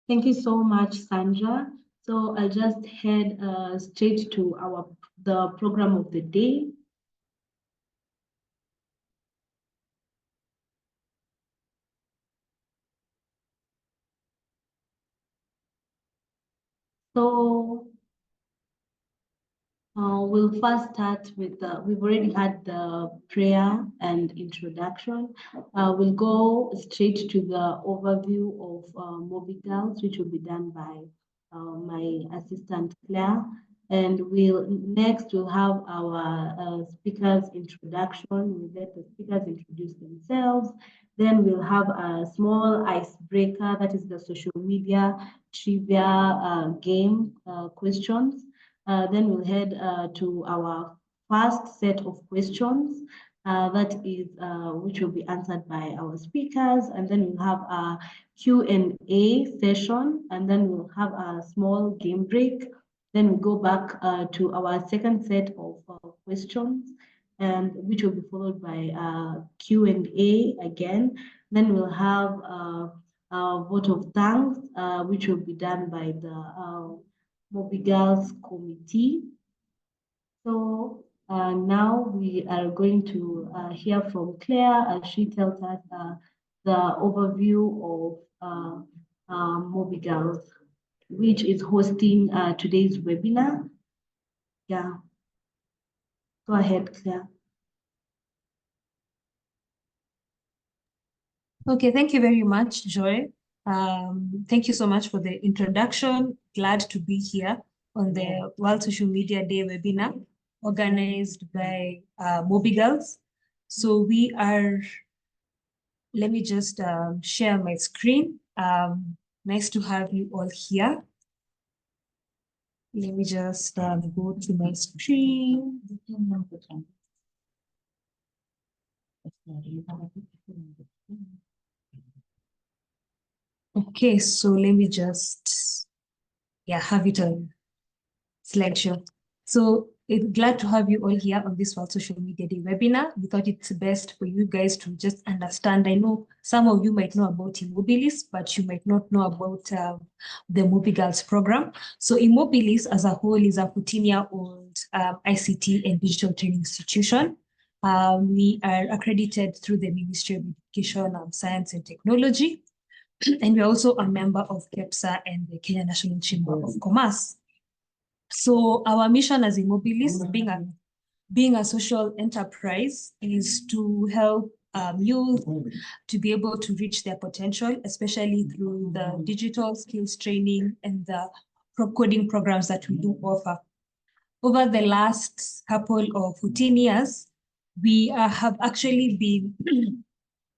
Thank you so much, Sandra. So I'll just head straight to the program of the day. So we'll first start with we've already had the prayer and introduction. We'll go straight to the overview of Moby Girls, which will be done by my assistant Claire. And we'll have our speakers introduction. We'll let the speakers introduce themselves. Then we'll have a small icebreaker, that is the social media trivia game questions. Then we'll head to our first set of questions, which will be answered by our speakers, and then we'll have a Q&A session, and then we'll have a small game break. Then we go back to our second set of questions, and which will be followed by Q&A again. Then we'll have a vote of thanks, which will be done by the Moby Girls Committee. So now we are going to hear from Claire as she tells us the overview of Moby Girls, which is hosting today's webinar. Yeah. Go ahead, Claire. Okay, thank you very much, Joy. Thank you so much for the introduction. Glad to be here on the World Social Media Day webinar organized by Moby Girls. So we are, let me just share my screen. Nice to have you all here. Let me just go to my screen. Okay, so let me just, have it on slideshow. So glad to have you all here on this World Social Media Day webinar. We thought it's best for you guys to just understand. I know some of you might know about Immobilis, but you might not know about the Moby Girls program. So Immobilis as a whole is a 14-year-old ICT and digital training institution. We are accredited through the Ministry of Education, Science and Technology. And we're also a member of KEPSA and the Kenya National Chamber of Commerce. So our mission as Immobilis, being a social enterprise, is to help youth to be able to reach their potential, especially through the digital skills training and the coding programs that we do offer. Over the last couple of 14 years, we have actually been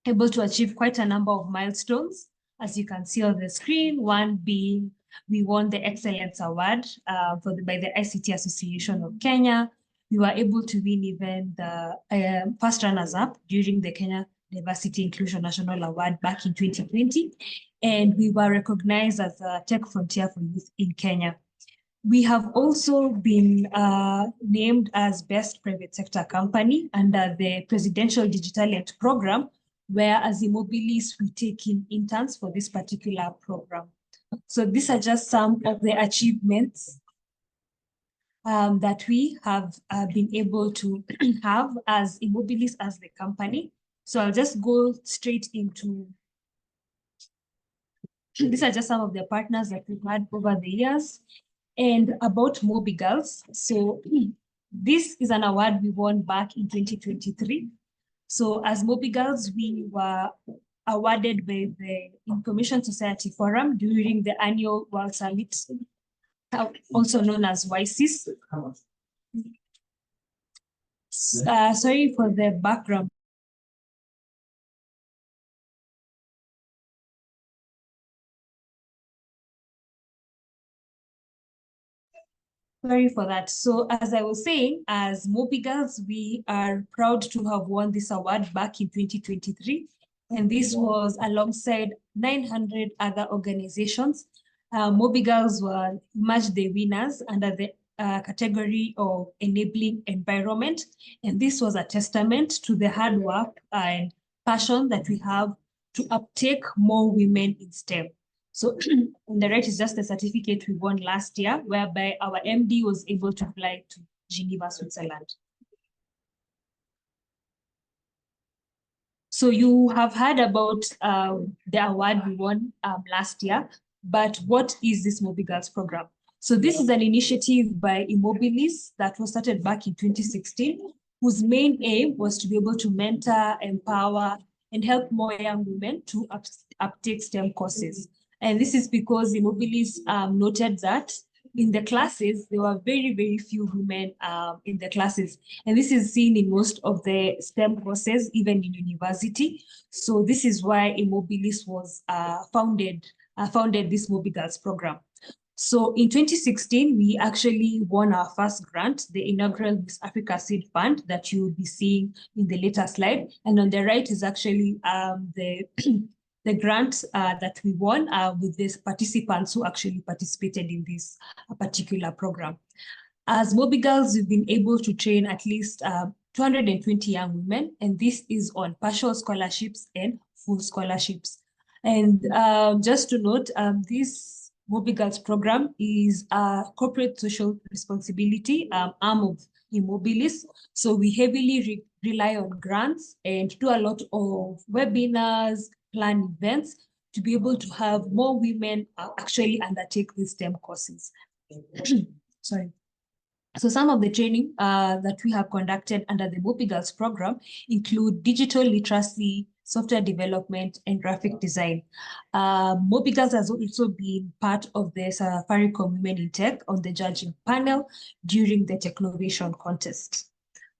able to achieve quite a number of milestones, as you can see on the screen, one being we won the Excellence Award by the ICT Association of Kenya. We were able to win even the first runners-up during the Kenya Diversity Inclusion National Award back in 2020. And we were recognized as a tech frontier for youth in Kenya. We have also been named as Best Private Sector Company under the Presidential Digitalent Program, where as Immobilis, we take in interns for this particular program. So these are just some of the achievements that we have been able to have as Immobilis as the company. So I'll just go straight into, these are just some of the partners that we've had over the years. And about Moby Girls, so this is an award we won back in 2023. So as Moby Girls, we were awarded by the Information Society Forum during the annual World Summit, also known as WISIS. Sorry for the background. Sorry for that. So as I was saying, as Moby Girls, we are proud to have won this award back in 2023. And this was alongside 900 other organizations. Moby Girls were emerged the winners under the category of enabling environment. And this was a testament to the hard work and passion that we have to uptake more women in STEM. So on the right is just the certificate we won last year, whereby our MD was able to fly to Geneva, Switzerland. So you have heard about the award we won last year, but what is this MobiGirls program? So this is an initiative by Immobilis that was started back in 2016, whose main aim was to be able to mentor, empower, and help more young women to uptake STEM courses. And this is because Immobilis noted that in the classes, there were very, very few women in the classes. And this is seen in most of the STEM courses, even in university. So this is why Immobilis was founded this MobiGirls program. So in 2016, we actually won our first grant, the inaugural Miss Africa Seed Fund that you will be seeing in the later slide. And on the right is actually the grant that we won with these participants who actually participated in this particular program. As MobiGirls, we've been able to train at least 220 young women, and this is on partial scholarships and full scholarships. And just to note, this MobiGirls program is a corporate social responsibility arm of Immobilis. So we heavily rely on grants and do a lot of webinars, plan events to be able to have more women actually undertake these STEM courses. Sorry. So some of the training that we have conducted under the MobiGirls program include digital literacy, software development, and graphic design. MobiGirls has also been part of the Safaricom Women in Tech on the judging panel during the Technovation contest.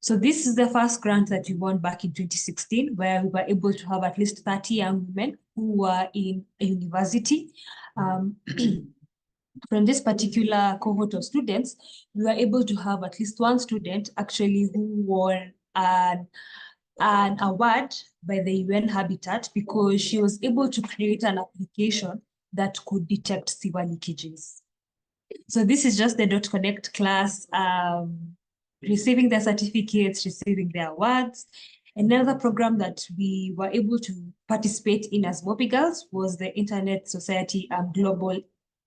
So this is the first grant that we won back in 2016, where we were able to have at least 30 young women who were in a university. From this particular cohort of students, we were able to have at least one student actually who won an award by the UN Habitat because she was able to create an application that could detect sewer leakages. So this is just the .connect class receiving their certificates, receiving their awards. Another program that we were able to participate in as MobiGirls was the Internet Society Global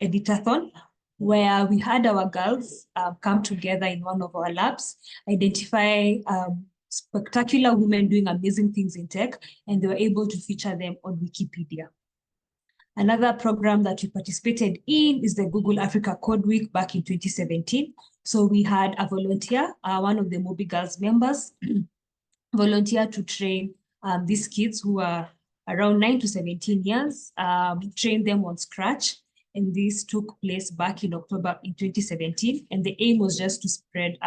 Editathon, where we had our girls come together in one of our labs, identify spectacular women doing amazing things in tech, and they were able to feature them on Wikipedia. Another program that we participated in is the Google Africa Code Week back in 2017. So we had a volunteer, one of the MobiGirls members, volunteer to train these kids who are around 9 to 17 years, train them on Scratch. And this took place back in October in 2017. And the aim was just to spread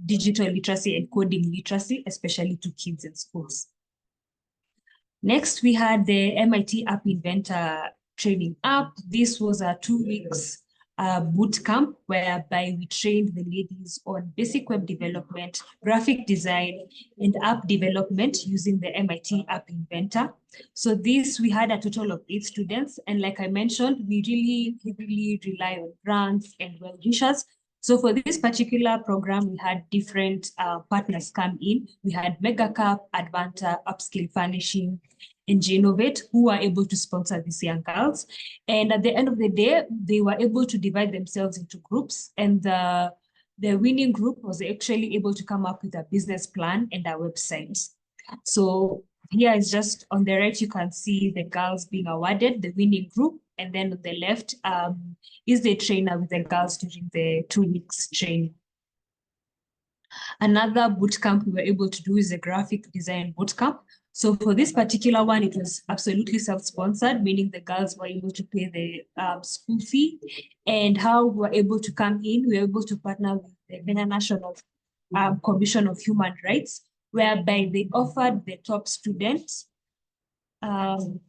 digital literacy and coding literacy, especially to kids in schools. Next, we had the MIT App Inventor training app. This was a 2 weeks boot camp whereby we trained the ladies on basic web development, graphic design, and app development using the MIT App Inventor. So this, we had a total of 8 students. And like I mentioned, we really heavily rely on grants and well-wishers. So for this particular program, we had different partners come in. We had MegaCap, Advanta, Upskill Furnishing, and Genovate, who were able to sponsor these young girls. And at the end of the day, they were able to divide themselves into groups. And the winning group was actually able to come up with a business plan and a website. So here is just on the right, you can see the girls being awarded, the winning group. And then on the left is the trainer with the girls during the 2 weeks training. Another bootcamp we were able to do is a graphic design bootcamp. So for this particular one, it was absolutely self-sponsored, meaning the girls were able to pay the school fee. And how we were able to come in, we were able to partner with the Kenya National Commission of Human Rights, whereby they offered the top students and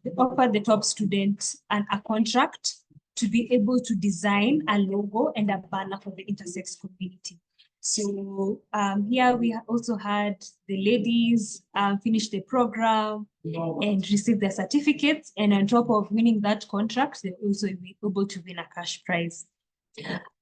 a contract to be able to design a logo and a banner for the intersex community. So here we also had the ladies finish the program and receive their certificates. And on top of winning that contract, they're also able to win a cash prize.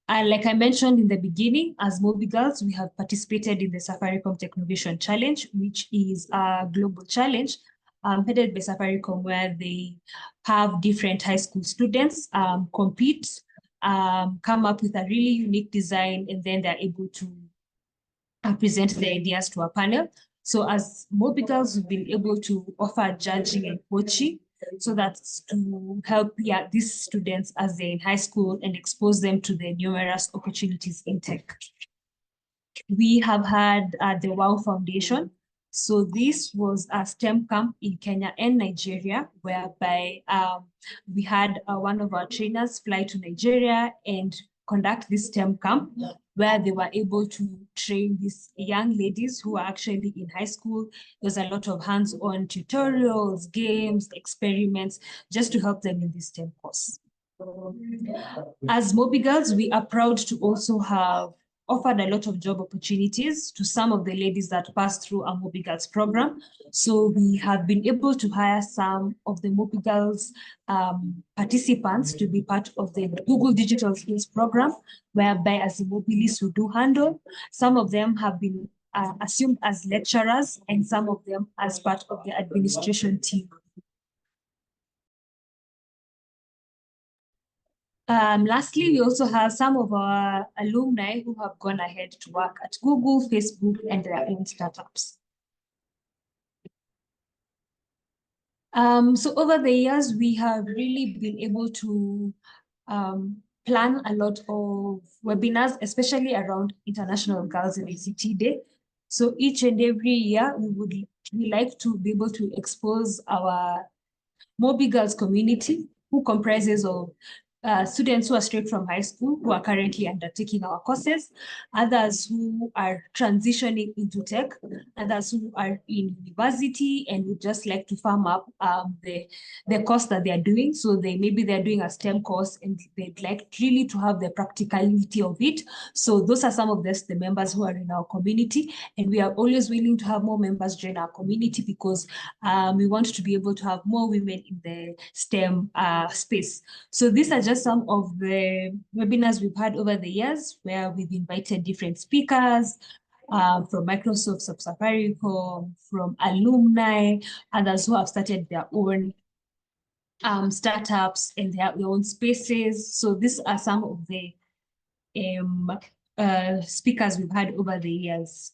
And like I mentioned in the beginning, as MobiGirls, we have participated in the Safaricom Technovation Challenge, which is a global challenge headed by Safaricom, where they have different high school students compete, come up with a really unique design, and then they're able to present their ideas to a panel. So as Mobi Girls, we've been able to offer judging and coaching, so that's to help these students as they're in high school and expose them to the numerous opportunities in tech. We have had the WOW Foundation. So this was a STEM camp in Kenya and Nigeria, whereby we had one of our trainers fly to Nigeria and conduct this STEM camp, where they were able to train these young ladies who are actually in high school. There's a lot of hands-on tutorials, games, experiments, just to help them in this STEM course. As Mobi Girls, we are proud to also have offered a lot of job opportunities to some of the ladies that passed through our Mobi Girls program. So we have been able to hire some of the Mobi Girls participants to be part of the Google Digital Skills program, whereby as Immobilists we do handle. Some of them have been assumed as lecturers, and some of them as part of the administration team. Lastly, we also have some of our alumni who have gone ahead to work at Google, Facebook, and their own startups. So over the years, we have really been able to plan a lot of webinars, especially around International Girls in ICT Day. So each and every year, we like to be able to expose our Mobi Girls community, who comprises of students who are straight from high school, who are currently undertaking our courses, others who are transitioning into tech, others who are in university and would just like to farm up the course that they are doing. So maybe they're doing a STEM course and they'd like really to have the practicality of it. So those are some of the members who are in our community, and we are always willing to have more members join our community because we want to be able to have more women in the STEM space. So these are just some of the webinars we've had over the years, where we've invited different speakers from Microsoft, Safaricom, from alumni, others who have started their own startups and their own spaces. So these are some of the speakers we've had over the years.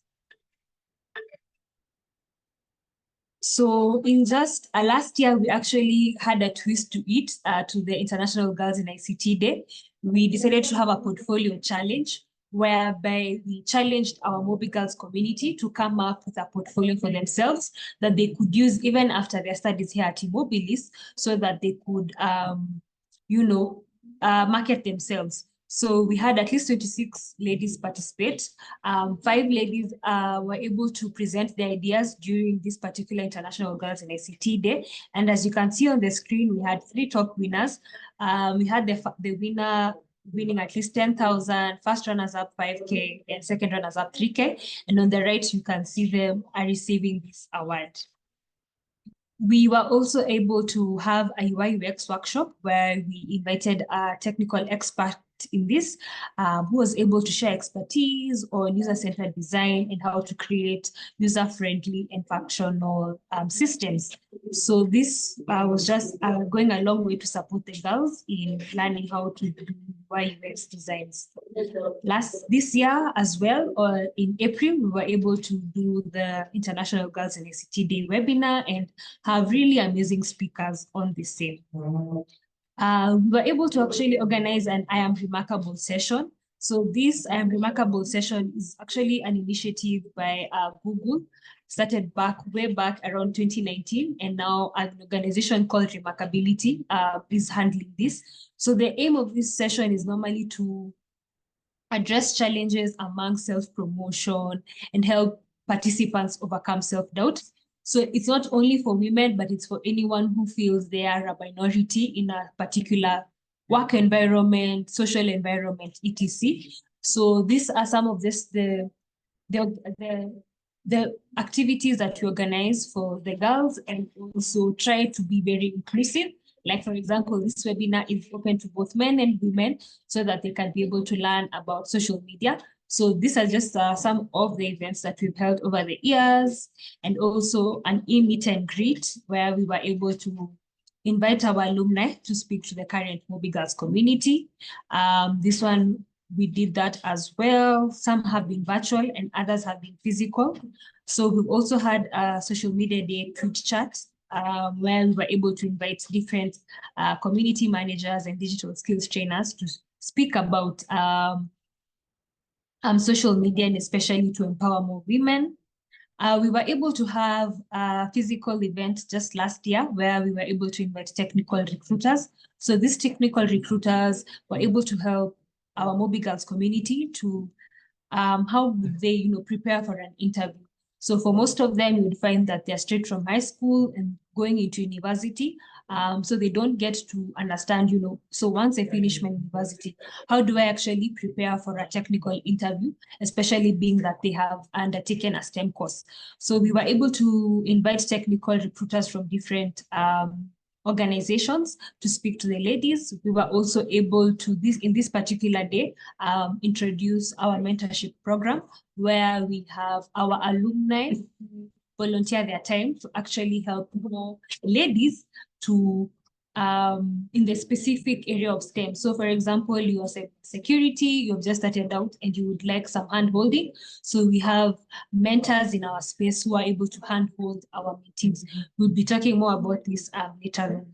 So in just last year, we actually had a twist to it, to the International Girls in ICT Day. We decided to have a portfolio challenge, whereby we challenged our Mobi Girls community to come up with a portfolio for themselves that they could use even after their studies here at Immobilists, so that they could, market themselves. So we had at least 26 ladies participate. 5 ladies were able to present their ideas during this particular International Girls in ICT Day. And as you can see on the screen, we had 3 top winners. We had the winner winning at least 10,000, first runners up 5K, and second runners up 3K. And on the right, you can see them are receiving this award. We were also able to have a UI UX workshop where we invited a technical expert in this, who was able to share expertise on user-centered design and how to create user-friendly and functional systems. So this was just going a long way to support the girls in learning how to do UI UX designs. This year as well, or in April, we were able to do the International Girls in ICT Day webinar and have really amazing speakers on the same. We were able to actually organize an I Am Remarkable session. So this I Am Remarkable session is actually an initiative by Google, started way back around 2019, and now an organization called Remarkability is handling this. So the aim of this session is normally to address challenges among self-promotion and help participants overcome self-doubt. So it's not only for women, but it's for anyone who feels they are a minority in a particular work environment, social environment, etc. So these are some of the activities that we organize for the girls, and also try to be very inclusive. Like, for example, this webinar is open to both men and women so that they can be able to learn about social media. So these are just some of the events that we've held over the years, and also an e-meet and greet where we were able to invite our alumni to speak to the current Mobi Girls community. This one, we did that as well. Some have been virtual and others have been physical. So we've also had a social media day quick chat where we were able to invite different community managers and digital skills trainers to speak about social media, and especially to empower more women. We were able to have a physical event just last year where we were able to invite technical recruiters. So these technical recruiters were able to help our Mobi Girls community to how would they, prepare for an interview. So for most of them, you would find that they're straight from high school and going into university. So they don't get to understand, so once I finish my university, how do I actually prepare for a technical interview, especially being that they have undertaken a STEM course. So we were able to invite technical recruiters from different organizations to speak to the ladies. We were also able to, in this particular day, introduce our mentorship program, where we have our alumni volunteer their time to actually help more ladies to in the specific area of STEM. So for example, you are security, you've just started out and you would like some hand holding. So we have mentors in our space who are able to hand hold our mentees. We'll be talking more about this later on.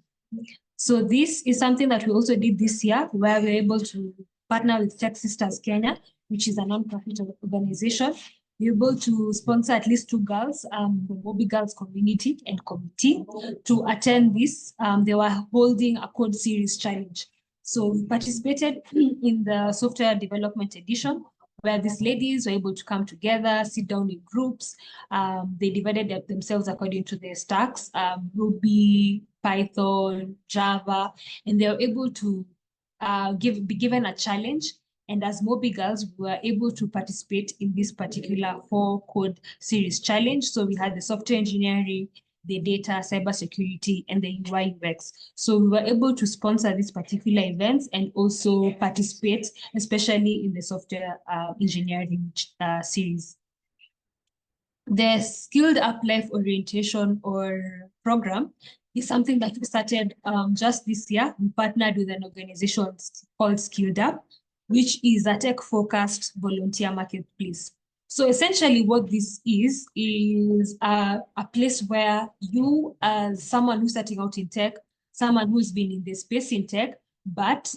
So this is something that we also did this year, where we're able to partner with Tech Sisters Kenya, which is a non-profit organization. We're able to sponsor at least 2 girls, the Mobi Girls community and committee, to attend this. They were holding a code series challenge. So we participated in the software development edition, where these ladies were able to come together, sit down in groups. They divided themselves according to their stacks, Ruby, Python, Java, and they were able to be given a challenge. And as Mobi Girls, we were able to participate in this particular 4 code series challenge. So we had the software engineering, the data, cybersecurity, and the UI UX. So we were able to sponsor these particular events and also participate, especially in the software engineering series. The Skilled Up Life Orientation or program is something that we started just this year. We partnered with an organization called Skilled Up, which is a tech-focused volunteer marketplace. So essentially what this is a place where you, as someone who's starting out in tech, someone who's been in the space in tech, but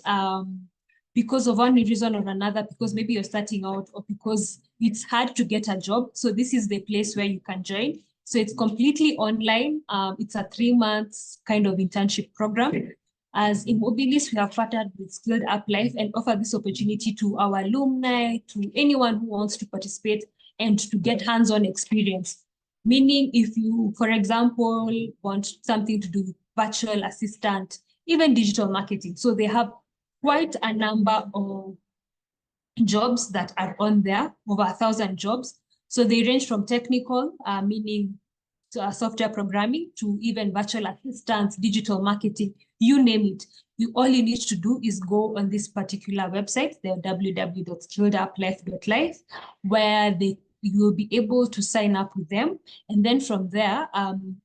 because of one reason or another, because maybe you're starting out or because it's hard to get a job. So this is the place where you can join. So it's completely online. It's a 3 months kind of internship program. As Immobilis, we have partnered with Skilled Up Life and offer this opportunity to our alumni, to anyone who wants to participate and to get hands-on experience. Meaning if you, for example, want something to do with virtual assistant, even digital marketing. So they have quite a number of jobs that are on there, over 1,000 jobs. So they range from technical, meaning software programming, to even virtual assistants, digital marketing, you name it. All you need to do is go on this particular website, the www.skilleduplife.life, where you will be able to sign up with them. And then from there,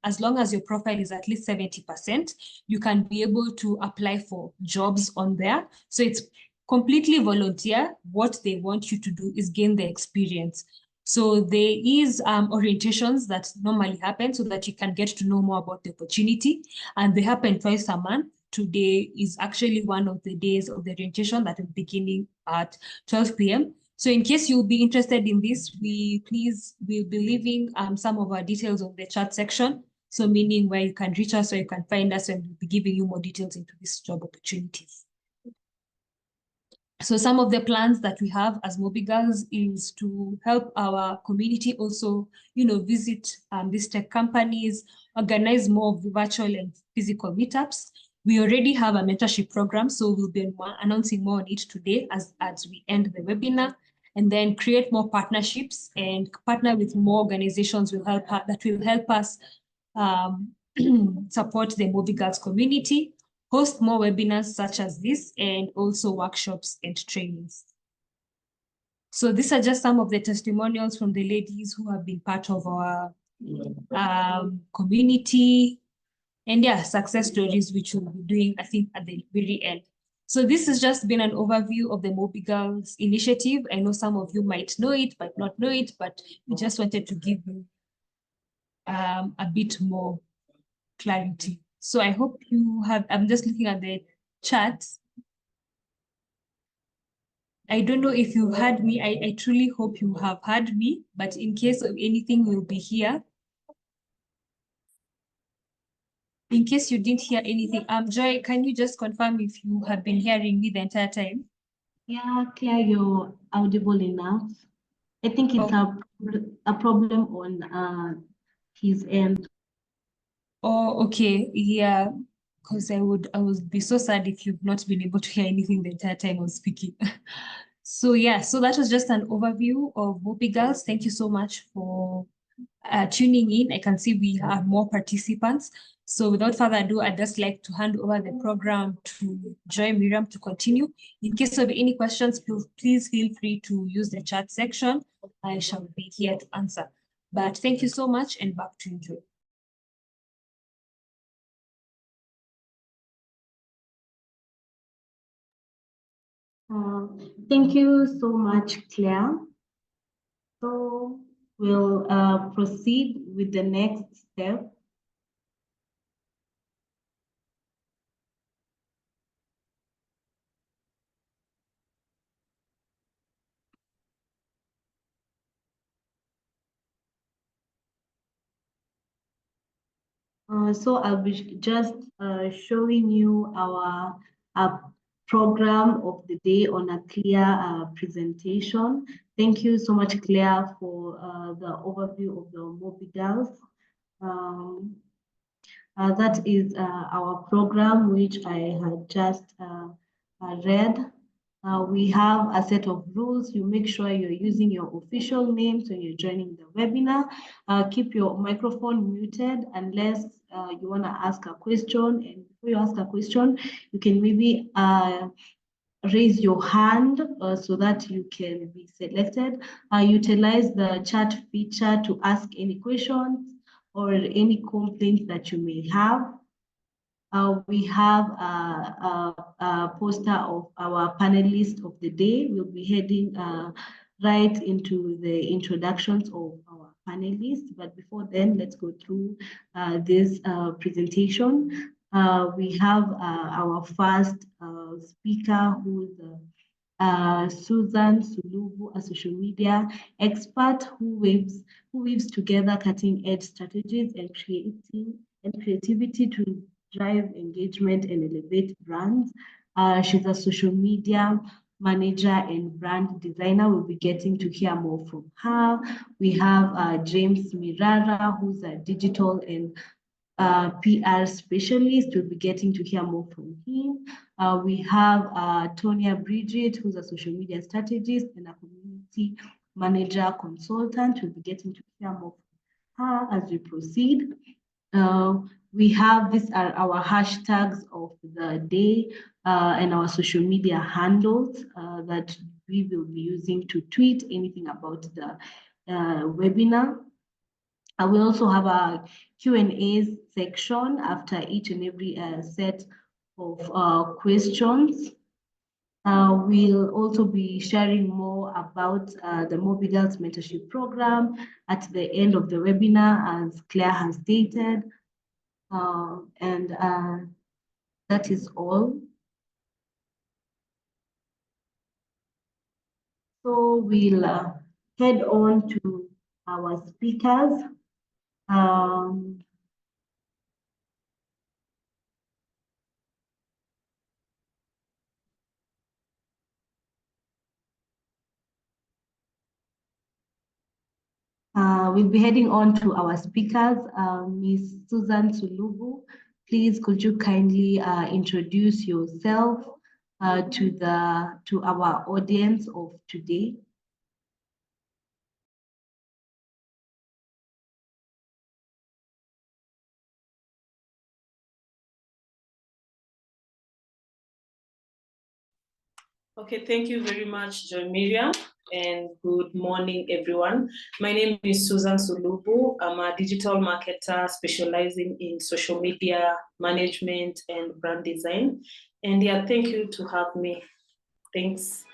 as long as your profile is at least 70%, you can be able to apply for jobs on there. So it's completely volunteer. What they want you to do is gain the experience. So there is orientations that normally happen so that you can get to know more about the opportunity. And they happen twice a month. Today is actually one of the days of the orientation that is beginning at 12 p.m. So in case you'll be interested in this, we'll be leaving some of our details on the chat section. So meaning where you can reach us or you can find us, and we'll be giving you more details into these job opportunities. So some of the plans that we have as Mobi Girls is to help our community also, visit these tech companies, organize more of the virtual and physical meetups. We already have a mentorship program, so we'll be announcing more on it today as we end the webinar, and then create more partnerships and partner with more organizations that will help us support the Mobi Girls community, host more webinars such as this, and also workshops and trainings. So these are just some of the testimonials from the ladies who have been part of our community, and yeah, success stories, which we'll be doing, I think, at the very end. So this has just been an overview of the Mobi Girls initiative. I know some of you might know it, but not know it, but we just wanted to give you a bit more clarity. So I hope you have, I'm just looking at the chat. I don't know if you've heard me. I truly hope you have heard me, but in case of anything, we'll be here. In case you didn't hear anything, Joy, can you just confirm if you have been hearing me the entire time? Yeah, Claire, you're audible enough. I think it's a problem on his end. Oh, okay. Yeah. Because I would be so sad if you've not been able to hear anything the entire time I was speaking. So yeah, so that was just an overview of Mobi Girls. Thank you so much for tuning in. I can see we have more participants. So without further ado, I'd just like to hand over the program to Joy Miriam to continue. In case of any questions, please feel free to use the chat section. I shall be here to answer. But thank you so much, and back to you, Joy. Thank you so much, Claire. So we'll proceed with the next step. So I'll be just showing you our program of the day on a clear presentation. Thank you so much, Claire, for the overview of the Mobi Girls. That is our program, which I had just read. We have a set of rules. You make sure you're using your official names when you're joining the webinar. Keep your microphone muted unless you want to ask a question. And before you ask a question, you can maybe raise your hand so that you can be selected. Utilize the chat feature to ask any questions or any complaints that you may have. We have a poster of our panelists of the day. We'll be heading right into the introductions of our panelists. But before then, let's go through this presentation. We have our first speaker, who is Susan Sulubu, a social media expert who weaves together cutting-edge strategies and creativity to drive engagement and elevate brands. She's a social media manager and brand designer. We'll be getting to hear more from her. We have James Mirara, who's a digital and PR specialist. We'll be getting to hear more from him. We have Tonya Bridget, who's a social media strategist and a community manager consultant. We'll be getting to hear more from her as we proceed. We have, these are our hashtags of the day and our social media handles that we will be using to tweet anything about the webinar. We also have a Q&A section after each and every set of questions. We'll also be sharing more about the Mobi Girls Mentorship Program at the end of the webinar, as Claire has stated. And that is all. So we'll head on to our speakers. We'll be heading on to our speakers. Ms. Susan Sulubu, please could you kindly introduce yourself to our audience of today? Okay, thank you very much, Joy Miriam, and good morning, everyone. My name is Susan Sulubu. I'm a digital marketer specializing in social media management and brand design. And yeah, thank you to have me. Thanks.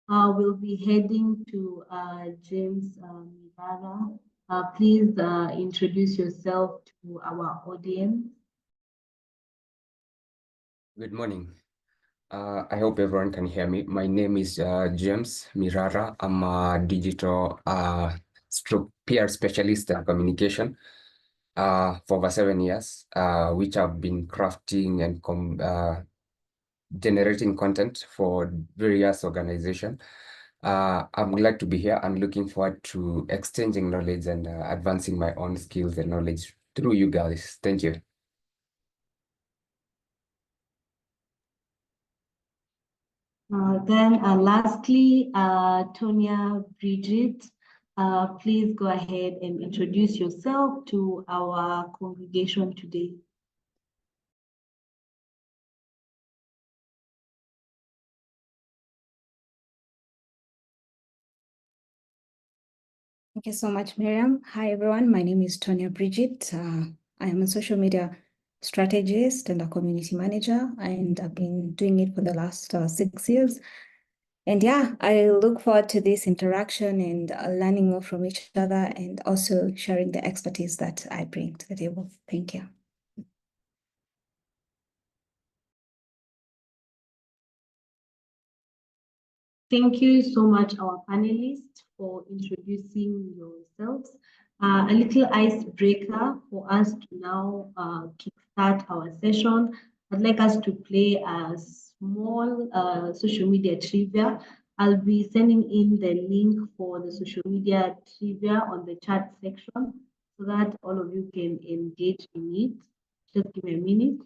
We'll be heading to James Mirara. Please introduce yourself to our audience. Good morning. I hope everyone can hear me. My name is James Mirara. I'm a digital stroke PR specialist in communication for over 7 years, which I've been crafting and generating content for various organizations. I'm glad to be here. I'm looking forward to exchanging knowledge and advancing my own skills and knowledge through you guys. Thank you. Then lastly, Tonya Bridget, please go ahead and introduce yourself to our congregation today. Thank you so much, Miriam. Hi, everyone. My name is Tonya Bridget. I am a social media strategist and a community manager, and I've been doing it for the last 6 years. And yeah, I look forward to this interaction and learning more from each other and also sharing the expertise that I bring to the table. Thank you. Thank you so much, our panelists, for introducing yourselves. A little icebreaker for us to now kickstart our session. I'd like us to play a small social media trivia. I'll be sending in the link for the social media trivia on the chat section so that all of you can engage in it. Just give me a minute.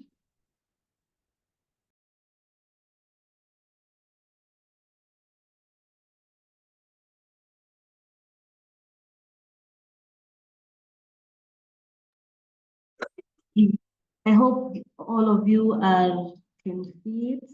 I hope all of you can see it.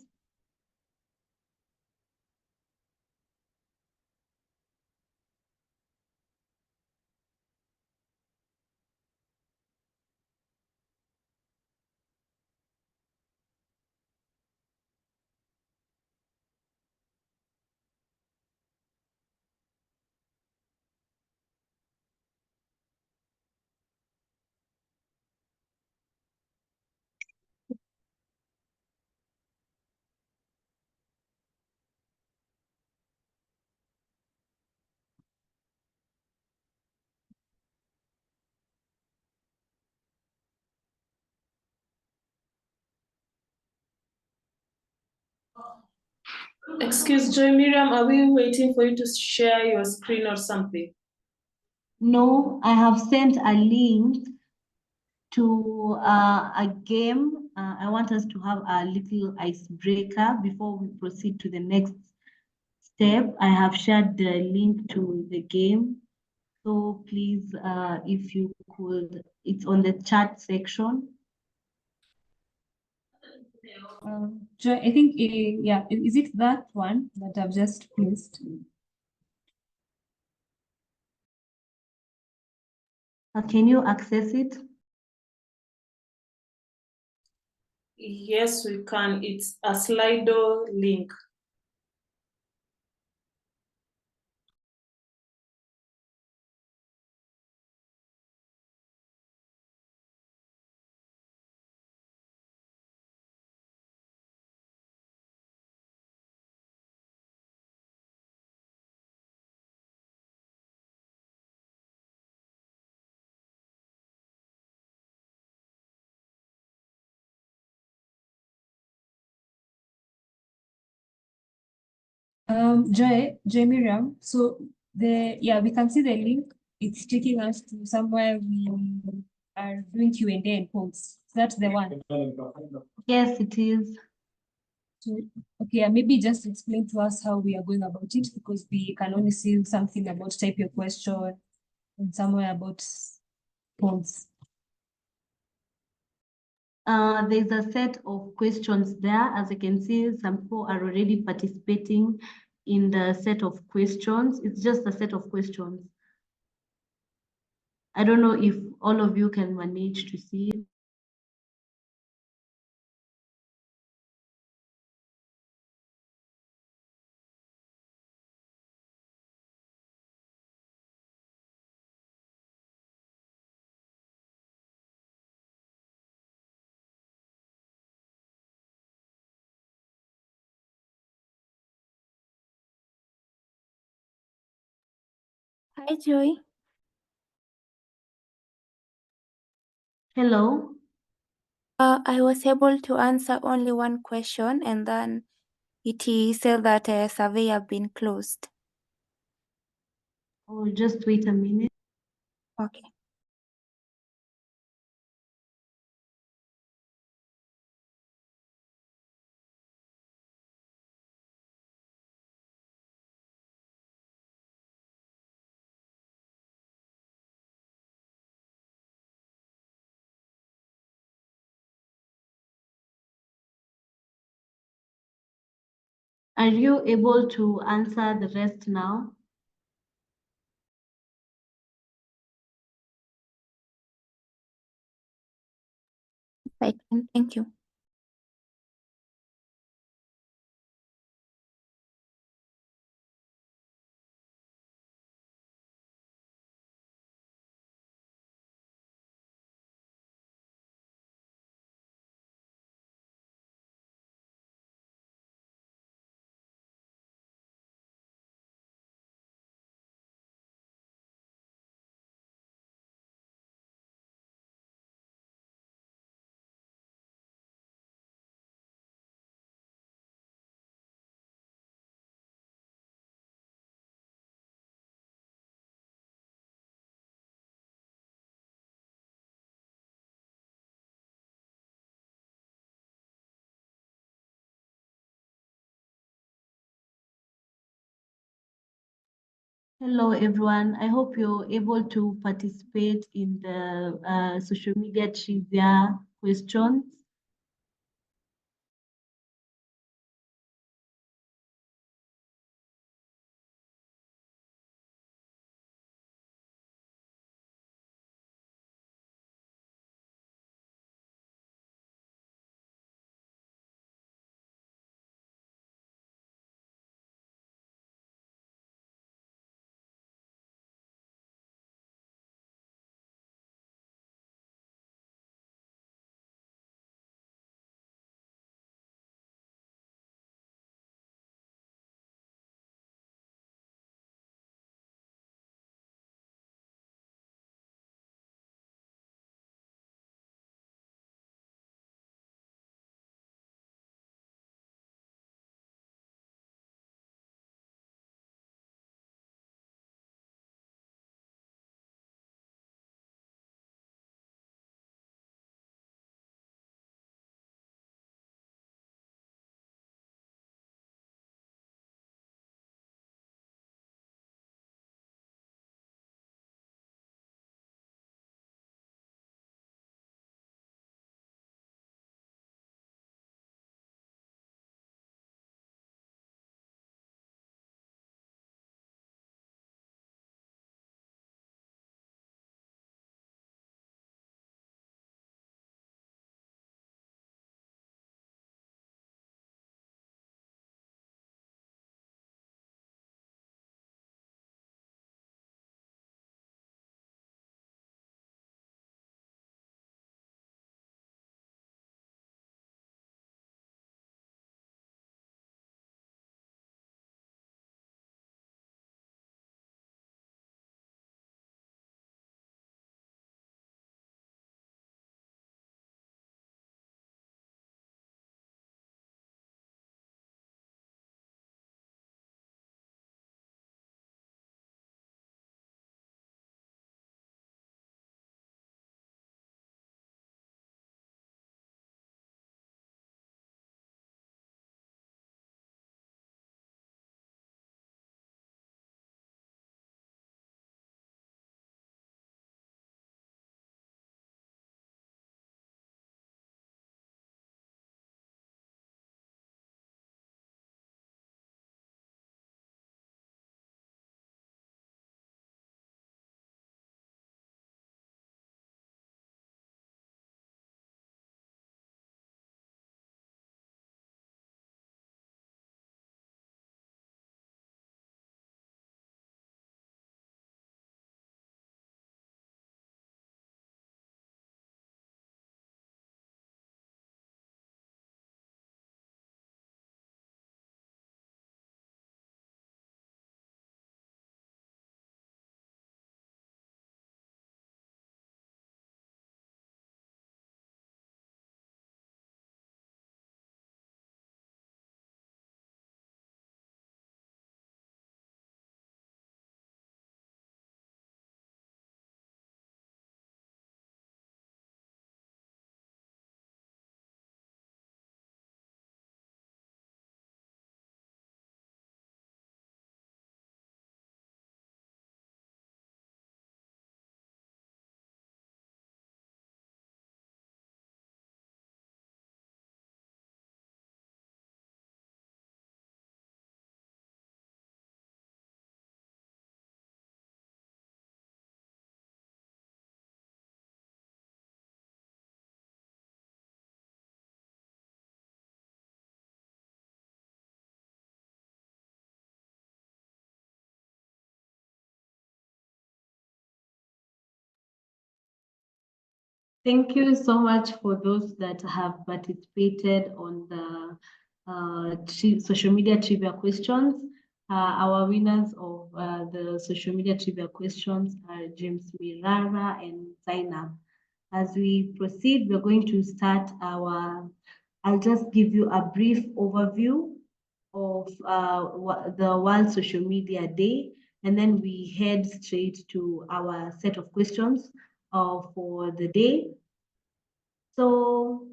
Excuse Joy Miriam, are we waiting for you to share your screen or something? No, I have sent a link to a game. I want us to have a little icebreaker before we proceed to the next step. I have shared the link to the game. So please, if you could, it's on the chat section. Joy, I think, yeah, is it that one that I've just placed? Can you access it? Yes, we can. It's a Slido link. Joy Miriam, so we can see the link. It's taking us to somewhere we are doing Q&A and polls. That's the one. Yes, it is. So, okay, maybe just explain to us how we are going about it, because we can only see something about type your question and somewhere about polls. There's a set of questions there. As you can see, some people are already participating in the set of questions. It's just a set of questions. I don't know if all of you can manage to see it. Hi, Joy. Hello. I was able to answer only one question, and then it said that a survey have been closed. Oh, just wait a minute. Okay. Are you able to answer the rest now? I can. Thank you. Hello, everyone. I hope you're able to participate in the social media trivia questions. Thank you so much for those that have participated on the social media trivia questions. Our winners of the social media trivia questions are James Mirara and Zainab. As we proceed, we're going to start I'll just give you a brief overview of the World Social Media Day, and then we head straight to our set of questions for the day. So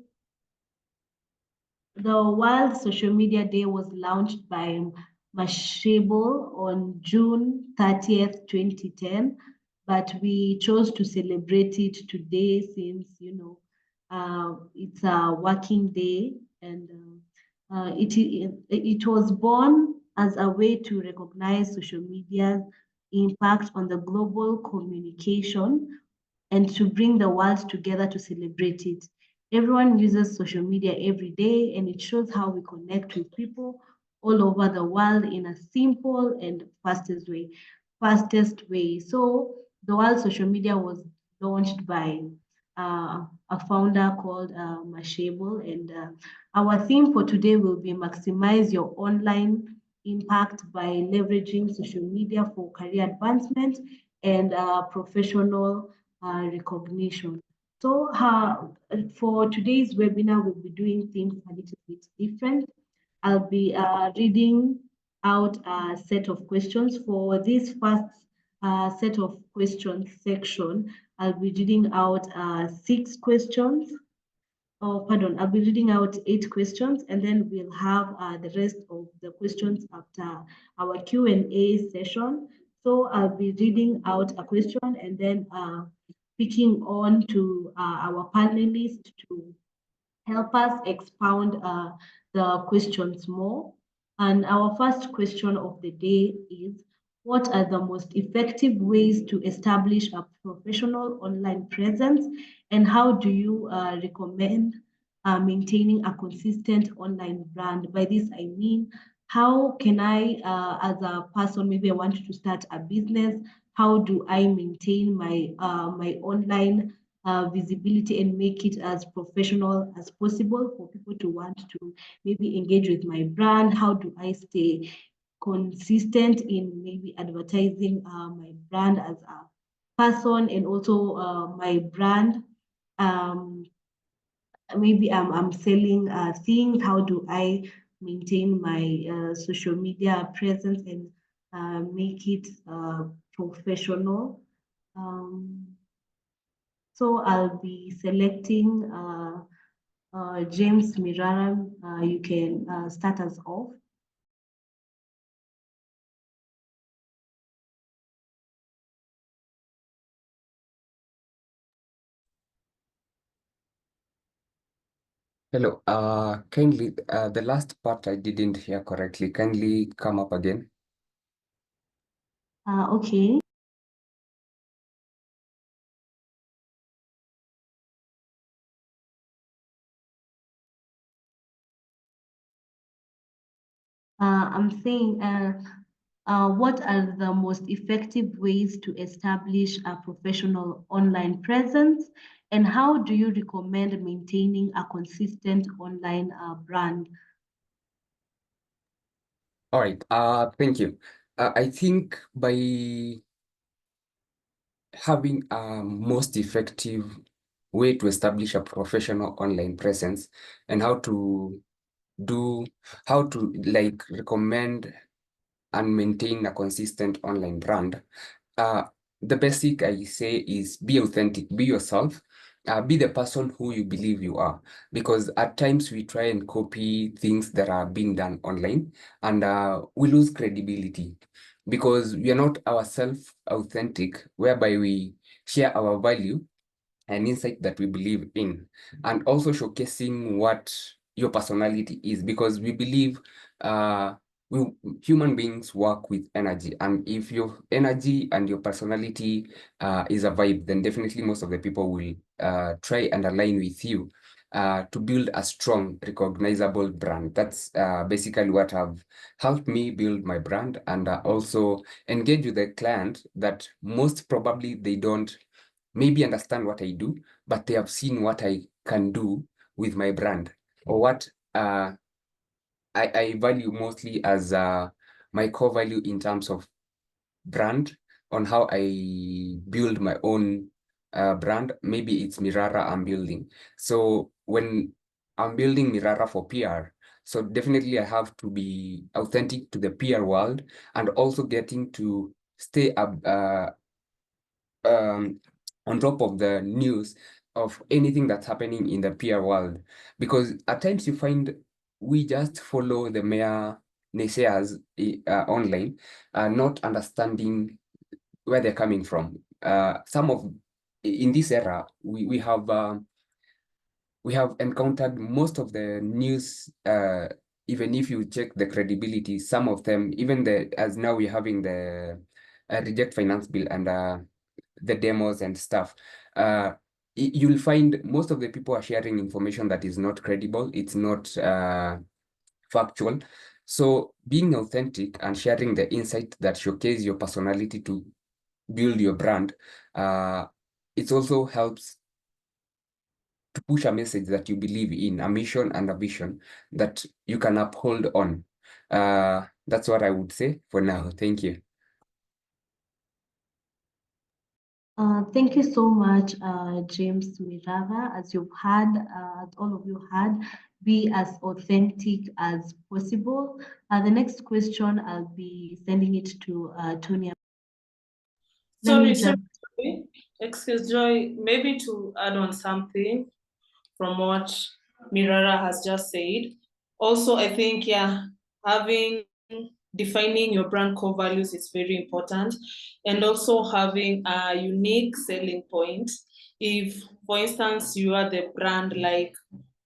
the World Social Media Day was launched by Mashable on June 30th, 2010, but we chose to celebrate it today since, it's a working day, and it was born as a way to recognize social media's impact on the global communication and to bring the world together to celebrate it. Everyone uses social media every day, and it shows how we connect with people all over the world in a simple and fastest way. So the World Social Media was launched by a founder called Mashable, and our theme for today will be maximize your online impact by leveraging social media for career advancement and professional recognition. So for today's webinar, we'll be doing things a little bit different. I'll be reading out a set of questions. For this first set of questions section, I'll be reading out 6 questions. Oh, pardon, I'll be reading out 8 questions, and then we'll have the rest of the questions after our Q&A session. So I'll be reading out a question and then speaking on to our panelists to help us expound the questions more. And our first question of the day is, what are the most effective ways to establish a professional online presence, and how do you recommend maintaining a consistent online brand? By this, I mean, how can I, as a person, maybe I want to start a business, how do I maintain my online visibility and make it as professional as possible for people to want to maybe engage with my brand? How do I stay consistent in maybe advertising my brand as a person, and also my brand? Maybe I'm selling things. How do I maintain my social media presence and make it professional? So I'll be selecting James Mirara. You can start us off. Hello, kindly, the last part I didn't hear correctly. Kindly come up again. Okay. I'm saying, what are the most effective ways to establish a professional online presence, and how do you recommend maintaining a consistent online brand? All right, thank you. I think by having a most effective way to establish a professional online presence and how to like recommend and maintain a consistent online brand. The basic I say is be authentic, be yourself, be the person who you believe you are. Because at times we try and copy things that are being done online, and we lose credibility because we are not ourselves authentic, whereby we share our value and insight that we believe in, and also showcasing what your personality is, because we believe human beings work with energy, and if your energy and your personality is a vibe, then definitely most of the people will try and align with you to build a strong, recognizable brand. That's basically what have helped me build my brand, and also engage with the client that most probably they don't maybe understand what I do, but they have seen what I can do with my brand, or what I value mostly as my core value in terms of brand, on how I build my own brand. Maybe it's Mirara I'm building. So when I'm building Mirara for PR, so definitely I have to be authentic to the PR world, and also getting to stay up on top of the news of anything that's happening in the PR world. Because at times you find we just follow the mere naysayers online, not understanding where they're coming from. In this era, we have encountered most of the news, even if you check the credibility, some of them, even as now we're having the reject finance bill and the demos and stuff, you'll find most of the people are sharing information that is not credible, it's not factual. So being authentic and sharing the insight that showcase your personality to build your brand, it also helps to push a message that you believe in, a mission and a vision that you can uphold on. That's what I would say for now. Thank you. Thank you so much, James Mirara. As all of you had, be as authentic as possible. The next question, I'll be sending it to Tonya. Sorry, excuse Joy, maybe to add on something from what Mirara has just said. Also, I think, defining your brand core values is very important, and also having a unique selling point. If, for instance, you are the brand, like,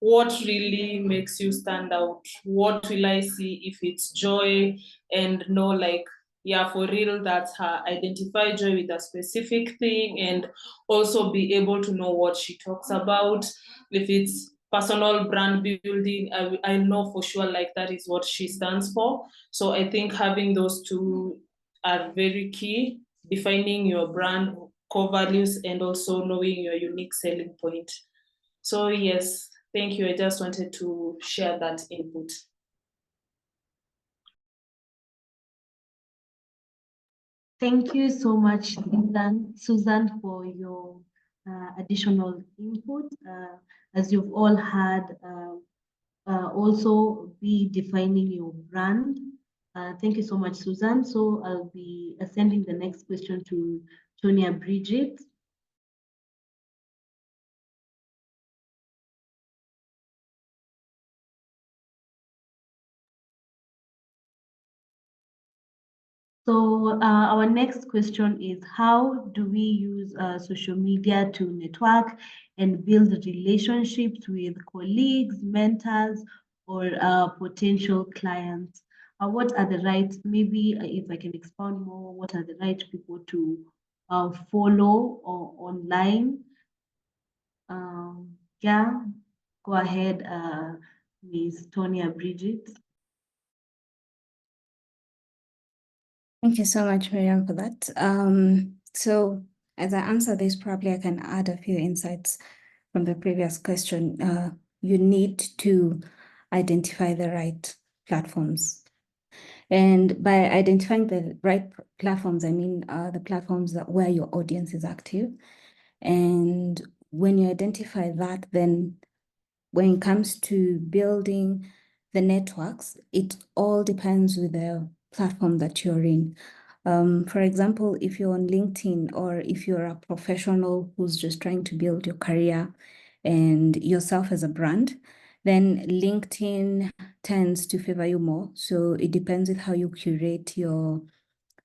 what really makes you stand out? What will I see if it's Joy, and know, like, yeah, for real, that's her. Identify Joy with a specific thing, and also be able to know what she talks about. If it's personal brand building, I know for sure, like, that is what she stands for. So I think having those two are very key, defining your brand core values and also knowing your unique selling point. So yes, thank you. I just wanted to share that input. Thank you so much, Susan, for your additional input. As you've all had, also be defining your brand. Thank you so much, Susan. So I'll be sending the next question to Tonya Bridget. So our next question is, how do we use social media to network and build relationships with colleagues, mentors, or potential clients? What are the right, maybe if I can expound more, what are the right people to follow or online? Yeah, go ahead, Ms. Tonya Bridget. Thank you so much, Miriam, for that. So as I answer this, probably I can add a few insights from the previous question. You need to identify the right platforms. And by identifying the right platforms, I mean the platforms where your audience is active. And when you identify that, then when it comes to building the networks, it all depends with the platform that you're in. For example, if you're on LinkedIn, or if you're a professional who's just trying to build your career and yourself as a brand, then LinkedIn tends to favor you more. So it depends with how you curate your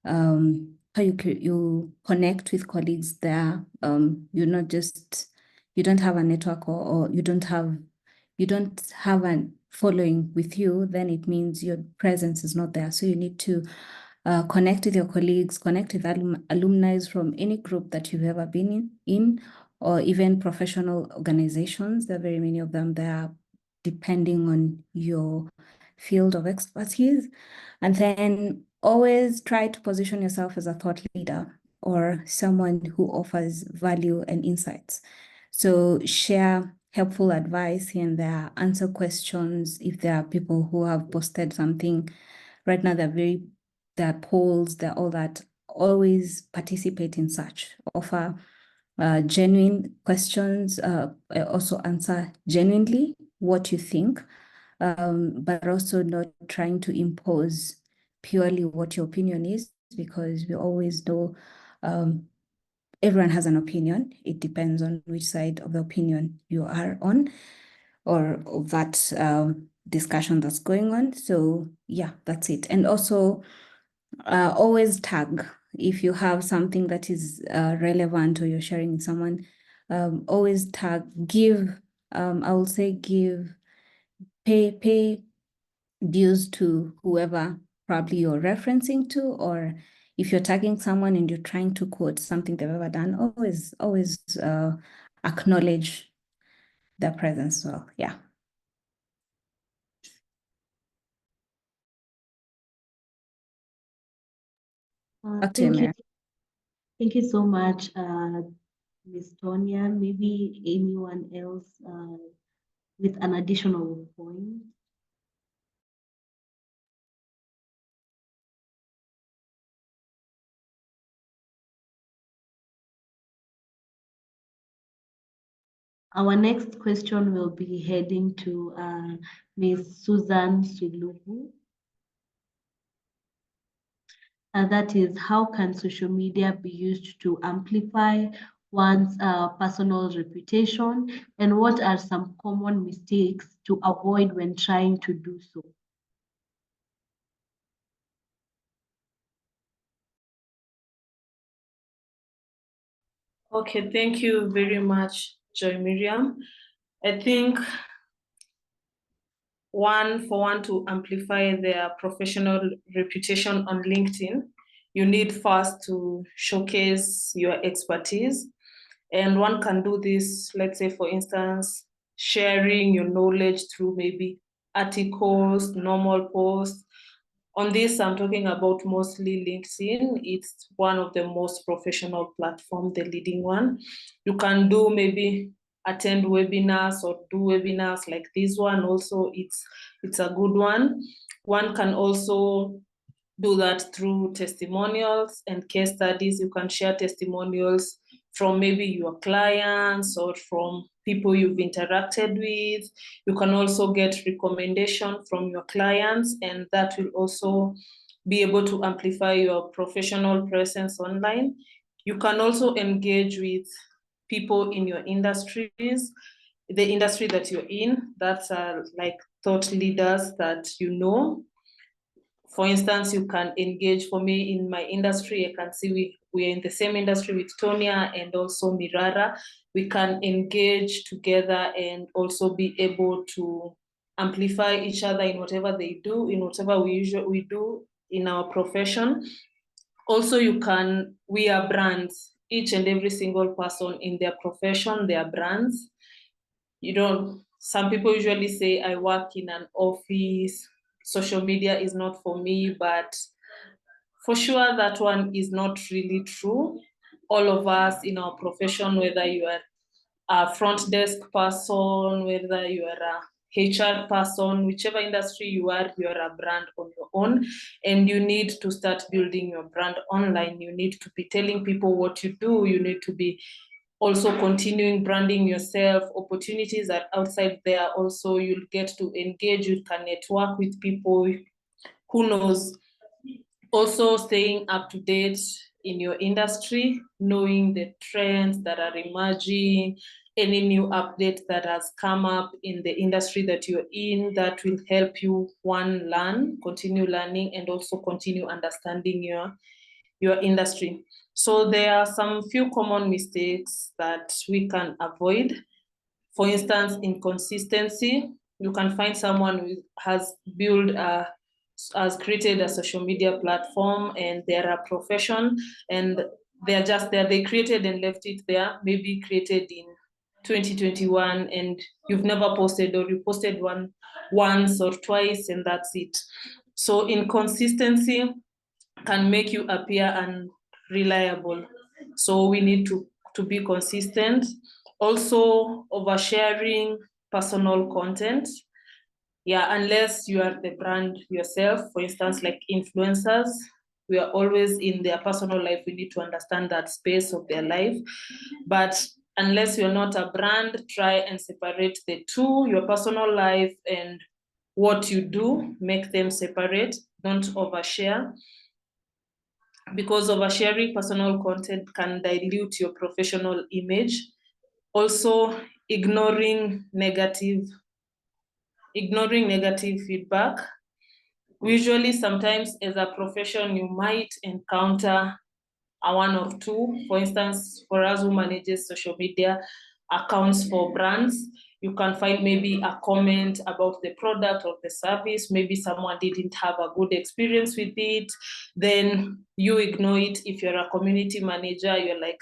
how you connect with colleagues there. You're not just, you don't have a network, or you don't have a following with you, then it means your presence is not there. So you need to connect with your colleagues, connect with alumni from any group that you've ever been in, or even professional organizations. There are very many of them there, depending on your field of expertise. And then always try to position yourself as a thought leader, or someone who offers value and insights. So share helpful advice here and there, answer questions if there are people who have posted something. Right now, there are polls, there are all that. Always participate in such. Offer genuine questions, also answer genuinely what you think, but also not trying to impose purely what your opinion is, because we always know everyone has an opinion. It depends on which side of the opinion you are on, or of that discussion that's going on. So yeah, that's it. And also always tag if you have something that is relevant, or you're sharing with someone. Always tag, give, I will say pay dues to whoever probably you're referencing to, or if you're tagging someone and you're trying to quote something they've ever done, always acknowledge their presence. So yeah. Back to you, Thank you. Mary. Thank you so much, Ms. Tonya. Maybe anyone else with an additional point? Our next question will be heading to Ms. Susan Sulubu. That is, how can social media be used to amplify one's personal reputation, and what are some common mistakes to avoid when trying to do so? Okay, thank you very much, Joy Miriam. I think for one to amplify their professional reputation on LinkedIn, you need first to showcase your expertise. And one can do this, let's say, for instance, sharing your knowledge through maybe articles, normal posts. On this, I'm talking about mostly LinkedIn. It's one of the most professional platforms, the leading one. You can do maybe attend webinars or do webinars like this one. Also, it's a good one. One can also do that through testimonials and case studies. You can share testimonials from maybe your clients or from people you've interacted with. You can also get recommendation from your clients, and that will also be able to amplify your professional presence online. You can also engage with people in your industries, the industry that you're in, that's like thought leaders that you know. For instance, you can engage, for me in my industry, I can see we're in the same industry with Tonya and also Mirara. We can engage together and also be able to amplify each other in whatever they do, in whatever we do in our profession. Also, we are brands. Each and every single person in their profession, they are brands. Some people usually say, I work in an office, social media is not for me, but for sure that one is not really true. All of us in our profession, whether you are a front desk person, whether you are a HR person, whichever industry you are a brand on your own, and you need to start building your brand online. You need to be telling people what you do. You need to be also continuing branding yourself. Opportunities are outside there. Also, you'll get to engage, you can network with people, who knows. Also staying up to date in your industry, knowing the trends that are emerging, any new update that has come up in the industry that you're in, that will help you, one, continue learning, and also continue understanding your industry. So there are some few common mistakes that we can avoid. For instance, inconsistency. You can find someone who has created a social media platform and they're a profession, and they're just there. They created and left it there, maybe created in 2021, and you've never posted, or you posted once or twice, and that's it. So inconsistency can make you appear unreliable. So we need to be consistent. Also, oversharing personal content. Yeah, unless you are the brand yourself, for instance, like influencers, we are always in their personal life. We need to understand that space of their life. But unless you're not a brand, try and separate the two, your personal life and what you do, make them separate. Don't overshare, because oversharing personal content can dilute your professional image. Also, ignoring negative feedback. Usually, sometimes as a profession, you might encounter a one or two. For instance, for us who manages social media accounts for brands, you can find maybe a comment about the product or the service. Maybe someone didn't have a good experience with it. Then you ignore it. If you're a community manager, you're like,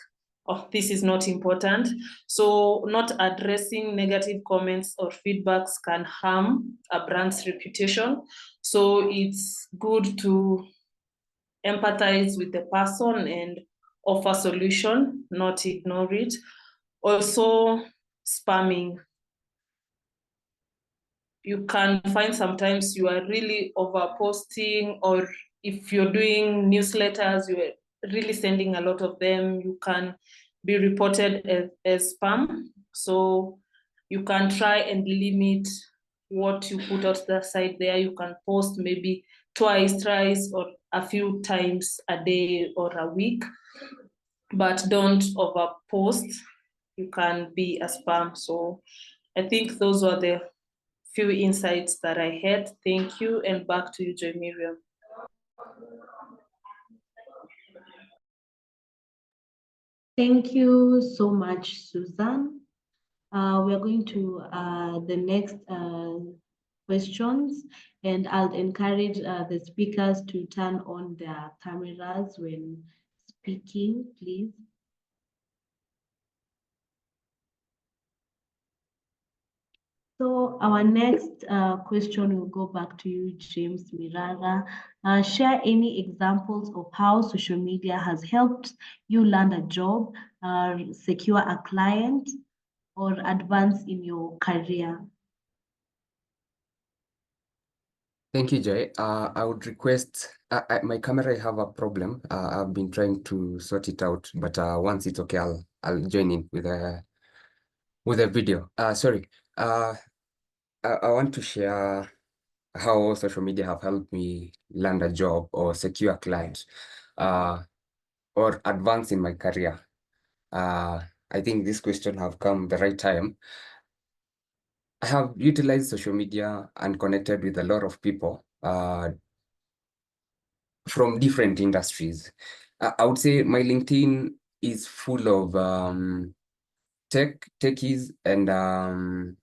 oh, this is not important. So not addressing negative comments or feedbacks can harm a brand's reputation. So it's good to empathize with the person and offer solution, not ignore it. Also, spamming. You can find sometimes you are really over posting, or if you're doing newsletters, you're really sending a lot of them, you can be reported as spam. So you can try and limit what you put out the side there. You can post maybe twice, thrice, or a few times a day or a week, but don't over post. You can be a spam. So I think those were the few insights that I had. Thank you, and back to you, Joy Miriam. Thank you so much, Susan. We are going to the next questions, and I'll encourage the speakers to turn on their cameras when speaking, please. So our next question will go back to you, James Mirara. Share any examples of how social media has helped you land a job, secure a client, or advance in your career. Thank you, Joy. I would request, my camera, I have a problem. I've been trying to sort it out, but once it's okay, I'll join in with a video. Sorry. I want to share how social media have helped me land a job or secure a client, or advance in my career. I think this question have come the right time. I have utilized social media and connected with a lot of people from different industries. I would say my LinkedIn is full of techies and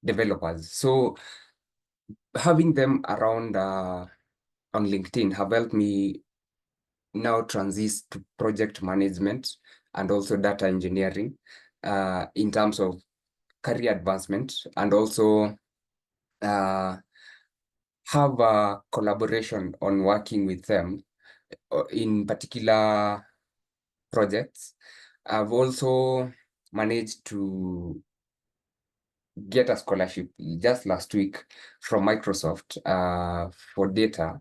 developers. So having them around on LinkedIn have helped me now transit to project management and also data engineering in terms of career advancement, and also have a collaboration on working with them in particular projects. I've also managed to get a scholarship just last week from Microsoft for data,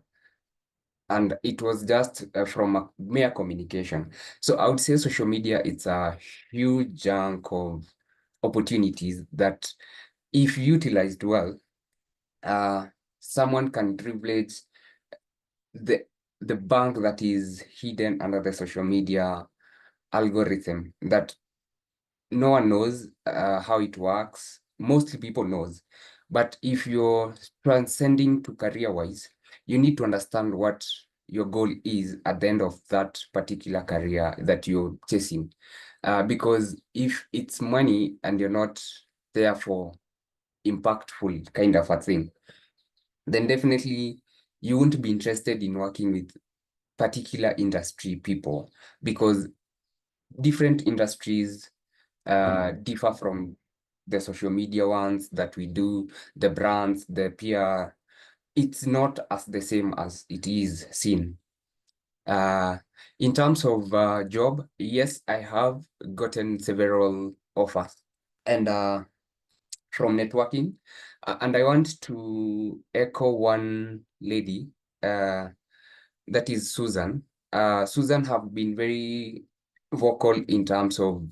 and it was just from a mere communication. So I would say social media, it's a huge chunk of opportunities that, if utilized well, someone can privilege the bank that is hidden under the social media algorithm that no one knows how it works. Mostly people knows, but if you're transcending to career-wise, you need to understand what your goal is at the end of that particular career that you're chasing. Because if it's money and you're not there for impactful kind of a thing, then definitely you won't be interested in working with particular industry people, because different industries differ from the social media ones that we do, the brands, the PR. It's not as the same as it is seen. In terms of job, yes, I have gotten several offers and from networking. And I want to echo one lady, that is Susan. Susan have been very vocal in terms of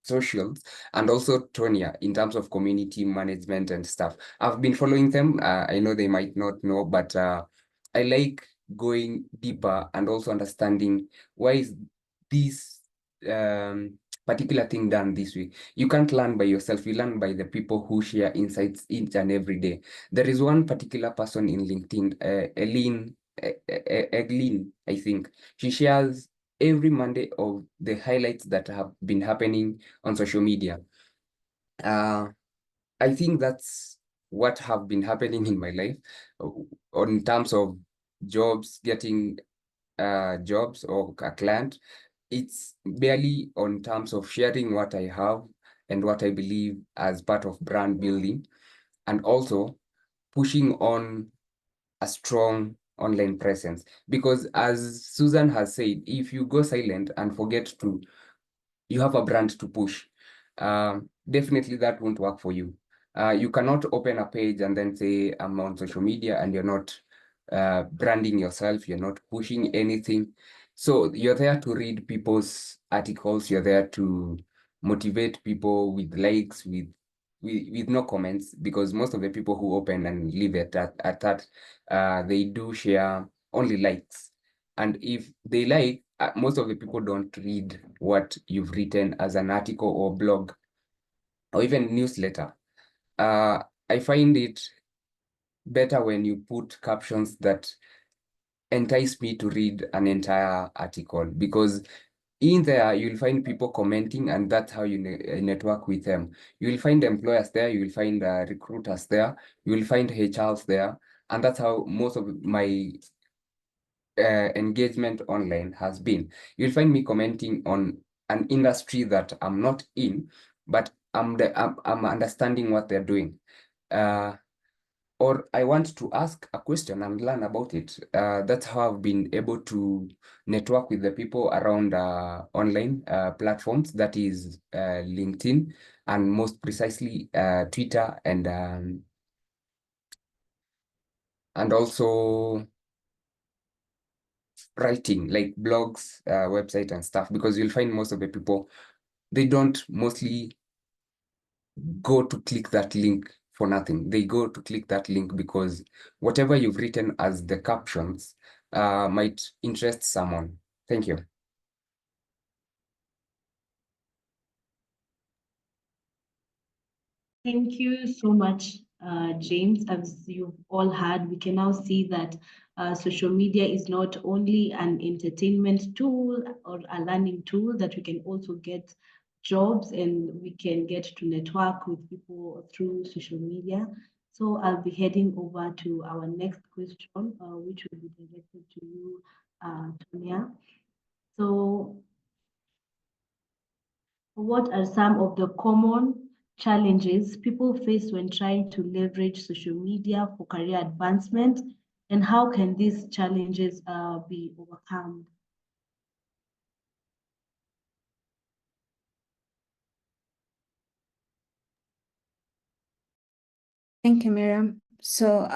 socials, and also Tonya in terms of community management and stuff. I've been following them. I know they might not know, but I like going deeper and also understanding why is this particular thing done this way. You can't learn by yourself. You learn by the people who share insights each and every day. There is one particular person in LinkedIn, Eglin, I think. She shares every Monday of the highlights that have been happening on social media. I think that's what have been happening in my life in terms of jobs, getting jobs or a client. It's barely on terms of sharing what I have and what I believe as part of brand building, and also pushing on a strong online presence. Because as Susan has said, if you go silent and forget to, you have a brand to push, definitely that won't work for you. You cannot open a page and then say, I'm on social media, and you're not branding yourself, you're not pushing anything. So you're there to read people's articles, you're there to motivate people with likes, with no comments, because most of the people who open and leave it at that, they do share only likes. And if they like, most of the people don't read what you've written as an article or blog or even newsletter. I find it better when you put captions that entice me to read an entire article, because in there you'll find people commenting, and that's how you network with them. You will find employers there, you will find recruiters there, you will find HRs there, and that's how most of my engagement online has been. You'll find me commenting on an industry that I'm not in, but I'm understanding what they're doing. Or I want to ask a question and learn about it. That's how I've been able to network with the people around online platforms, that is LinkedIn, and most precisely Twitter, and also writing like blogs, website and stuff, because you'll find most of the people, they don't mostly go to click that link for nothing. They go to click that link because whatever you've written as the captions might interest someone. Thank you. Thank you so much, James. As you've all heard, we can now see that social media is not only an entertainment tool or a learning tool, that we can also get jobs and we can get to network with people through social media. So I'll be heading over to our next question, which will be directed to you, Tonya. So what are some of the common challenges people face when trying to leverage social media for career advancement, and how can these challenges be overcome? Thank you, Miriam. So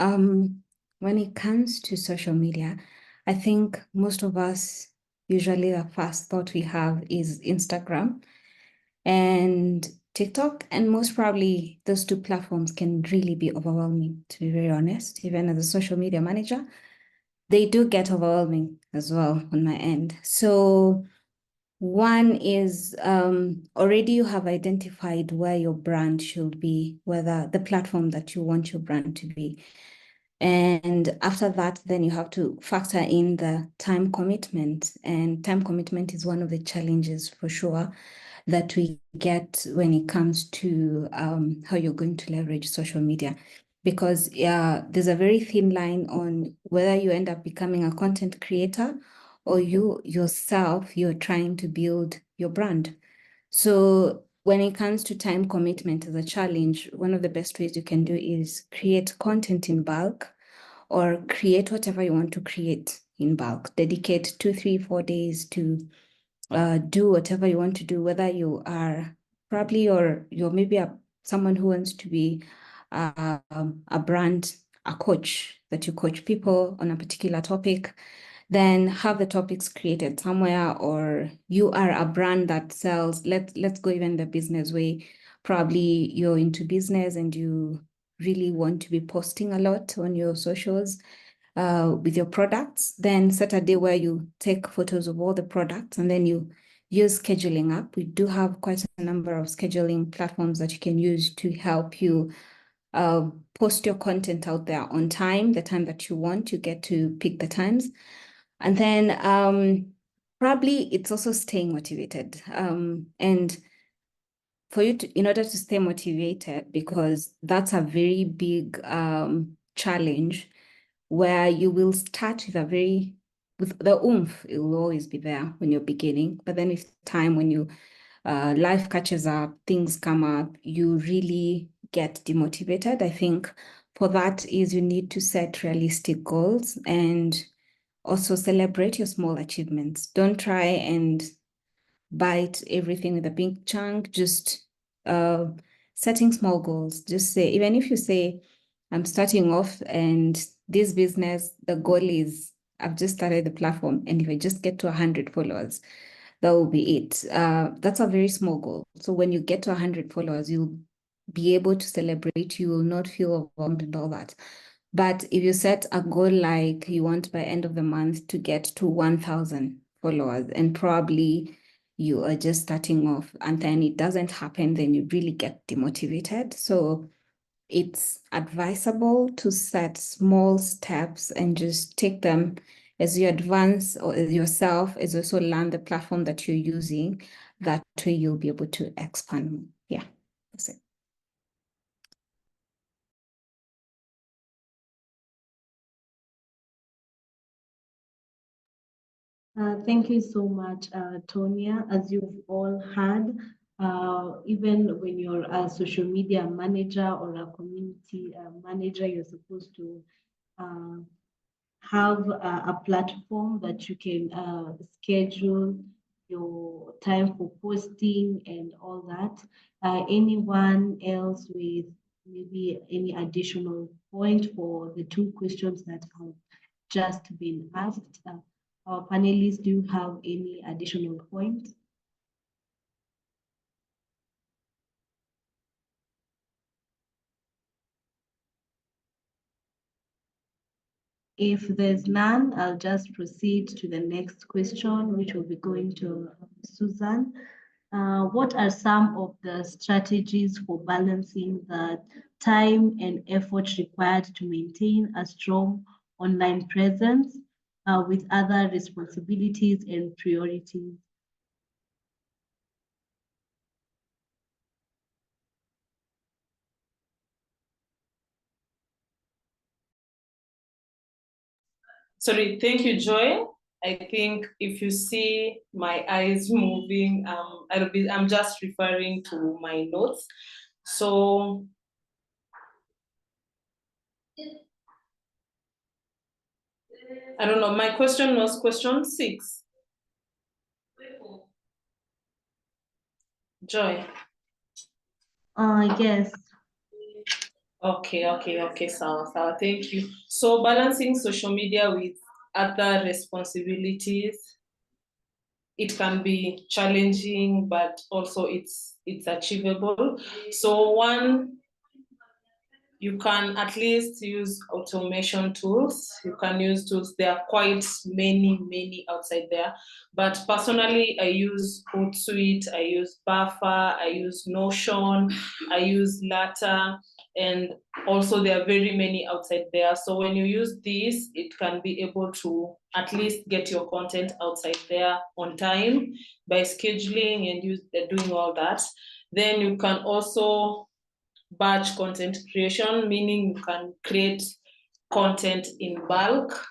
when it comes to social media, I think most of us, usually the first thought we have is Instagram and TikTok, and most probably those two platforms can really be overwhelming, to be very honest. Even as a social media manager, they do get overwhelming as well on my end. So one is already you have identified where your brand should be, whether the platform that you want your brand to be. And after that, then you have to factor in the time commitment. And time commitment is one of the challenges for sure that we get when it comes to how you're going to leverage social media. Because there's a very thin line on whether you end up becoming a content creator or you yourself, you're trying to build your brand. So when it comes to time commitment as a challenge, one of the best ways you can do is create content in bulk, or create whatever you want to create in bulk. Dedicate 2, 3, 4 days to do whatever you want to do, whether you are probably, or you're maybe someone who wants to be a brand, a coach, that you coach people on a particular topic, then have the topics created somewhere, or you are a brand that sells, let's go even the business way. Probably you're into business and you really want to be posting a lot on your socials with your products, then set a day where you take photos of all the products and then you use scheduling app. We do have quite a number of scheduling platforms that you can use to help you post your content out there on time, the time that you want. You get to pick the times. And then probably it's also staying motivated. And for you to, in order to stay motivated, because that's a very big challenge, where you will start with the oomph, it will always be there when you're beginning. But then with time, when you life catches up, things come up, you really get demotivated. I think for that is you need to set realistic goals and also celebrate your small achievements. Don't try and bite everything with a big chunk. Just setting small goals. Just say, even if you say, I'm starting off and this business, the goal is I've just started the platform, and if I just get to 100 followers, that will be it. That's a very small goal. So when you get to 100 followers, you'll be able to celebrate. You will not feel overwhelmed and all that. But if you set a goal like you want by end of the month to get to 1,000 followers, and probably you are just starting off and then it doesn't happen, then you really get demotivated. So it's advisable to set small steps and just take them as you advance, or as yourself, as you also learn the platform that you're using. That way you'll be able to expand. Yeah, that's it. Thank you so much, Tonya. As you've all heard, even when you're a social media manager or a community manager, you're supposed to have a platform that you can schedule your time for posting and all that. Anyone else with maybe any additional point for the two questions that have just been asked? Our panelists, do you have any additional points? If there's none, I'll just proceed to the next question, which will be going to Susan. What are some of the strategies for balancing the time and effort required to maintain a strong online presence with other responsibilities and priorities? Sorry, thank you, Joy. I think if you see my eyes moving, I'm just referring to my notes. So I don't know, my question was question 6. Joy. Yes. Okay, so thank you. So balancing social media with other responsibilities, it can be challenging, but also it's achievable. So one, you can at least use automation tools. You can use tools. There are quite many outside there. But personally, I use Hootsuite, I use Buffer, I use Notion, I use Latta, and also there are very many outside there. So when you use this, it can be able to at least get your content outside there on time by scheduling and doing all that. Then you can also batch content creation, meaning you can create content in bulk,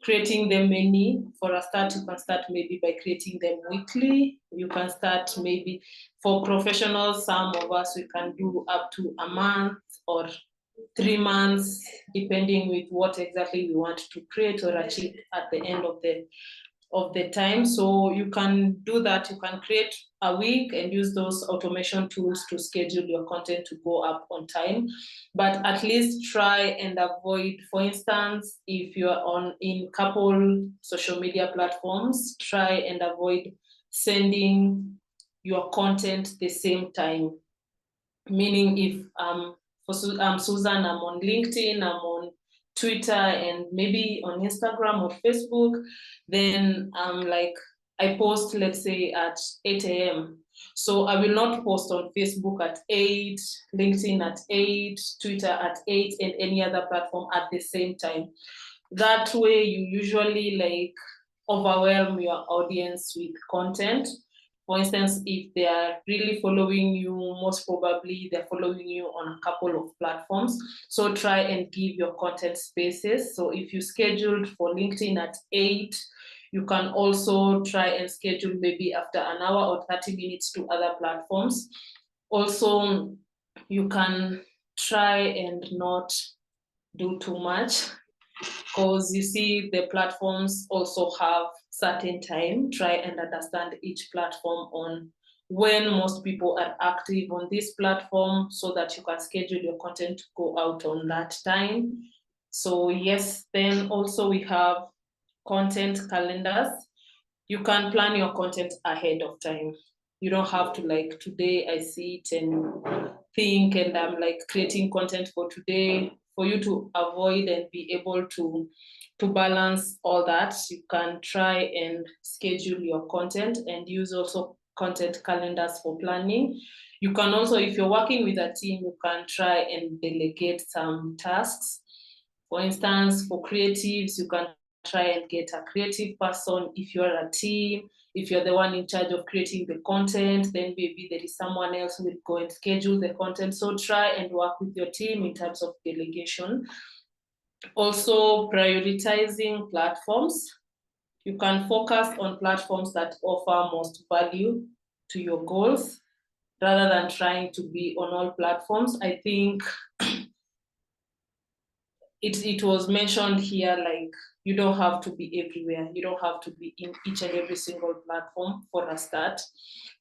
creating them many. For a start, you can start maybe by creating them weekly. You can start maybe, for professionals, some of us, we can do up to a month or 3 months, depending with what exactly we want to create or achieve at the end of the time. So you can do that. You can create a week and use those automation tools to schedule your content to go up on time. But at least try and avoid, for instance, if you're in couple social media platforms, try and avoid sending your content the same time. Meaning if for Susan, I'm on LinkedIn, I'm on Twitter, and maybe on Instagram or Facebook, then I post, let's say at 8 a.m. So I will not post on Facebook at 8, LinkedIn at 8, Twitter at 8, and any other platform at the same time. That way you usually overwhelm your audience with content. For instance, if they are really following you, most probably they're following you on a couple of platforms. So try and give your content spaces. So if you scheduled for LinkedIn at 8, you can also try and schedule maybe after an hour or 30 minutes to other platforms. Also, you can try and not do too much, because you see the platforms also have certain time. Try and understand each platform on when most people are active on this platform, so that you can schedule your content to go out on that time. So yes, then also we have content calendars. You can plan your content ahead of time. You don't have to today I sit and think and I'm creating content for today. For you to avoid and be able to balance all that, you can try and schedule your content and use also content calendars for planning. You can also, if you're working with a team, you can try and delegate some tasks. For instance, for creatives, you can try and get a creative person. If you're a team, if you're the one in charge of creating the content, then maybe there is someone else who will go and schedule the content. So try and work with your team in terms of delegation. Also, prioritizing platforms. You can focus on platforms that offer most value to your goals rather than trying to be on all platforms. I think it was mentioned here, you don't have to be everywhere. You don't have to be in each and every single platform for a start.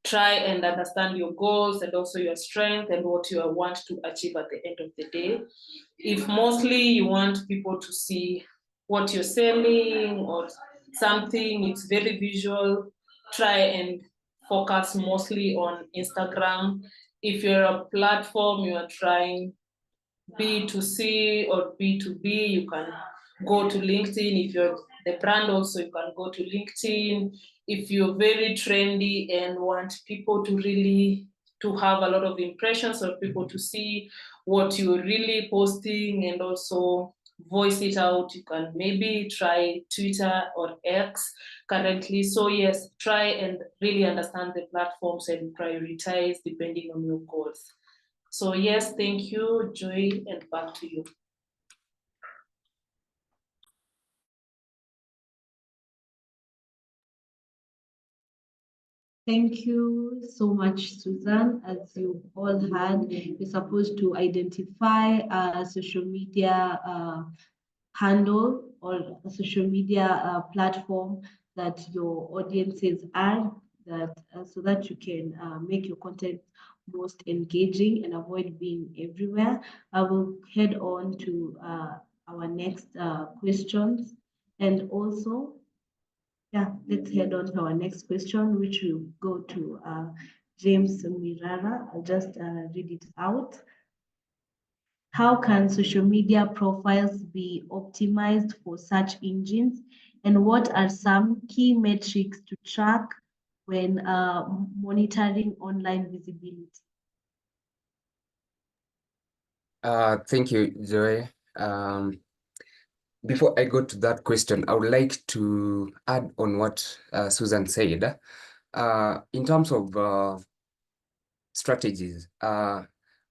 Try and understand your goals and also your strength and what you want to achieve at the end of the day. If mostly you want people to see what you're selling or something, it's very visual, try and focus mostly on Instagram. If you're a platform, you are trying B2C or B2B, you can go to LinkedIn. If you're the brand also, you can go to LinkedIn. If you're very trendy and want people to really to have a lot of impressions or people to see what you're really posting and also voice it out, you can maybe try Twitter or X currently. So yes, try and really understand the platforms and prioritize depending on your goals. So yes, thank you, Joy, and back to you. Thank you so much, Susan. As you all had, you're supposed to identify a social media handle or a social media platform that your audiences are, so that you can make your content most engaging and avoid being everywhere. I will head on to our next questions, and also let's head on to our next question, which will go to James Mirara. I'll just read it out. How can social media profiles be optimized for search engines? And what are some key metrics to track when monitoring online visibility? Thank you, Joy. Before I go to that question, I would like to add on what Susan said. In terms of strategies,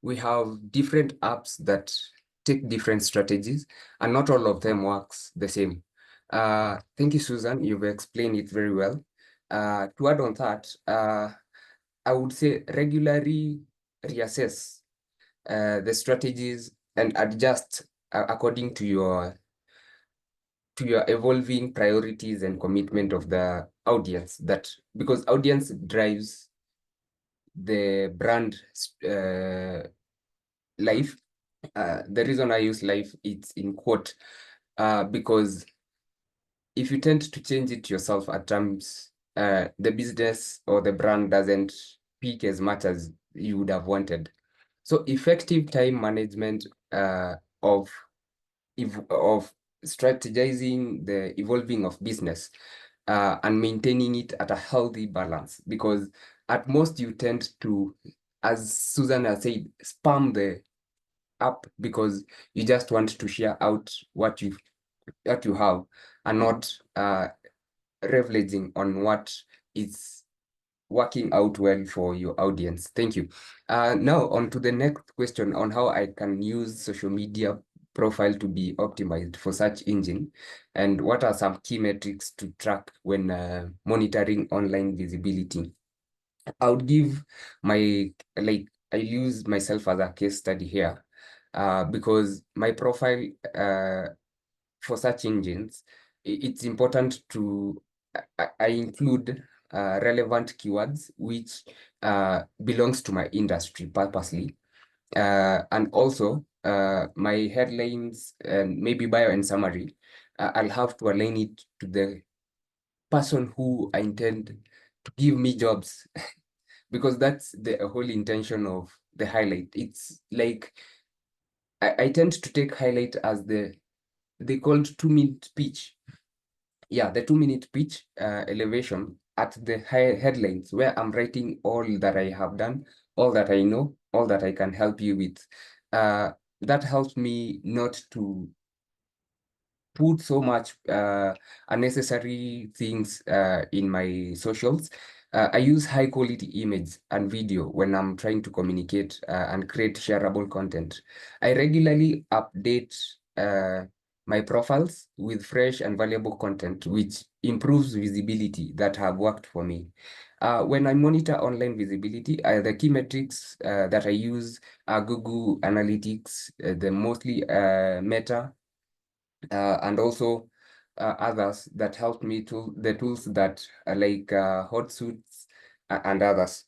we have different apps that take different strategies, and not all of them works the same. Thank you, Susan. You've explained it very well. To add on that, I would say regularly reassess the strategies and adjust according to your to your evolving priorities and commitment of the audience, that because audience drives the brand life. The reason I use life, it's in quote, because if you tend to change it yourself at times, the business or the brand doesn't peak as much as you would have wanted. So effective time management of strategizing the evolving of business and maintaining it at a healthy balance, because at most you tend to, as Susan has said, spam the app because you just want to share out what you have and not leveraging on what is working out well for your audience. Thank you. Now on to the next question on how I can use social media profile to be optimized for search engine, and what are some key metrics to track when monitoring online visibility. I would give I use myself as a case study here, because my profile for search engines, it's important to I include relevant keywords which belongs to my industry purposely, and also my headlines and maybe bio and summary. I'll have to align it to the person who I intend to give me jobs, because that's the whole intention of the highlight. It's like I tend to take highlight as they called 2-minute pitch. Yeah, the 2-minute pitch elevation at the high headlines, where I'm writing all that I have done, all that I know, all that I can help you with. That helps me not to put so much unnecessary things in my socials. I use high quality image and video when I'm trying to communicate and create shareable content. I regularly update my profiles with fresh and valuable content, which improves visibility that have worked for me. When I monitor online visibility, the key metrics that I use are Google Analytics, the mostly Meta, and also others that help me to the tools that are like Hotsuits and others.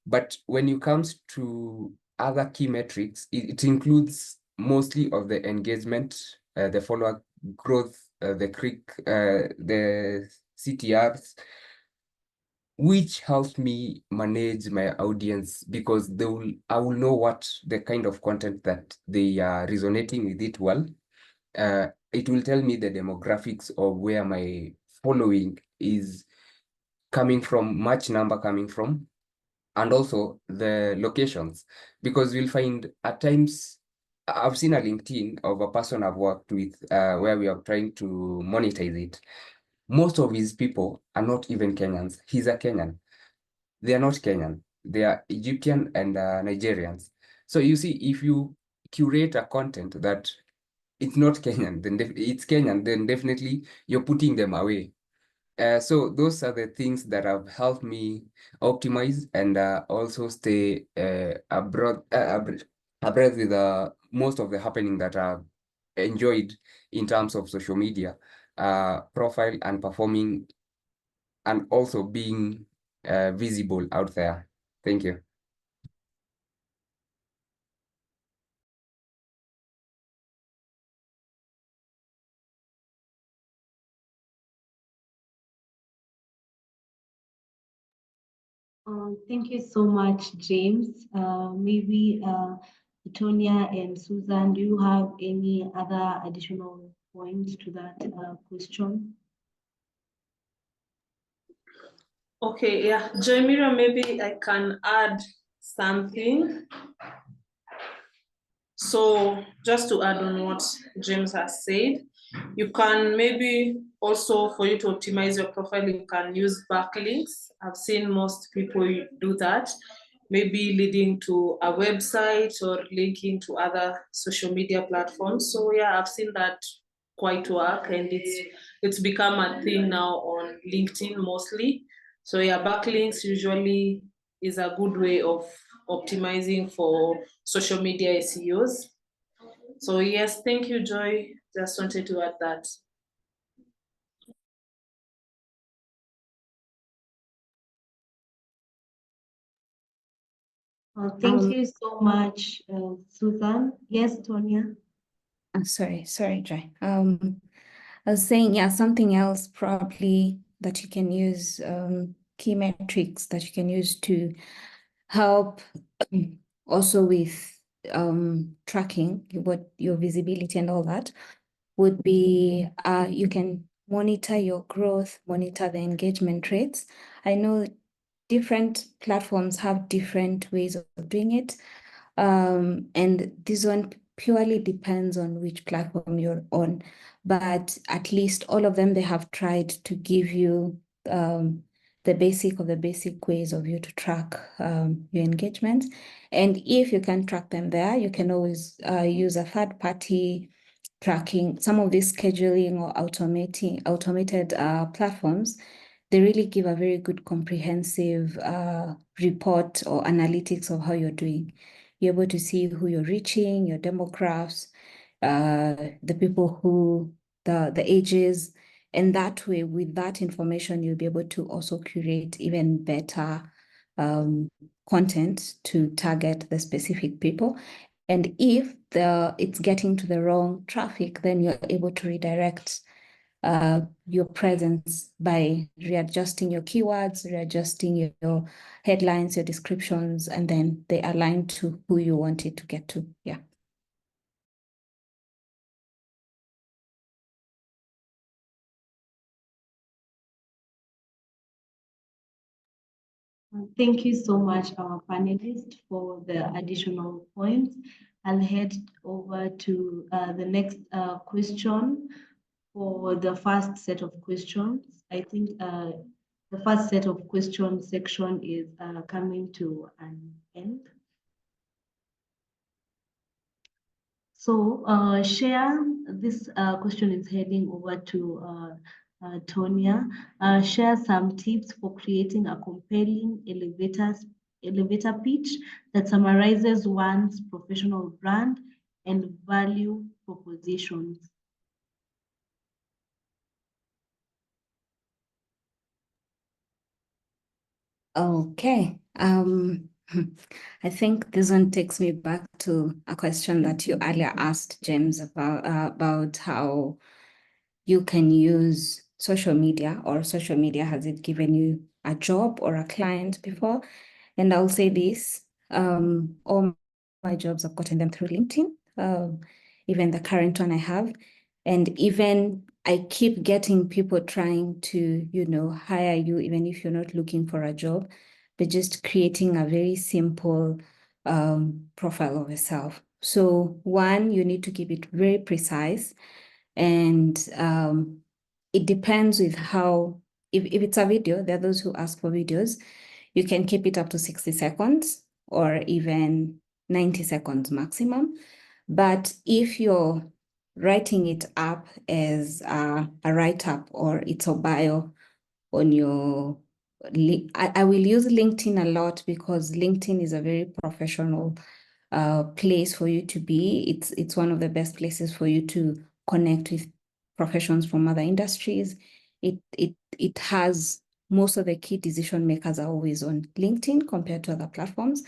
But when it comes to other key metrics, it includes mostly of the engagement, the follower growth, the CTRs, which helps me manage my audience, because I will know what the kind of content that they are resonating with it well. It will tell me the demographics of where my following is coming from, match number coming from, and also the locations, because we'll find at times, I've seen a LinkedIn of a person I've worked with where we are trying to monetize it. Most of his people are not even Kenyans. He's a Kenyan. They are not Kenyan. They are Egyptian and Nigerians. So you see, if you curate a content that it's not Kenyan, then it's Kenyan, then definitely you're putting them away. So those are the things that have helped me optimize and also stay abreast with most of the happening that I've enjoyed in terms of social media profile and performing, and also being visible out there. Thank you. Thank you so much, James. Maybe Tonya and Susan, do you have any other additional points to that question? Okay, yeah, Jamira, maybe I can add something. So just to add on what James has said, you can maybe also, for you to optimize your profile, you can use backlinks. I've seen most people do that, maybe leading to a website or linking to other social media platforms. So yeah, I've seen that quite work, and it's become a thing now on LinkedIn mostly. So yeah, backlinks usually is a good way of optimizing for social media SEOs. So yes, thank you, Joy. Just wanted to add that. Thank you so much, Susan. Yes, Tonya. Sorry, Joy. I was saying, yeah, something else probably that you can use, key metrics that you can use to help also with tracking what your visibility and all that would be you can monitor your growth, monitor the engagement rates. I know different platforms have different ways of doing it. And this one purely depends on which platform you're on. But at least all of them, they have tried to give you the basic of the basic ways of you to track your engagement. And if you can track them there, you can always use a third party tracking. Some of these scheduling or automated platforms, they really give a very good comprehensive report or analytics of how you're doing. You're able to see who you're reaching, your demographics, the people who, the ages, and that way, with that information, you'll be able to also curate even better content to target the specific people. And if it's getting to the wrong traffic, then you're able to redirect your presence by readjusting your keywords, readjusting your headlines, your descriptions, and then they align to who you want it to get to. Yeah. Thank you so much, our panelists, for the additional points. I'll head over to the next question for the first set of questions. I think the first set of questions section is coming to an end. So share, this question is heading over to Tonya. Share some tips for creating a compelling elevator pitch that summarizes one's professional brand and value propositions. Okay. I think this one takes me back to a question that you earlier asked, James, about how you can use social media, or social media, has it given you a job or a client before? And I'll say this, all my jobs, I've gotten them through LinkedIn, even the current one I have. And even I keep getting people trying to, hire you, even if you're not looking for a job, but just creating a very simple profile of yourself. So one, you need to keep it very precise. And it depends with how, if it's a video, there are those who ask for videos, you can keep it up to 60 seconds or even 90 seconds maximum. But if you're writing it up as a write-up or it's a bio on your, I will use LinkedIn a lot because LinkedIn is a very professional place for you to be. It's one of the best places for you to connect with professions from other industries. It has most of the key decision makers are always on LinkedIn compared to other platforms.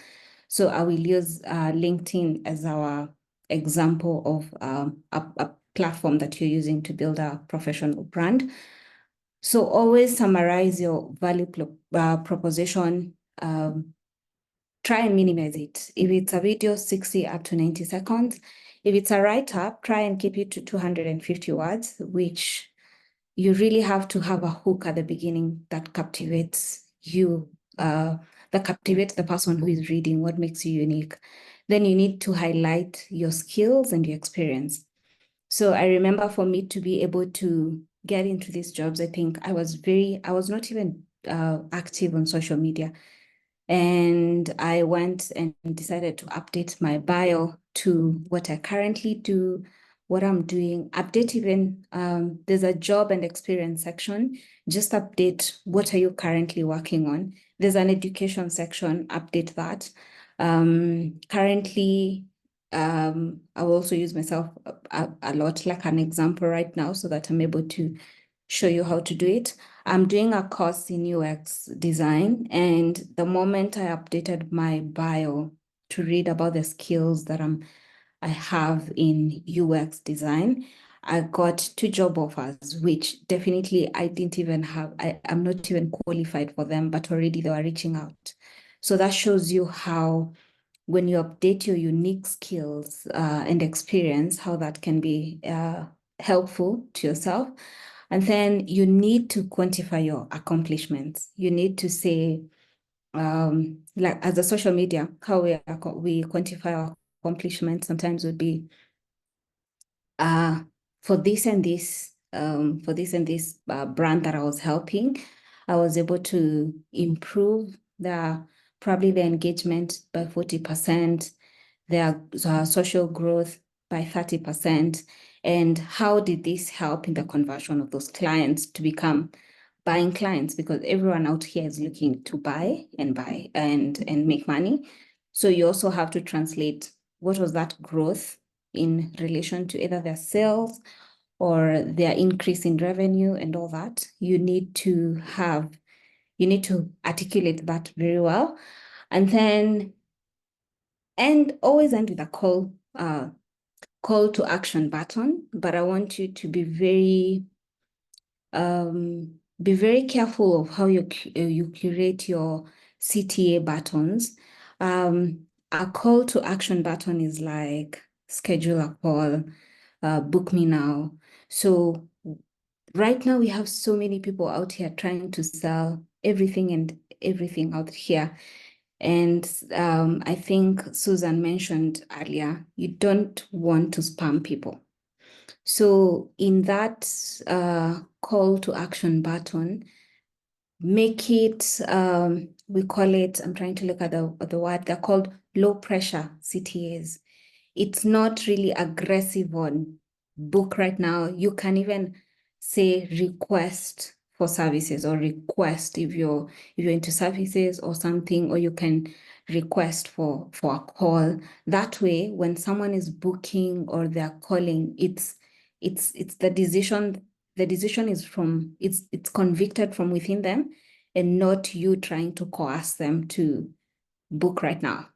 So I will use LinkedIn as our example of a platform that you're using to build a professional brand. So always summarize your value proposition. Try and minimize it. If it's a video, 60 up to 90 seconds. If it's a write-up, try and keep it to 250 words, which you really have to have a hook at the beginning that captivates you, that captivates the person who is reading, what makes you unique. Then you need to highlight your skills and your experience. So I remember for me to be able to get into these jobs, I think I was not even active on social media. And I went and decided to update my bio to what I currently do, what I'm doing, update even, there's a job and experience section, just update what are you currently working on. There's an education section, update that. Currently, I will also use myself a lot like an example right now so that I'm able to show you how to do it. I'm doing a course in UX design, and the moment I updated my bio to read about the skills that I have in UX design, I got 2 job offers, which definitely I didn't even have, I'm not even qualified for them, but already they were reaching out. So that shows you how when you update your unique skills and experience, how that can be helpful to yourself. And then you need to quantify your accomplishments. You need to say, like as a social media, how we quantify our accomplishments sometimes would be for this and this brand that I was helping, I was able to improve probably the engagement by 40%, their social growth by 30%. And how did this help in the conversion of those clients to become buying clients? Because everyone out here is looking to buy and make money. So you also have to translate what was that growth in relation to either their sales or their increase in revenue and all that. You need to articulate that very well. And then, and always end with a call to action button. But I want you to be very careful of how you curate your CTA buttons. A call to action button is like schedule a call, book me now. So right now we have so many people out here trying to sell everything and everything out here. And I think Susan mentioned earlier, you don't want to spam people. So in that call to action button, make it, we call it, I'm trying to look at the word, they're called low pressure CTAs. It's not really aggressive on book right now. You can even say request for services or request if you're into services or something, or you can request for a call. That way, when someone is booking or they're calling, it's the decision is from, it's convicted from within them and not you trying to coerce them to book right now,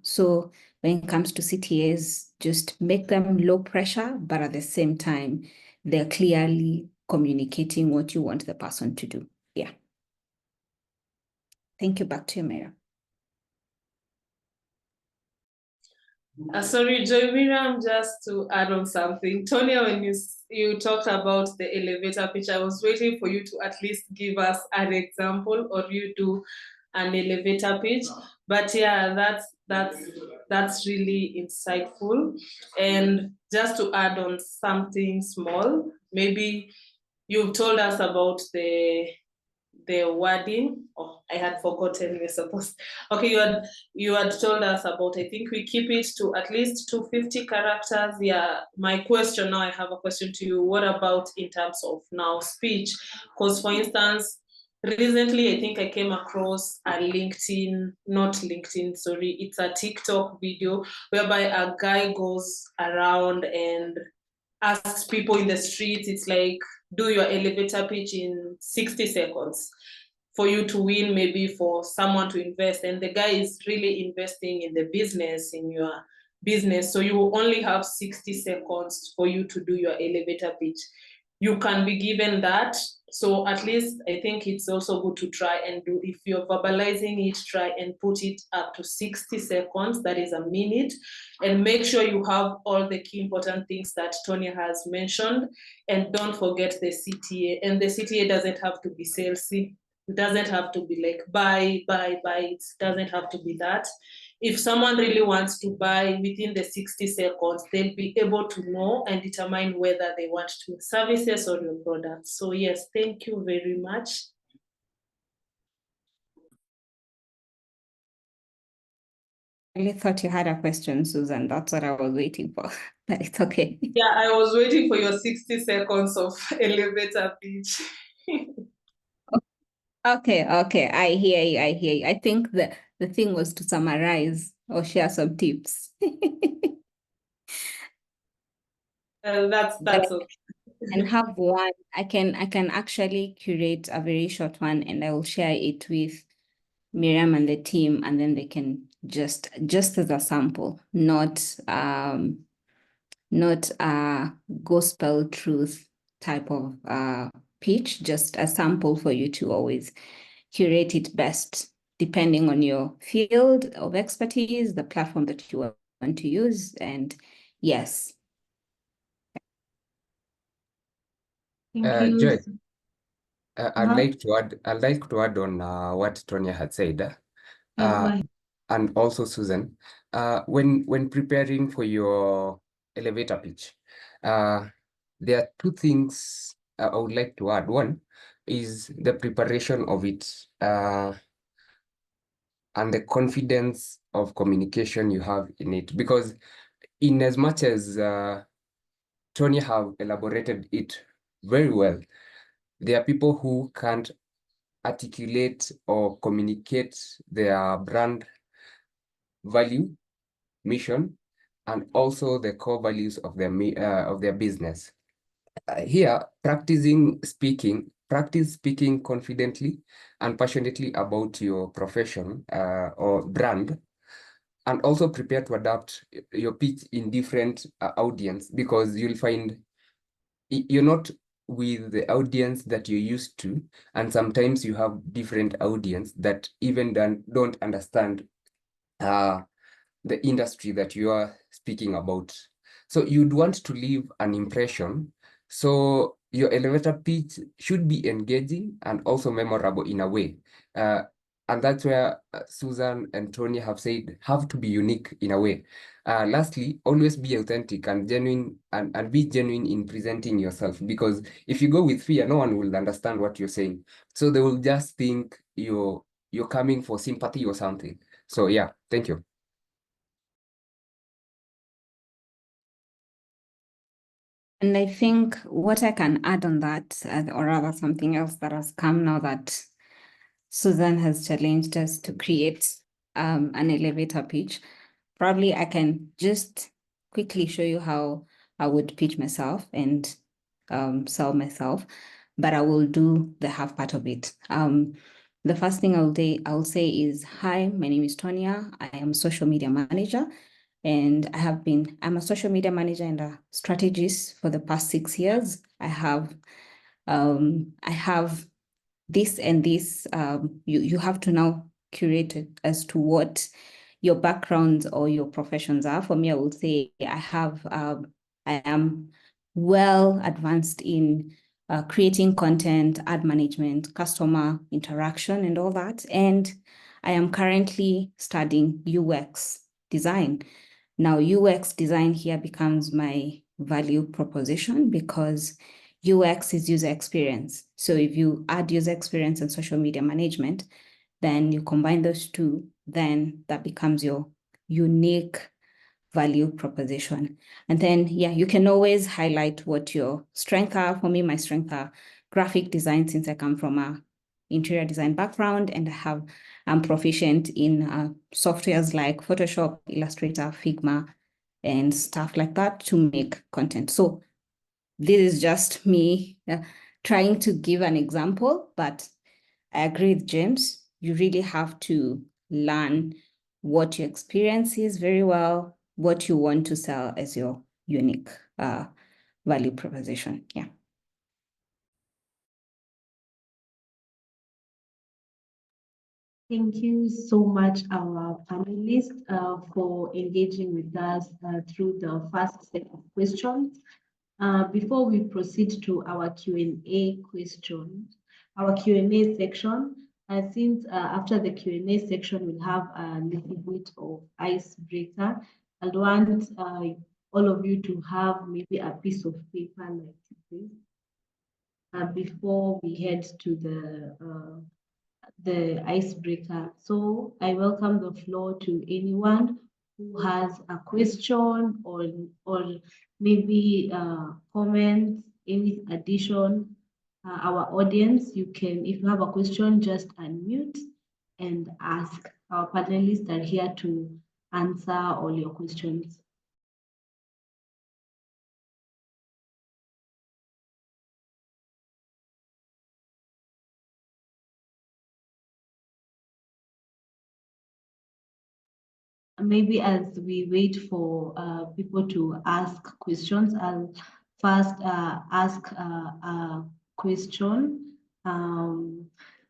So when it comes to CTAs, just make them low pressure, but at the same time, they're clearly communicating what you want the person to do. Yeah. Thank you. Back to you, Mayor. Sorry, Joy Miriam, just to add on something. Tonya, when you talked about the elevator pitch, I was waiting for you to at least give us an example or you do an elevator pitch. But yeah, that's really insightful. And just to add on something small, maybe you've told us about the wording. Oh, I had forgotten we're supposed. Okay, you had told us about, I think we keep it to at least 250 characters. Yeah, my question now, I have a question to you. What about in terms of now speech? Because for instance, recently I think I came across a it's a TikTok video whereby a guy goes around and asks people in the streets, it's like, do your elevator pitch in 60 seconds for you to win, maybe for someone to invest. And the guy is really investing in the business, in your business. So you only have 60 seconds for you to do your elevator pitch. You can be given that. So at least I think it's also good to try and do, if you're verbalizing it, try and put it up to 60 seconds, that is a minute, and make sure you have all the key important things that Tonya has mentioned. And don't forget the CTA. And the CTA doesn't have to be salesy. It doesn't have to be like buy. It doesn't have to be that. If someone really wants to buy within the 60 seconds, they'll be able to know and determine whether they want to services or your products. So yes, thank you very much. I really thought you had a question, Susan. That's what I was waiting for, but it's okay. Yeah, I was waiting for your 60 seconds of elevator pitch. Okay, I hear you. I think the thing was to summarize or share some tips. That's okay. And have one. I can actually curate a very short one and I will share it with Miriam and the team, and then they can just as a sample, not a gospel truth type of pitch, just a sample for you to always curate it best, depending on your field of expertise, the platform that you want to use, and yes. Thank you. Joy, Uh-huh. I'd like to add on what Tonya had said. Yeah, go Uh, ahead. and also Susan, when preparing for your elevator pitch, there are two things I would like to add. One is the preparation of it, and the confidence of communication you have in it. Because in as much as Tony have elaborated it very well, there are people who can't articulate or communicate their brand value, mission, and also the core values of their business. Here, practice speaking confidently and passionately about your profession or brand, and also prepare to adapt your pitch in different audience, because you'll find you're not with the audience that you're used to, and sometimes you have different audience that even don't understand the industry that you are speaking about. So you'd want to leave an impression. So your elevator pitch should be engaging and also memorable in a way. And that's where Susan and Tony have said have to be unique in a way. Lastly, always be authentic and genuine, and be genuine in presenting yourself, because if you go with fear, no one will understand what you're saying. So they will just think you're coming for sympathy or something. So yeah, thank you. And I think what I can add on that, or rather something else that has come now that Susan has challenged us to create an elevator pitch, probably I can just quickly show you how I would pitch myself and sell myself, but I will do the half part of it. The first thing I'll say is, hi, my name is Tonya. I am a social media manager. And I'm a social media manager and a strategist for the past 6 years. I have this and this. You have to now curate it as to what your backgrounds or your professions are. For me, I would say I am well advanced in creating content, ad management, customer interaction, and all that. And I am currently studying UX design. Now, UX design here becomes my value proposition because UX is user experience. So if you add user experience and social media management, then you combine those two, then that becomes your unique value proposition. And then, yeah, you can always highlight what your strengths are. For me, my strengths are graphic design, since I come from a interior design background, and I'm proficient in softwares like Photoshop, Illustrator, Figma, and stuff like that to make content. So this is just me trying to give an example, but I agree with James. You really have to learn what your experience is very well, what you want to sell as your unique value proposition. Yeah. Thank you so much, our panelists, for engaging with us through the first set of questions. Before we proceed to our Q&A questions, our Q&A section, since after the Q&A section, we'll have a little bit of icebreaker. I'd want all of you to have maybe a piece of paper like this before we head to the icebreaker. So I welcome the floor to anyone who has a question or maybe comments, any addition. Our audience, you can, if you have a question, just unmute and ask. Our panelists are here to answer all your questions. maybe as we wait for people to ask questions, I'll first ask a question.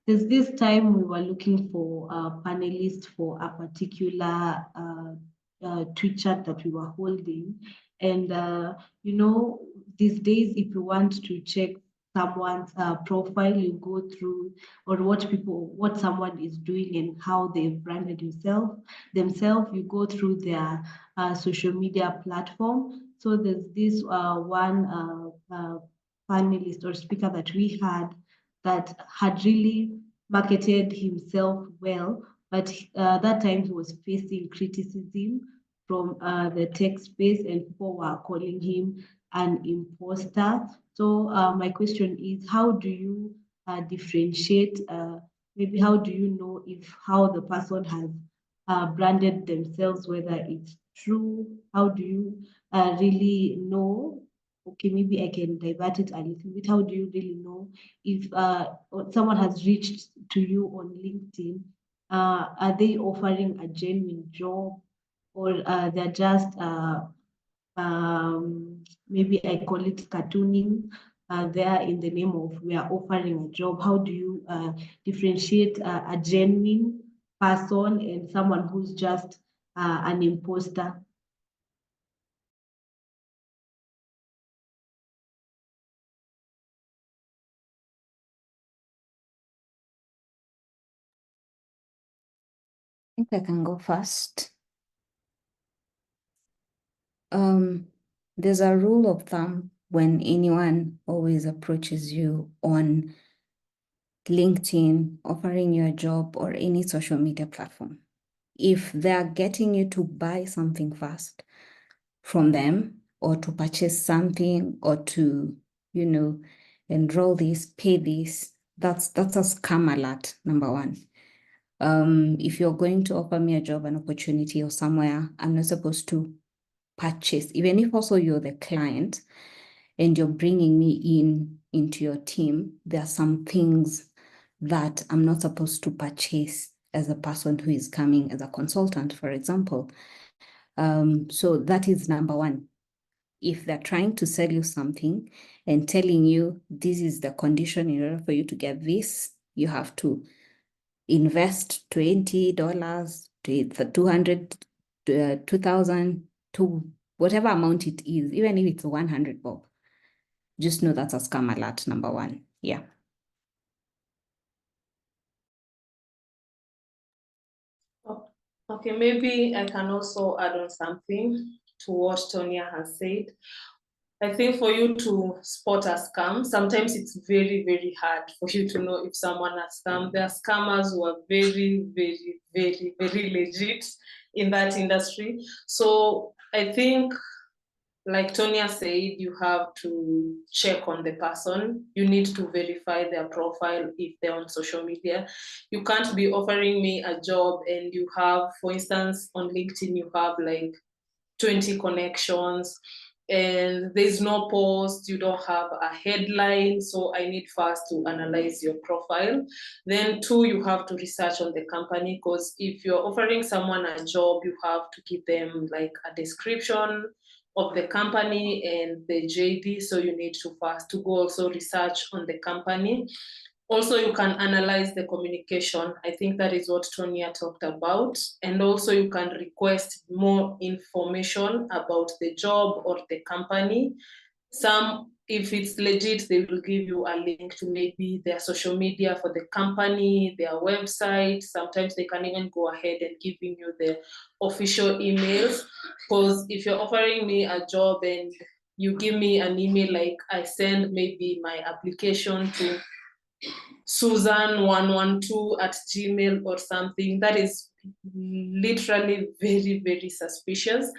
There's this time we were looking for a panelist for a particular tweet chat that we were holding. And, you know, these days, if you want to check someone's profile, you go through or what someone is doing and how they've branded themselves, you go through their social media platform. So there's this one panelist or speaker that we had really marketed himself well, but that time he was facing criticism from the tech space, and people were calling him an imposter. So my question is, how do you differentiate, maybe how do you know if how the person has branded themselves, whether it's true? How do you really know? Okay, maybe I can divert it a little bit. How do you really know if someone has reached to you on LinkedIn? Are they offering a genuine job, or they're just maybe I call it cartooning there in the name of we are offering a job? How do you differentiate a genuine person and someone who's just an imposter? I think I can go first. There's a rule of thumb when anyone always approaches you on LinkedIn, offering you a job or any social media platform. If they're getting you to buy something fast from them, or to purchase something, or to, you know, enroll this, pay this, that's a scam alert, number one. If you're going to offer me a job, an opportunity or somewhere, I'm not supposed to purchase, even if also you're the client and you're bringing me into your team, there are some things that I'm not supposed to purchase as a person who is coming as a consultant, for example. So that is number one. If they're trying to sell you something and telling you this is the condition in order for you to get this, you have to invest $20 to $200, $2,000 to whatever amount it is, even if it's 100 bob. Just know that's a scam alert, number one. Yeah. Okay, maybe I can also add on something to what Tonya has said. I think for you to spot a scam, sometimes it's very, very hard for you to know if someone has scammed. There are scammers who are very, very, very, very legit in that industry. So I think, like Tonya said, you have to check on the person. You need to verify their profile if they're on social media. You can't be offering me a job and you have, for instance, on LinkedIn, you have like 20 connections and there's no post, you don't have a headline. So I need first to analyze your profile. Then two, you have to research on the company, because if you're offering someone a job, you have to give them like a description of the company and the JD. So you need to first to go also research on the company. Also, you can analyze the communication. I think that is what Tonya talked about. And also you can request more information about the job or the company. Some, if it's legit, they will give you a link to maybe their social media for the company, their website. Sometimes they can even go ahead and giving you the official emails. Because if you're offering me a job and you give me an email, like I send maybe my application to Susan112@gmail or something, that is literally very, very suspicious.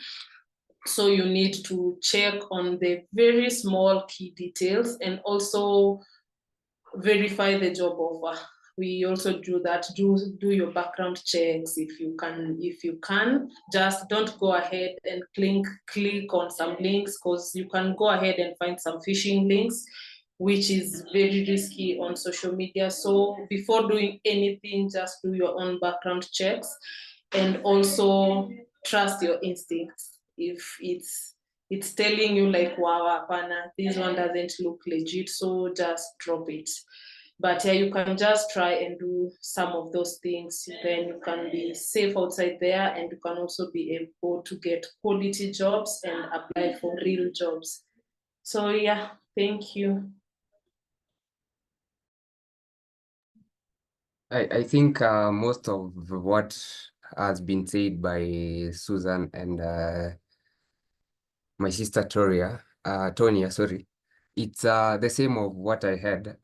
So you need to check on the very small key details and also verify the job offer. We also do that, do your background checks if you can. Just don't go ahead and click on some links, because you can go ahead and find some phishing links, which is very risky on social media. So before doing anything, just do your own background checks. And also trust your instincts. If it's telling you like, wow, apana, this one doesn't look legit, so just drop it. But yeah, you can just try and do some of those things. Then you can be safe outside there, and you can also be able to get quality jobs and apply for real jobs. So yeah, thank you. I think most of what has been said by Susan and my sister Tonia, sorry, it's the same of what I had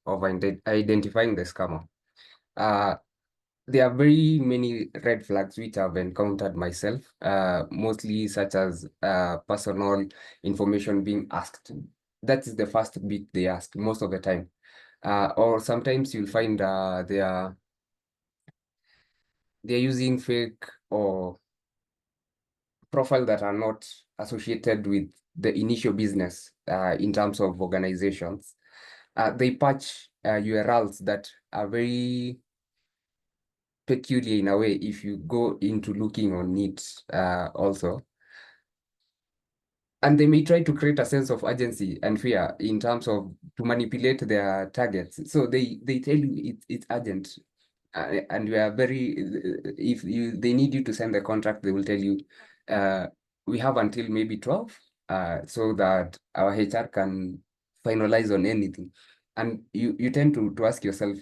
of identifying the scammer. There are very many red flags which I've encountered myself, mostly such as personal information being asked. That is the first bit they ask most of the time. Or sometimes you'll find they're using fake or profile that are not associated with the initial business in terms of organizations. They patch URLs that are very peculiar in a way if you go into looking on it also. And they may try to create a sense of urgency and fear in terms of to manipulate their targets. So they tell you it's urgent. And you are very, if they need you to send the contract, they will tell you, we have until maybe 12, so that our HR can finalize on anything. And you tend to ask yourself,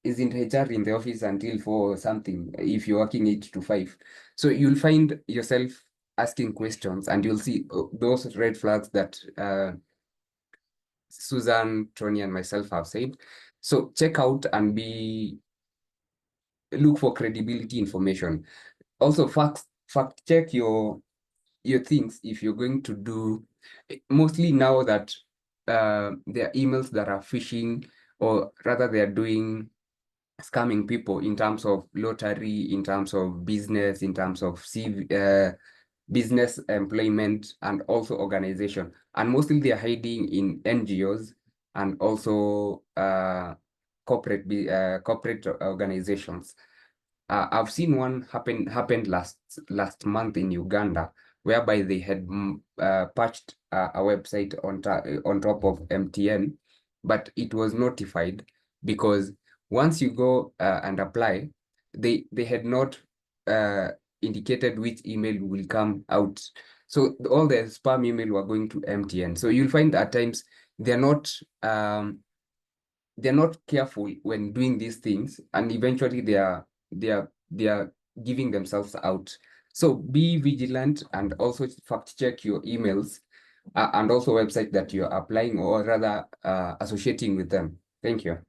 isn't HR in the office until 4 or something if you're working 8 to 5? So you'll find yourself asking questions, and you'll see those red flags that Susan, Tony, and myself have said. So check out and look for credibility information. Also, fact check your things if you're going to do. Mostly now that there are emails that are phishing, or rather they are doing scamming people in terms of lottery, in terms of business, in terms of business employment, and also organization. And mostly they are hiding in NGOs and also corporate organizations. I've seen one happened last month in Uganda, whereby they had patched a website on top of MTN, but it was notified because once you go and apply, they had not indicated which email will come out. So all the spam email were going to MTN. So you'll find at times they're not careful when doing these things, and eventually they are giving themselves out. So be vigilant, and also fact check your emails and also website that you're applying, or rather associating with them. Thank you.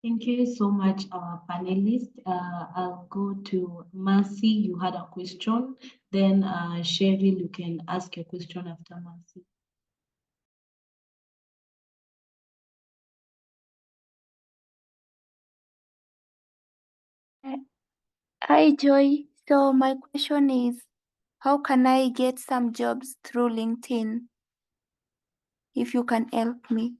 Thank you so much, our panelists. I'll go to Mercy. You had a question. Then Cheryl, you can ask your question after Mercy. Hi, Joy. So my question is, how can I get some jobs through LinkedIn? If you can help me.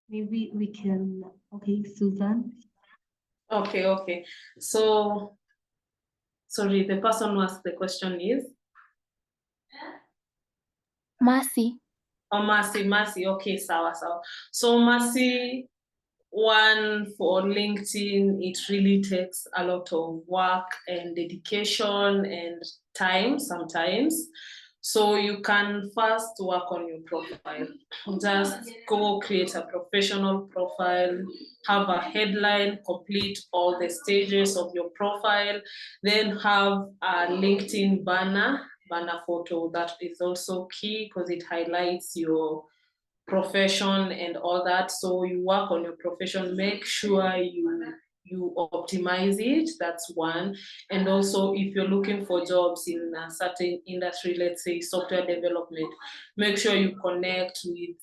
Maybe we can, okay, Susan. Okay. So, sorry, the person who asked the question is? Mercy. Oh, Mercy. Okay, sawa. So Mercy, one, for LinkedIn, it really takes a lot of work and dedication and time sometimes. So you can first work on your profile. Just go create a professional profile, have a headline, complete all the stages of your profile, then have a LinkedIn banner photo. That is also key because it highlights your profession and all that. So you work on your profession, make sure you optimize it. That's one. And also, if you're looking for jobs in a certain industry, let's say software development, make sure you connect with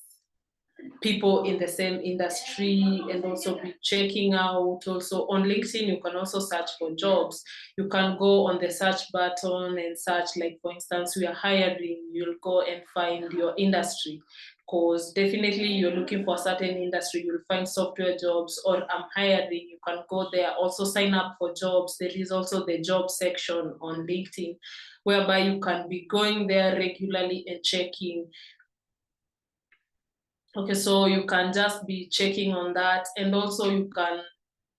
people in the same industry, and also be checking out. Also on LinkedIn, you can also search for jobs. You can go on the search button and search, like for instance, we are hiring, you'll go and find your industry. Because definitely you're looking for a certain industry, you'll find software jobs, or I'm hiring, you can go there, also sign up for jobs. There is also the job section on LinkedIn, whereby you can be going there regularly and checking. Okay, so you can just be checking on that, and also you can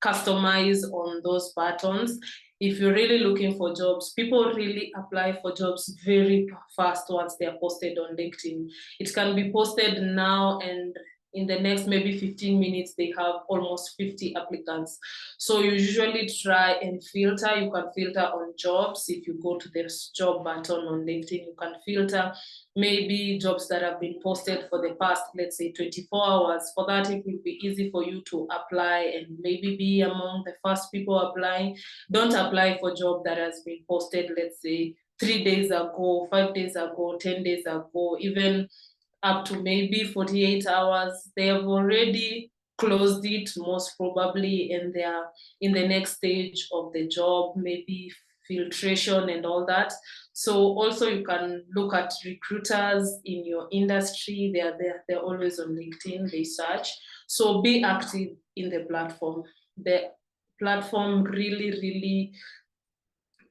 customize on those buttons. If you're really looking for jobs, people really apply for jobs very fast once they're posted on LinkedIn. It can be posted now, and in the next maybe 15 minutes, they have almost 50 applicants. So you usually try and filter. You can filter on jobs. If you go to the job button on LinkedIn, you can filter maybe jobs that have been posted for the past, let's say 24 hours. For that, it will be easy for you to apply and maybe be among the first people applying. Don't apply for a job that has been posted, let's say 3 days ago, 5 days ago, 10 days ago, even up to maybe 48 hours. They have already closed it most probably, and they are in the next stage of the job, maybe filtration and all that. So also you can look at recruiters in your industry. They're always on LinkedIn, they search. So be active in the platform. The platform really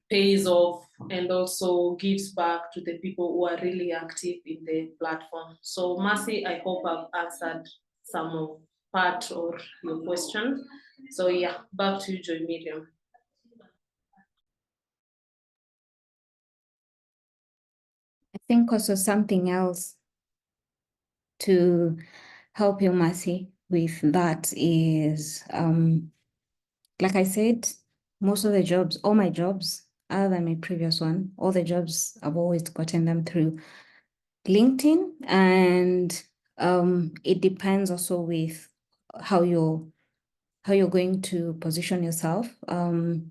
pays off and also gives back to the people who are really active in the platform. So Mercy, I hope I've answered some of part or your question. So yeah, back to you, Joy Miriam. I think also something else to help you, Mercy, with that is, like I said, most of the jobs, all my jobs, other than my previous one, all the jobs, I've always gotten them through LinkedIn. And it depends also with how you're going to position yourself. Other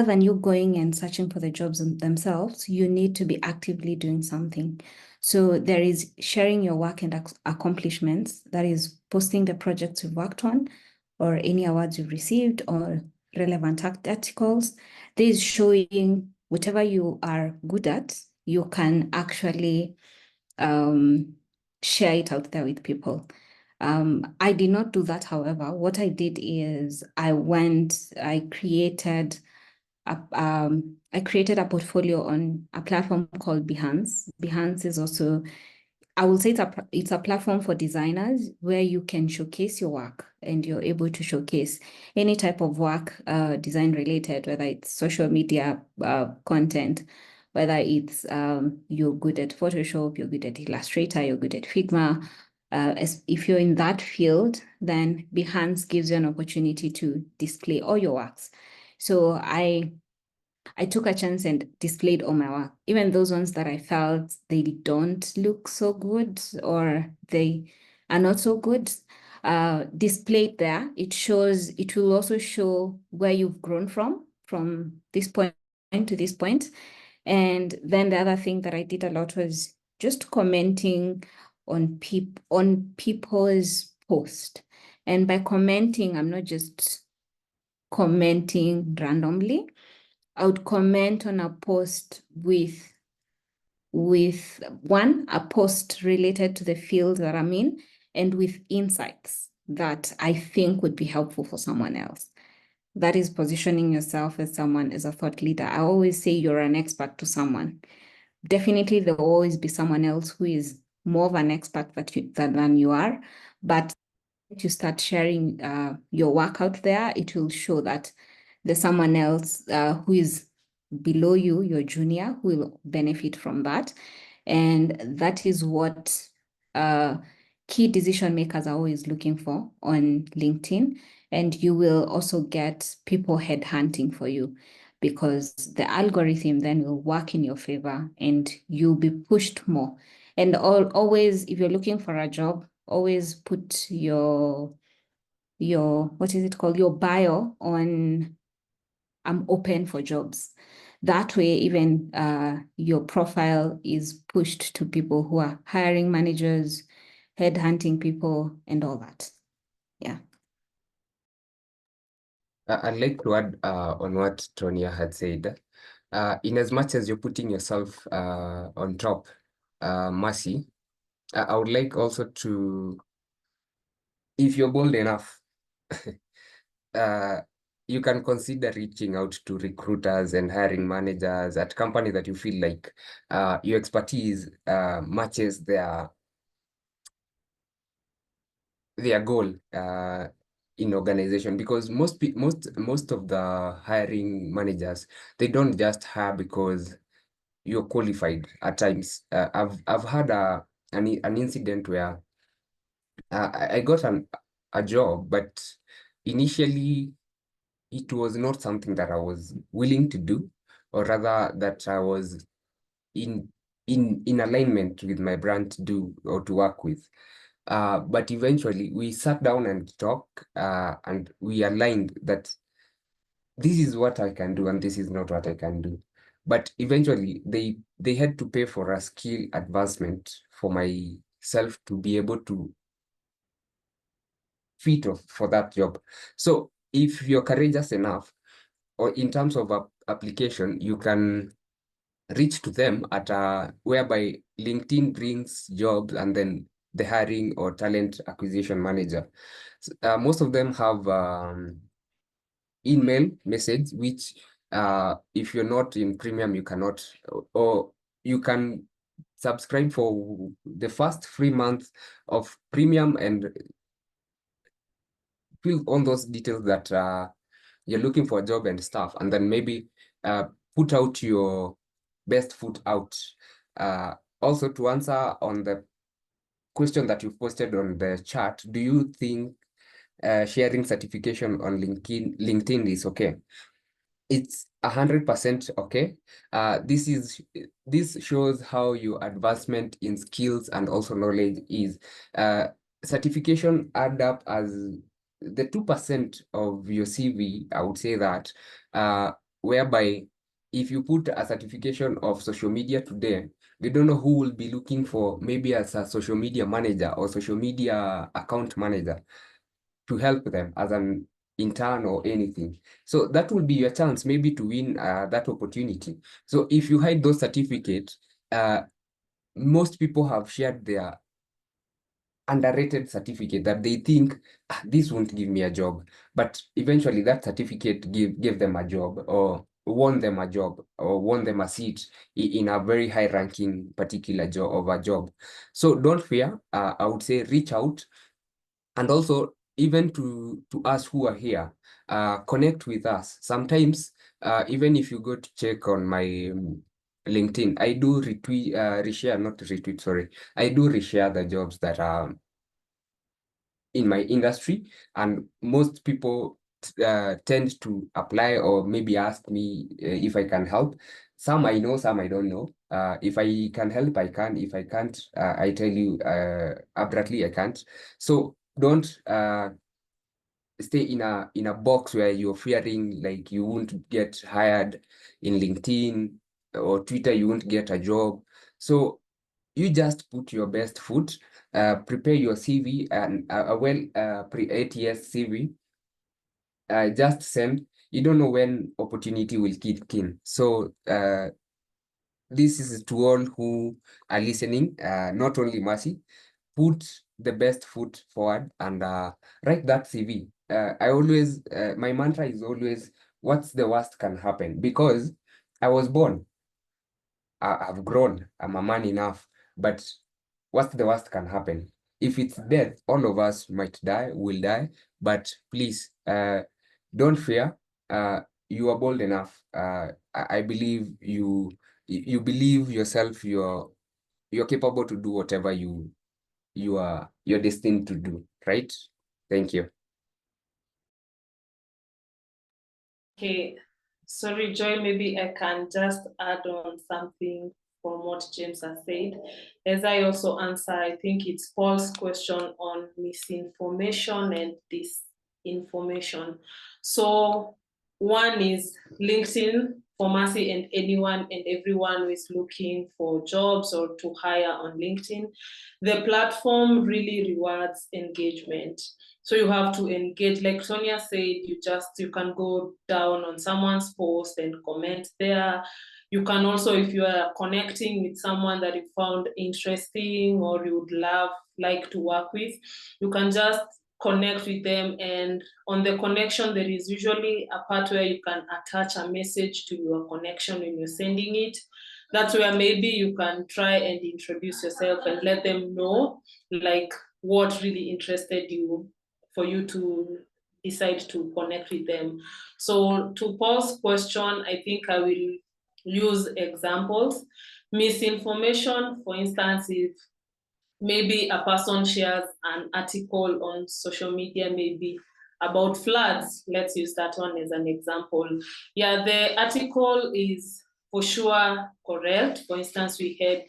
than you going and searching for the jobs themselves, you need to be actively doing something. So there is sharing your work and accomplishments, that is posting the projects you've worked on or any awards you've received or relevant articles. There is showing whatever you are good at, you can actually share it out there with people. I did not do that, however. What I did is I created a portfolio on a platform called Behance. Behance is also, I will say it's a platform for designers where you can showcase your work, and you're able to showcase any type of work, design related, whether it's social media content, whether it's you're good at Photoshop, you're good at Illustrator, you're good at Figma. If you're in that field, then Behance gives you an opportunity to display all your works. So I took a chance and displayed all my work, even those ones that I felt they don't look so good or they are not so good. Displayed there, it will also show where you've grown from this point to this point. And then the other thing that I did a lot was just commenting on people's post. And by commenting, I'm not just commenting randomly. I would comment on a post with a post related to the field that I'm in, and with insights that I think would be helpful for someone else. That is positioning yourself as someone, as a thought leader. I always say you're an expert to someone. Definitely there will always be someone else who is more of an expert than you are, but if you start sharing your work out there, it will show that there's someone else who is below you, your junior, who will benefit from that. And that is what key decision makers are always looking for on LinkedIn. And you will also get people headhunting for you, because the algorithm then will work in your favor and you'll be pushed more. And always, if you're looking for a job, always put your what is it called? Your bio on I'm open for jobs. That way, even your profile is pushed to people who are hiring managers, headhunting people and all that. Yeah. I'd like to add on what Tonya had said. In as much as you're putting yourself on top, Mercy, I would like also to, if you're bold enough, you can consider reaching out to recruiters and hiring managers at companies that you feel like your expertise matches their goal in organization, because most of the hiring managers, they don't just hire because you're qualified. At times I've had an incident where I got a job, but initially it was not something that I was willing to do, or rather that I was in alignment with my brand to do or to work with. But eventually we sat down and talked, and we aligned that this is what I can do and this is not what I can do. But eventually they had to pay for a skill advancement for myself to be able to fit for that job. So if you're courageous enough, or in terms of application, you can reach to them at whereby LinkedIn brings jobs, and then the hiring or talent acquisition manager. Most of them have email message, which if you're not in premium, you cannot, or you can subscribe for the first 3 months of premium and fill all those details that you're looking for a job and stuff, and then maybe put out your best foot out. Also, to answer on the question that you posted on the chat, do you think sharing certification on LinkedIn is okay? It's 100% okay. This shows how your advancement in skills and also knowledge is. Certification add up as the 2% of your CV, I would say that, whereby if you put a certification of social media today, you don't know who will be looking for, maybe as a social media manager or social media account manager, to help them as an intern or anything. So that will be your chance maybe to win that opportunity. So if you hide those certificates, most people have shared their underrated certificate that they think this won't give me a job, but eventually that certificate gave them a job, or won them a job, or won them a seat in a very high ranking particular job. So don't fear. I would say reach out, and also even to us who are here, connect with us. Sometimes even if you go to check on my LinkedIn, I do reshare, not retweet, sorry. I do reshare the jobs that are in my industry, and most people tend to apply or maybe ask me if I can help. Some I know, some I don't know. If I can help, I can. If I can't, I tell you abruptly I can't. So don't stay in a box where you're fearing like you won't get hired in LinkedIn or Twitter, you won't get a job. So you just put your best foot, prepare your CV, and a well pre-ATS CV, just send. You don't know when opportunity will kick in. So this is to all who are listening, not only Mercy. Put the best foot forward and write that CV. My mantra is always, what's the worst can happen? Because I was born, I've grown, I'm a man enough, but what's the worst can happen? If it's death, all of us might die, will die, but please, don't fear. You are bold enough. I believe you believe yourself, you're capable to do whatever you're destined to do, right? Thank you. Okay, sorry, Joy, maybe I can just add on something from what James has said. As I also answer, I think it's Paul's question on misinformation and disinformation. So one is LinkedIn Pharmacy and anyone and everyone who is looking for jobs or to hire on LinkedIn. The platform really rewards engagement. So you have to engage, like Sonia said, you can go down on someone's post and comment there. You can also, if you are connecting with someone that you found interesting or you would like to work with, you can just connect with them, and on the connection there is usually a part where you can attach a message to your connection when you're sending it. That's where maybe you can try and introduce yourself and let them know like what really interested you for you to decide to connect with them. So to Paul's question, I think I will use examples. Misinformation, for instance, if maybe a person shares an article on social media, maybe about floods. Let's use that one as an example. Yeah, the article is for sure correct. For instance, we had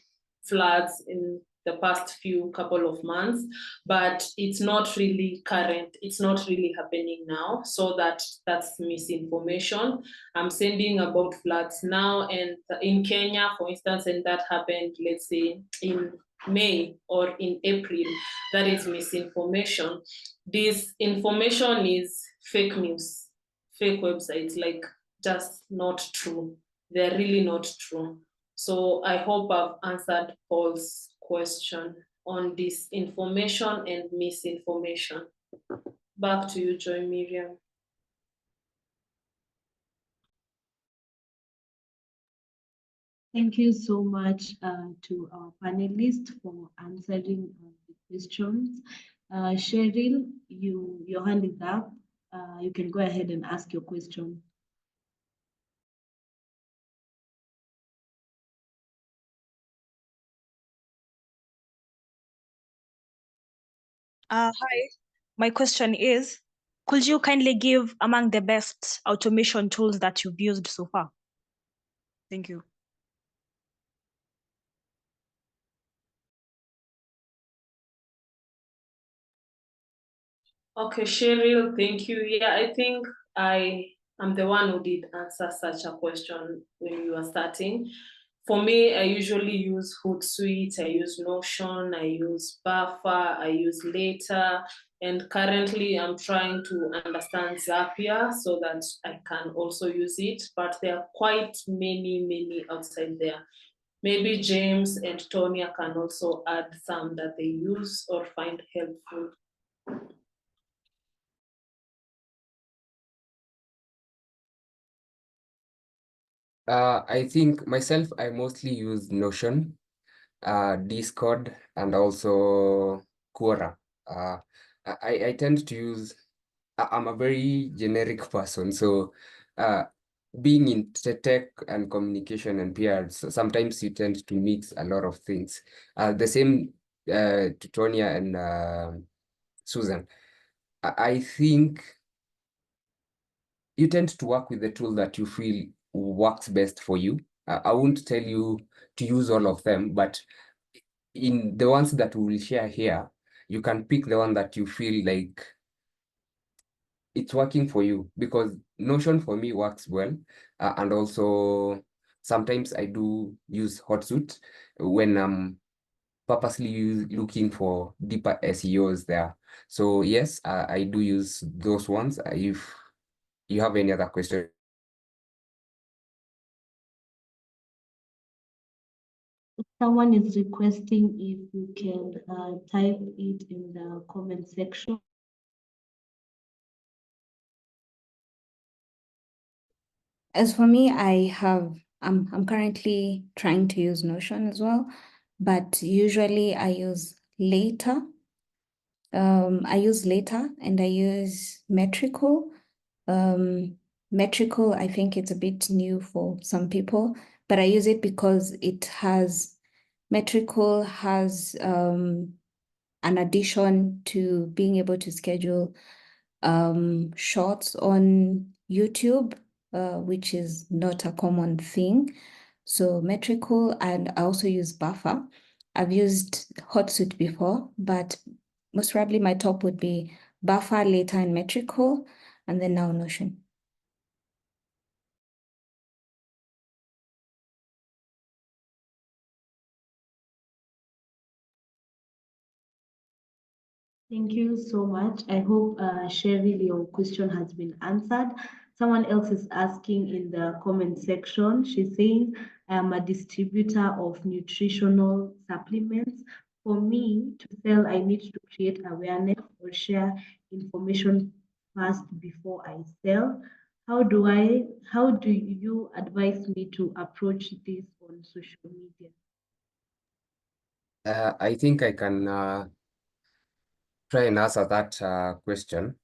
floods in the past couple of months, but it's not really current. It's not really happening now. So that's misinformation. I'm sending about floods now, and in Kenya, for instance, and that happened, let's say, in May or in April. That is misinformation. This information is fake news, fake websites, like just not true. They're really not true. So I hope I've answered Paul's question on disinformation and misinformation. Back to you, Joy Miriam. Thank you so much to our panelists for answering the questions. Cheryl, your hand is up. You can go ahead and ask your question. Hi, my question is, could you kindly give among the best automation tools that you've used so far? Thank you. Okay, Cheryl, thank you. Yeah, I think I'm the one who did answer such a question when you were starting. For me, I usually use Hootsuite, I use Notion, I use Buffer, I use Later, and currently I'm trying to understand Zapier so that I can also use it, but there are quite many outside there. Maybe James and Tonya can also add some that they use or find helpful. I think myself, I mostly use Notion, Discord, and also Quora. I tend to use, I'm a very generic person, so being in tech and communication and PR, so sometimes you tend to mix a lot of things. The same to Tonya and Susan. I think you tend to work with the tool that you feel works best for you. I won't tell you to use all of them, but in the ones that we will share here, you can pick the one that you feel like it's working for you, because Notion for me works well. And also sometimes I do use Hotsuite when I'm purposely looking for deeper SEOs there. So yes, I do use those ones. If you have any other question. Someone is requesting if you can type it in the comment section. As for me, I'm currently trying to use Notion as well, but usually I use Later. I use Later and I use Metrical. Metrical, I think it's a bit new for some people, but I use it because Metrical has an addition to being able to schedule shorts on YouTube, which is not a common thing. So Metrical, and I also use Buffer. I've used Hotsuite before, but most probably my top would be Buffer, Later, and Metrical, and then now Notion. Thank you so much. I hope, Cheryl, your question has been answered. Someone else is asking in the comment section. She's saying, I am a distributor of nutritional supplements. For me to sell, I need to create awareness or share information first before I sell. How do you advise me to approach this on social media? I think I can try and answer that question.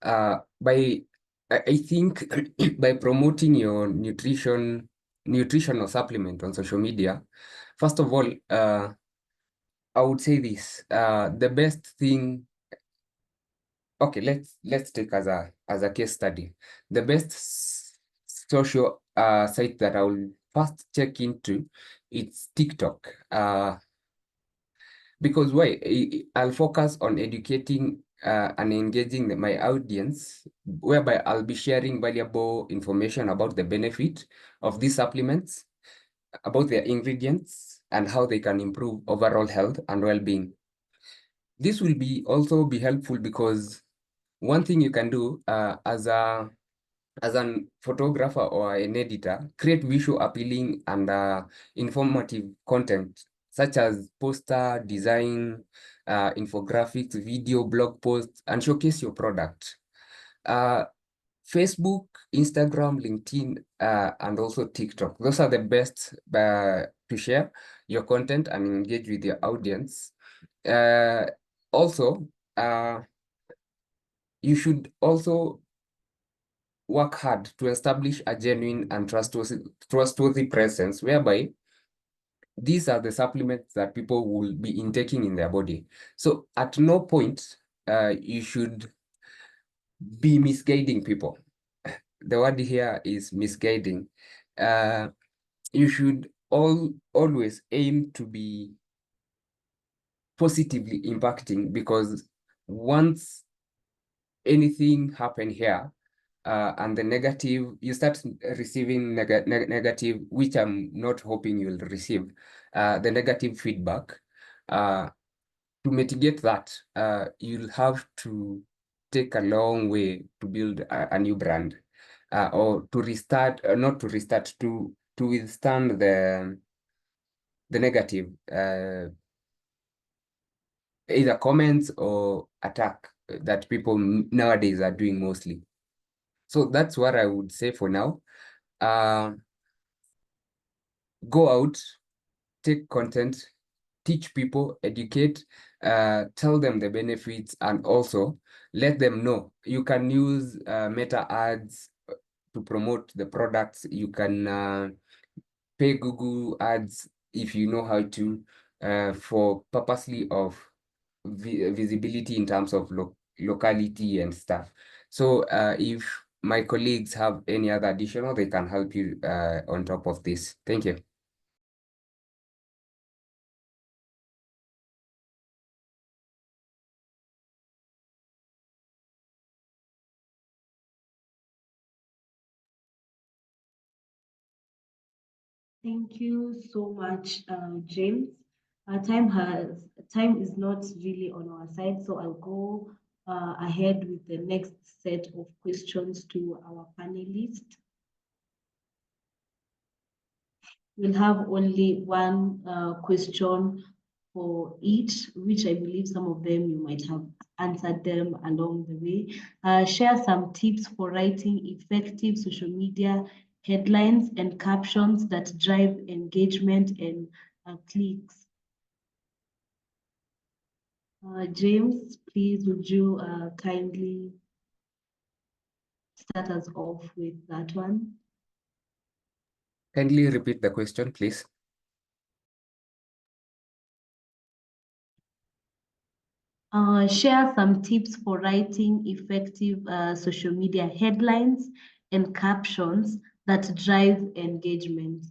I think by promoting your nutritional supplement on social media, first of all, I would say this, the best thing, okay, let's take as a case study. The best social site that I will first check into, it's TikTok. Because why? I'll focus on educating and engaging my audience, whereby I'll be sharing valuable information about the benefit of these supplements, about their ingredients, and how they can improve overall health and well-being. This will also be helpful because one thing you can do as an photographer or an editor, create visual appealing and informative content such as poster, design, infographics, video, blog posts, and showcase your product. Facebook, Instagram, LinkedIn, and also TikTok. Those are the best to share your content and engage with your audience. Also, you should also work hard to establish a genuine and trustworthy presence, whereby these are the supplements that people will be intaking in their body. So at no point you should be misguiding people. The word here is misguiding. You should always aim to be positively impacting, because once anything happen here, and the negative, you start receiving negative, which I'm not hoping you'll receive, the negative feedback. To mitigate that, you'll have to take a long way to build a new brand, or to restart, not to restart, to withstand the negative, either comments or attack that people nowadays are doing mostly. So that's what I would say for now. Go out, take content, teach people, educate, tell them the benefits, and also let them know. You can use Meta ads to promote the products. You can pay Google ads if you know how to, for purposely of visibility in terms of locality and stuff. So if my colleagues have any other additional, they can help you on top of this. Thank you. Thank you so much, James. Time is not really on our side, so I'll go ahead with the next set of questions to our panelists. We'll have only one question for each, which I believe some of them you might have answered them along the way. Share some tips for writing effective social media headlines and captions that drive engagement and clicks. James, please, would you kindly start us off with that one? Kindly repeat the question, please. Share some tips for writing effective social media headlines and captions that drive engagement.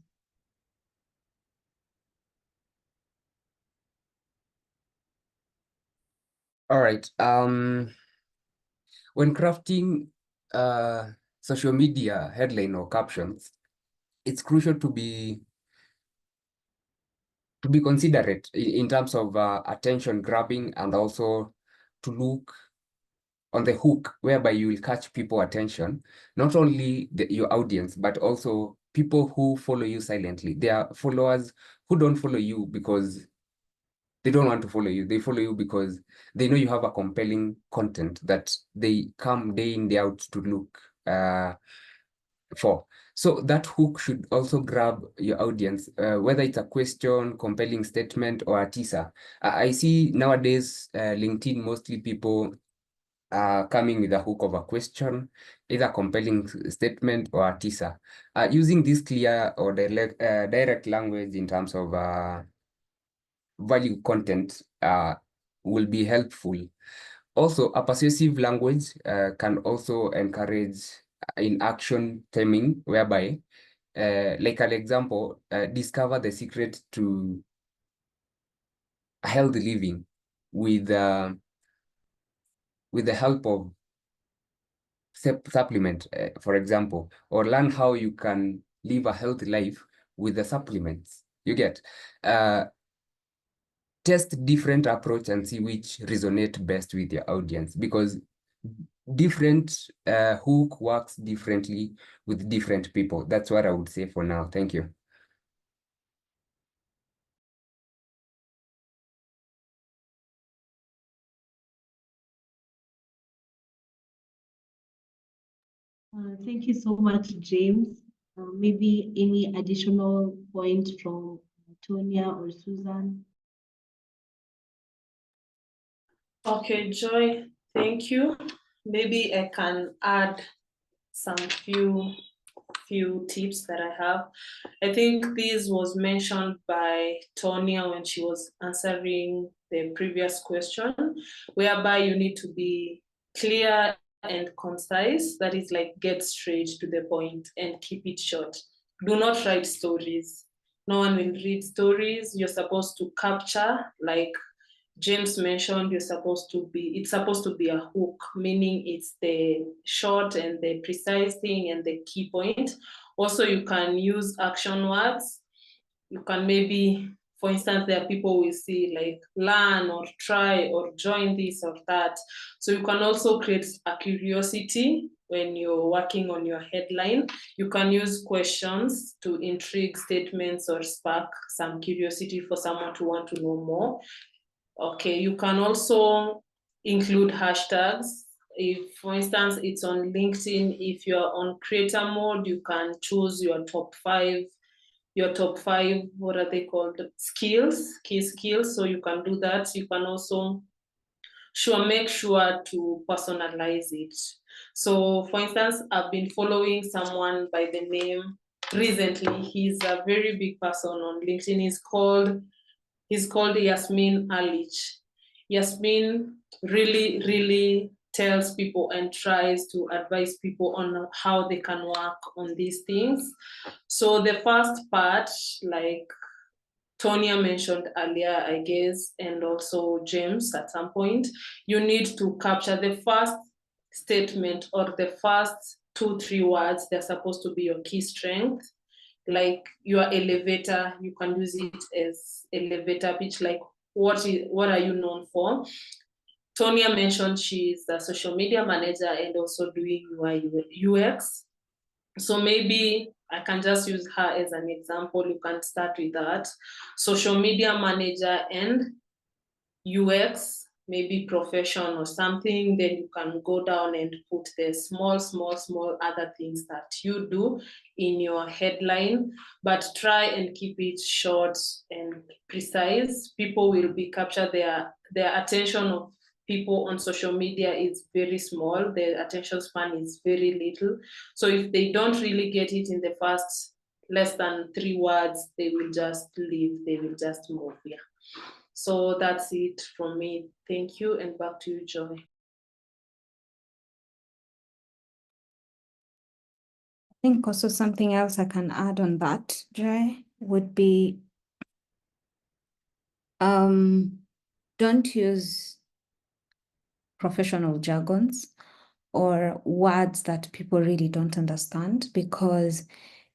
All right. When crafting social media headline or captions, it's crucial to be considerate in terms of attention grabbing, and also to look on the hook whereby you will catch people attention, not only your audience, but also people who follow you silently. There are followers who don't follow you because they don't want to follow you. They follow you because they know you have a compelling content that they come day in, day out to look for. So that hook should also grab your audience, whether it's a question, compelling statement, or a teaser. I see nowadays LinkedIn, mostly people coming with a hook of a question, either compelling statement or a teaser. Using this clear or direct language in terms of value content will be helpful. Also, a persuasive language can also encourage in action timing, whereby, like an example, discover the secret to healthy living with the help of supplement, for example, or learn how you can live a healthy life with the supplements. You get, test different approach and see which resonate best with your audience, because different hook works differently with different people. That's what I would say for now. Thank you. Thank you so much, James. Maybe any additional point from Tonya or Susan? Okay, Joy, thank you. Maybe I can add some few tips that I have. I think this was mentioned by Tonya when she was answering the previous question, whereby you need to be clear and concise. That is, like, get straight to the point and keep it short. Do not write stories. No one will read stories. You're supposed to capture, like James mentioned, it's supposed to be a hook, meaning it's the short and the precise thing and the key point. Also, you can use action words. You can maybe, for instance, there are people we see like learn or try or join this or that. So you can also create a curiosity when you're working on your headline. You can use questions to intrigue statements or spark some curiosity for someone to want to know more. Okay, you can also include hashtags. If, for instance, it's on LinkedIn, if you're on creator mode, you can choose your top five, what are they called? Key skills. So you can do that. You can also make sure to personalize it. So, for instance, I've been following someone by the name recently. He's a very big person on LinkedIn. He's called Yasmin Alich. Yasmin really tells people and tries to advise people on how they can work on these things. So the first part, like Tonya mentioned earlier, I guess, and also James at some point, you need to capture the first statement or the first 2-3 words. They're supposed to be your key strength. Like your elevator, you can use it as elevator pitch, like what are you known for? Tonya mentioned she's a social media manager and also doing UI UX. So maybe I can just use her as an example. You can start with that. Social media manager and UX, maybe profession or something, then you can go down and put the small other things that you do in your headline, but try and keep it short and precise. People will be captured, their attention of people on social media is very small. Their attention span is very little. So if they don't really get it in the first less than 3 words, they will just leave, they will just move. Yeah. So that's it from me. Thank you, and back to you, Joy. I think also something else I can add on that, Joy, would be don't use professional jargons or words that people really don't understand, because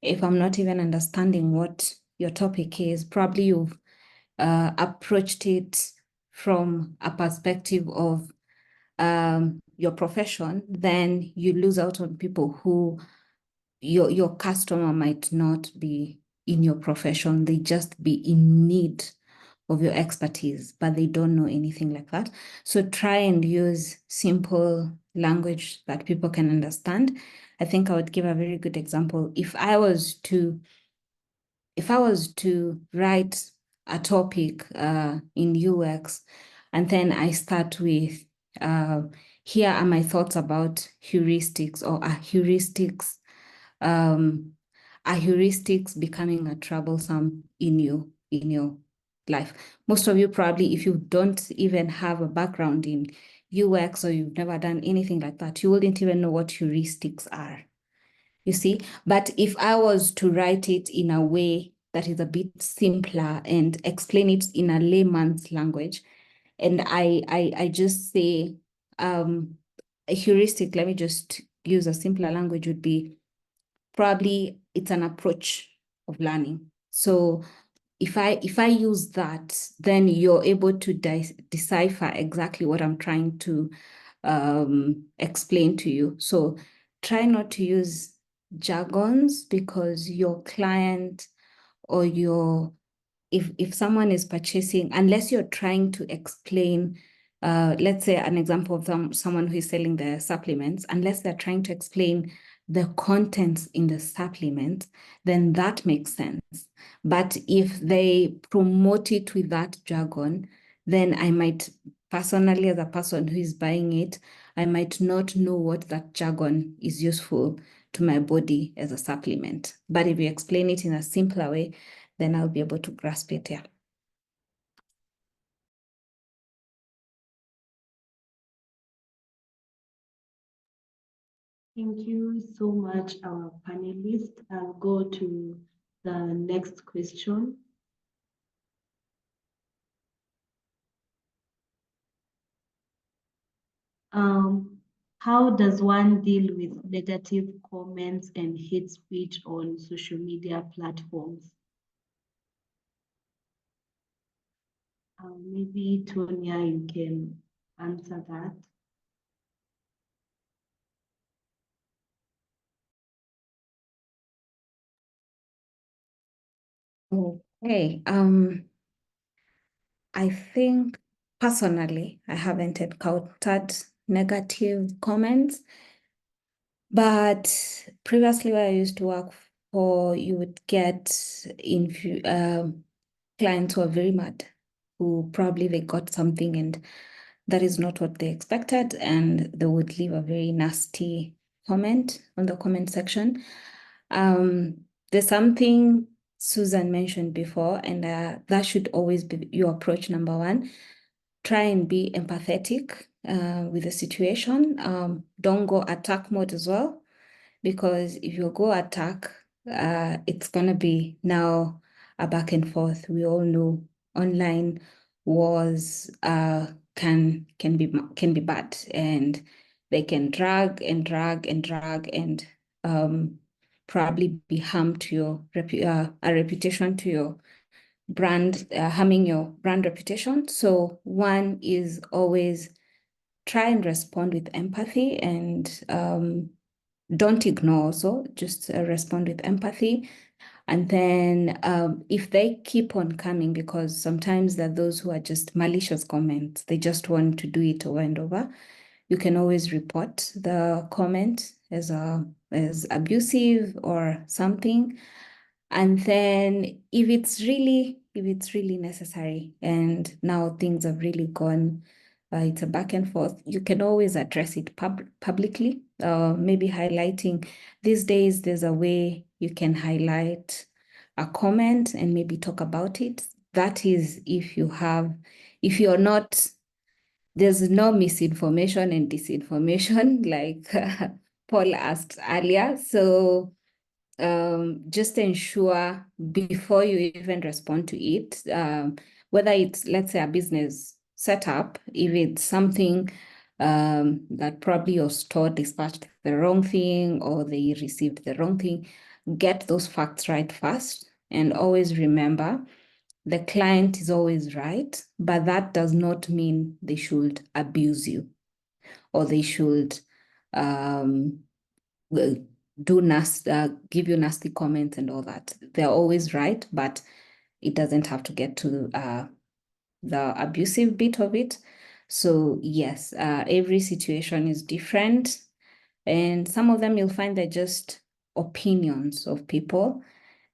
if I'm not even understanding what your topic is, probably you've approached it from a perspective of your profession, then you lose out on people who your customer might not be in your profession. They just be in need of your expertise, but they don't know anything like that. So try and use simple language that people can understand. I think I would give a very good example. If I was to write a topic in UX, and then I start with here are my thoughts about heuristics, or are heuristics becoming a troublesome in your life. Most of you probably, if you don't even have a background in UX or you've never done anything like that, you wouldn't even know what heuristics are. You see, but if I was to write it in a way that is a bit simpler and explain it in a layman's language, and I just say a heuristic, let me just use a simpler language, would be probably it's an approach of learning. So if I use that, then you're able to decipher exactly what I'm trying to explain to you. So try not to use jargons, because your client or if someone is purchasing, unless you're trying to explain, let's say an example of someone who is selling the supplements, unless they're trying to explain the contents in the supplement, then that makes sense. But if they promote it with that jargon, then I might personally, as a person who is buying it, I might not know what that jargon is useful to my body as a supplement. But if you explain it in a simpler way, then I'll be able to grasp it, yeah. Thank you so much, our panelists. I'll go to the next question. How does one deal with negative comments and hate speech on social media platforms? Maybe Tonya, you can answer that. Okay, I think personally, I haven't encountered negative comments, but previously where I used to work for, you would get clients who are very mad, who probably they got something and that is not what they expected, and they would leave a very nasty comment on the comment section. There's something Susan mentioned before, and that should always be your approach, number one. Try and be empathetic with the situation. Don't go attack mode as well, because if you go attack, it's gonna be now a back and forth. We all know online wars can be bad, and they can drag and probably be harm to your a reputation, to your brand, harming your brand reputation. So one is always try and respond with empathy, and don't ignore also, just respond with empathy. And then if they keep on coming, because sometimes there are those who are just malicious comments, they just want to do it over and over, you can always report the comment as abusive or something. And then if it's really necessary, and now things have really gone, it's a back and forth, you can always address it publicly, maybe highlighting. These days, there's a way you can highlight a comment and maybe talk about it. That is if you're not, there's no misinformation and disinformation like Paul asked earlier. So just ensure before you even respond to it, whether it's, let's say, a business setup, if it's something that probably your store dispatched the wrong thing or they received the wrong thing, get those facts right first. And always remember, the client is always right, but that does not mean they should abuse you. or they should give you nasty comments and all that. They're always right, but it doesn't have to get to the abusive bit of it. So yes, every situation is different, and some of them you'll find they're just opinions of people.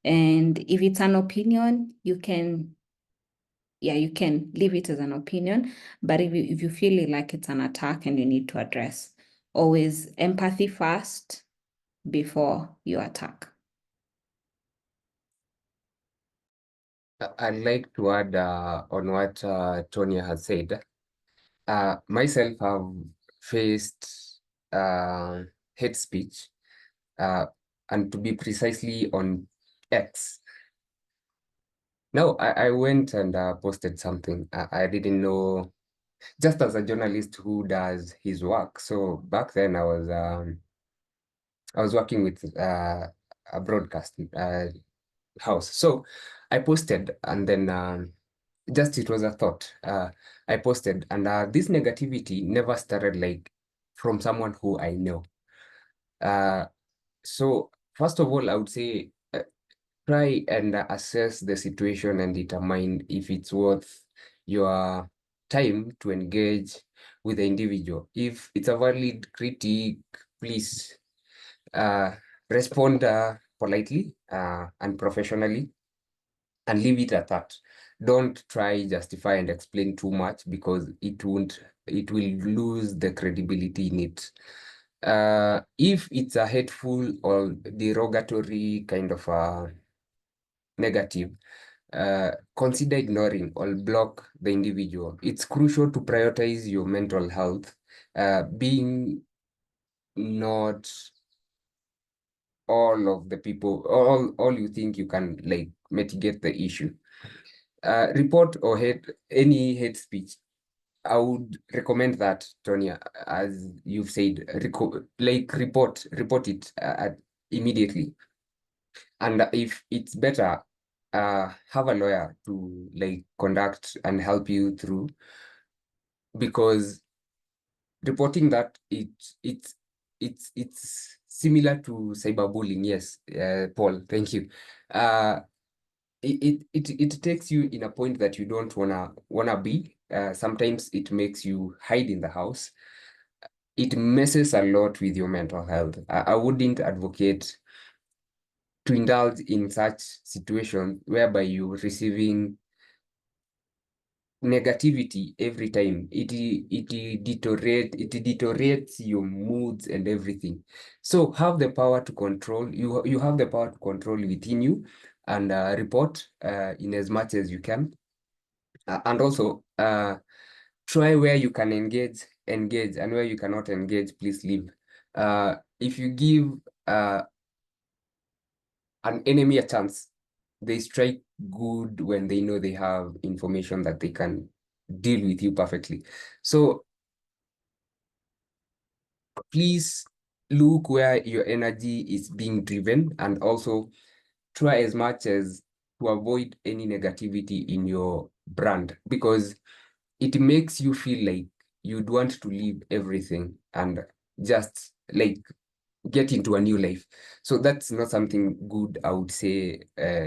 And if it's an opinion, you can leave it as an opinion. But if you feel like it's an attack and you need to address, always empathy first before you attack. I'd like to add on what Tonya has said. Myself have faced hate speech, and to be precisely on X. Now, I went and posted something. I didn't know, just as a journalist who does his work. So back then I was working with a broadcast house. So I posted, and then just it was a thought. I posted, and this negativity never started like from someone who I know. So first of all, I would say try and assess the situation and determine if it's worth your time to engage with the individual. If it's a valid critique, please respond politely and professionally, and leave it at that. Don't try justify and explain too much, because it will lose the credibility in it. If it's a hateful or derogatory kind of negative, consider ignoring or block the individual. It's crucial to prioritize your mental health, being not all of the people, all you think you can like mitigate the issue. Report or any hate speech. I would recommend that, Tonya, as you've said, report it immediately. And if it's better, have a lawyer to like conduct and help you through, because reporting that it's similar to cyberbullying. Yes, Paul, thank you. It takes you in a point that you don't wanna be. Sometimes it makes you hide in the house. It messes a lot with your mental health. I wouldn't advocate to indulge in such situations whereby you're receiving negativity every time. It deteriorates your moods and everything. So have the power to control. You have the power to control within you, and report in as much as you can. And also try where you can engage, and where you cannot engage, please leave. If you give an enemy a chance, they strike good when they know they have information that they can deal with you perfectly. So please look where your energy is being driven, and also try as much as to avoid any negativity in your brand, because it makes you feel like you'd want to leave everything and just like get into a new life. So that's not something good, I would say,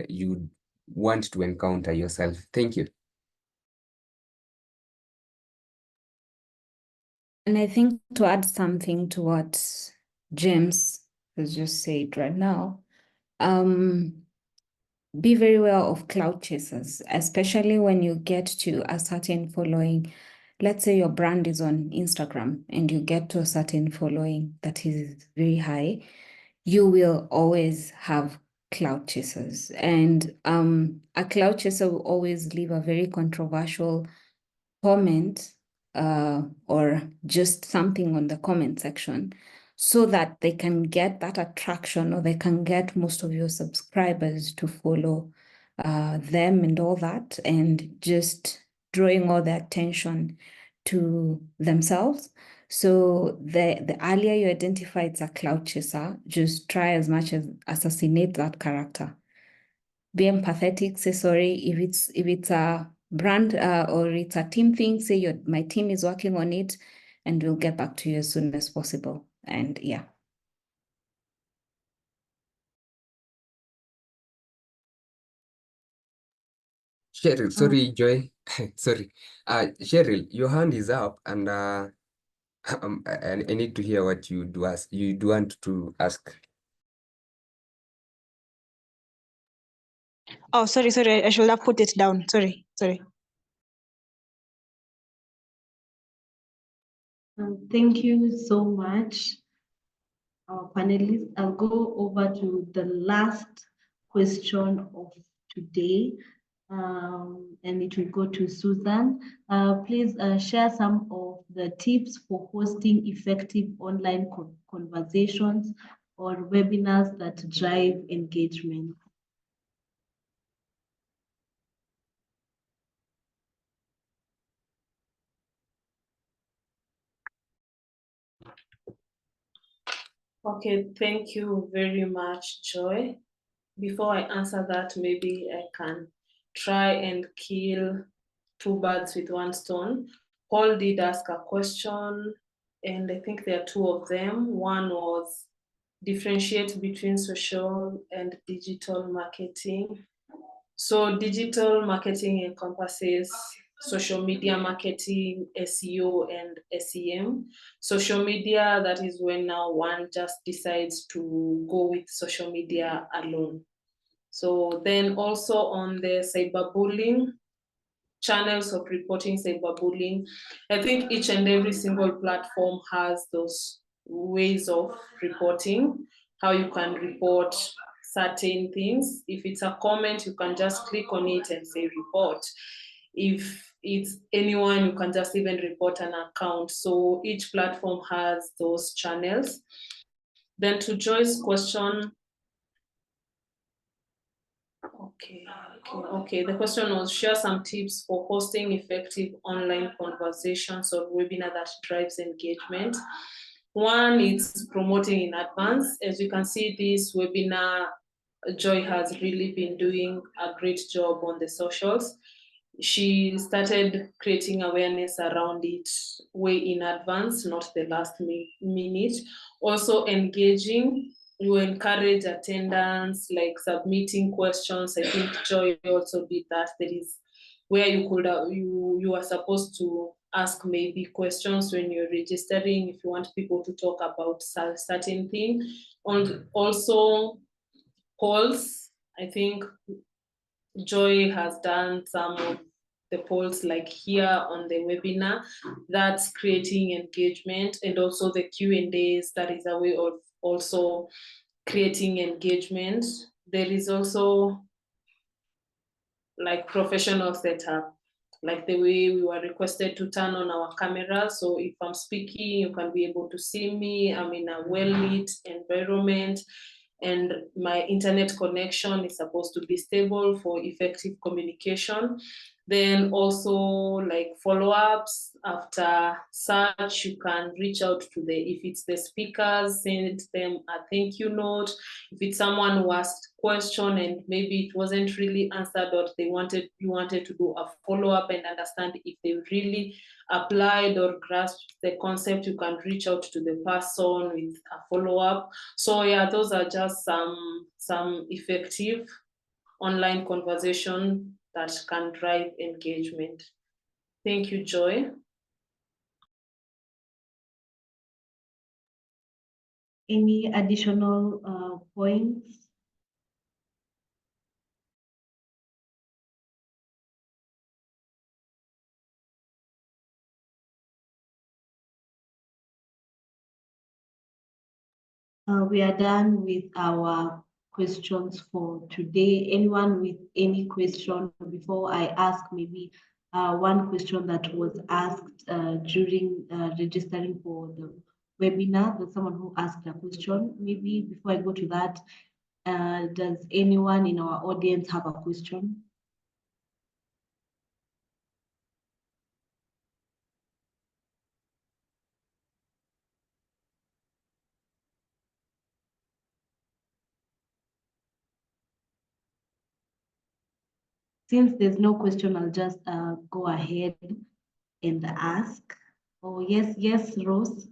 you'd want to encounter yourself. Thank you. And I think to add something to what James has just said right now, be very aware of cloud chasers, especially when you get to a certain following. Let's say your brand is on Instagram and you get to a certain following that is very high, you will always have cloud chasers. And a cloud chaser will always leave a very controversial comment or just something on the comment section, so that they can get that attraction, or they can get most of your subscribers to follow them and all that, and just drawing all the attention to themselves. So the earlier you identify it's a cloud chaser, just try as much as assassinate that character. Be empathetic, say sorry. If it's a brand or it's a team thing, say my team is working on it, and we'll get back to you as soon as possible. And yeah. Cheryl, sorry, Joy. Sorry. Cheryl, your hand is up, and I need to hear what you do ask. You do want to ask. Oh, sorry, I should have put it down. Sorry. Thank you so much, our panelists. I'll go over to the last question of today, and it will go to Susan. Please share some of the tips for hosting effective online conversations or webinars that drive engagement. Okay, thank you very much, Joy. Before I answer that, maybe I can try and kill two birds with one stone. Paul did ask a question, and I think there are two of them. One was differentiate between social and digital marketing. So digital marketing encompasses social media marketing, SEO, and SEM. Social media, that is when now one just decides to go with social media alone. So then also on the cyberbullying, channels of reporting cyberbullying, I think each and every single platform has those ways of reporting, how you can report certain things. If it's a comment, you can just click on it and say report. If it's anyone, you can just even report an account. So each platform has those channels. Then to Joy's question, Okay. The question was share some tips for hosting effective online conversations or webinar that drives engagement. One is promoting in advance. As you can see, this webinar, Joy has really been doing a great job on the socials. She started creating awareness around it way in advance, not the last minute. Also engaging, you encourage attendance, like submitting questions. I think Joy also did that. There is where you could you are supposed to ask maybe questions when you're registering if you want people to talk about certain thing. And also polls. I think Joy has done some of the polls like here on the webinar. That's creating engagement, and also the Q&As, that is a way of also creating engagement. There is also like professional setup, like the way we were requested to turn on our camera. So if I'm speaking, you can be able to see me. I'm in a well-lit environment, and my internet connection is supposed to be stable for effective communication. Then also like follow-ups after such, you can reach out to if it's the speakers, send them a thank you note. If it's someone who asked question and maybe it wasn't really answered, or you wanted to do a follow-up and understand if they really applied or grasped the concept, you can reach out to the person with a follow-up. So yeah, those are just some effective online conversation that can drive engagement. Thank you, Joy. Any additional points? We are done with our questions for today. Anyone with any question before I ask maybe one question that was asked during registering for the webinar? There's someone who asked a question. Maybe before I go to that, does anyone in our audience have a question? Since there's no question, I'll just go ahead and ask. Oh, yes, yes, Rose.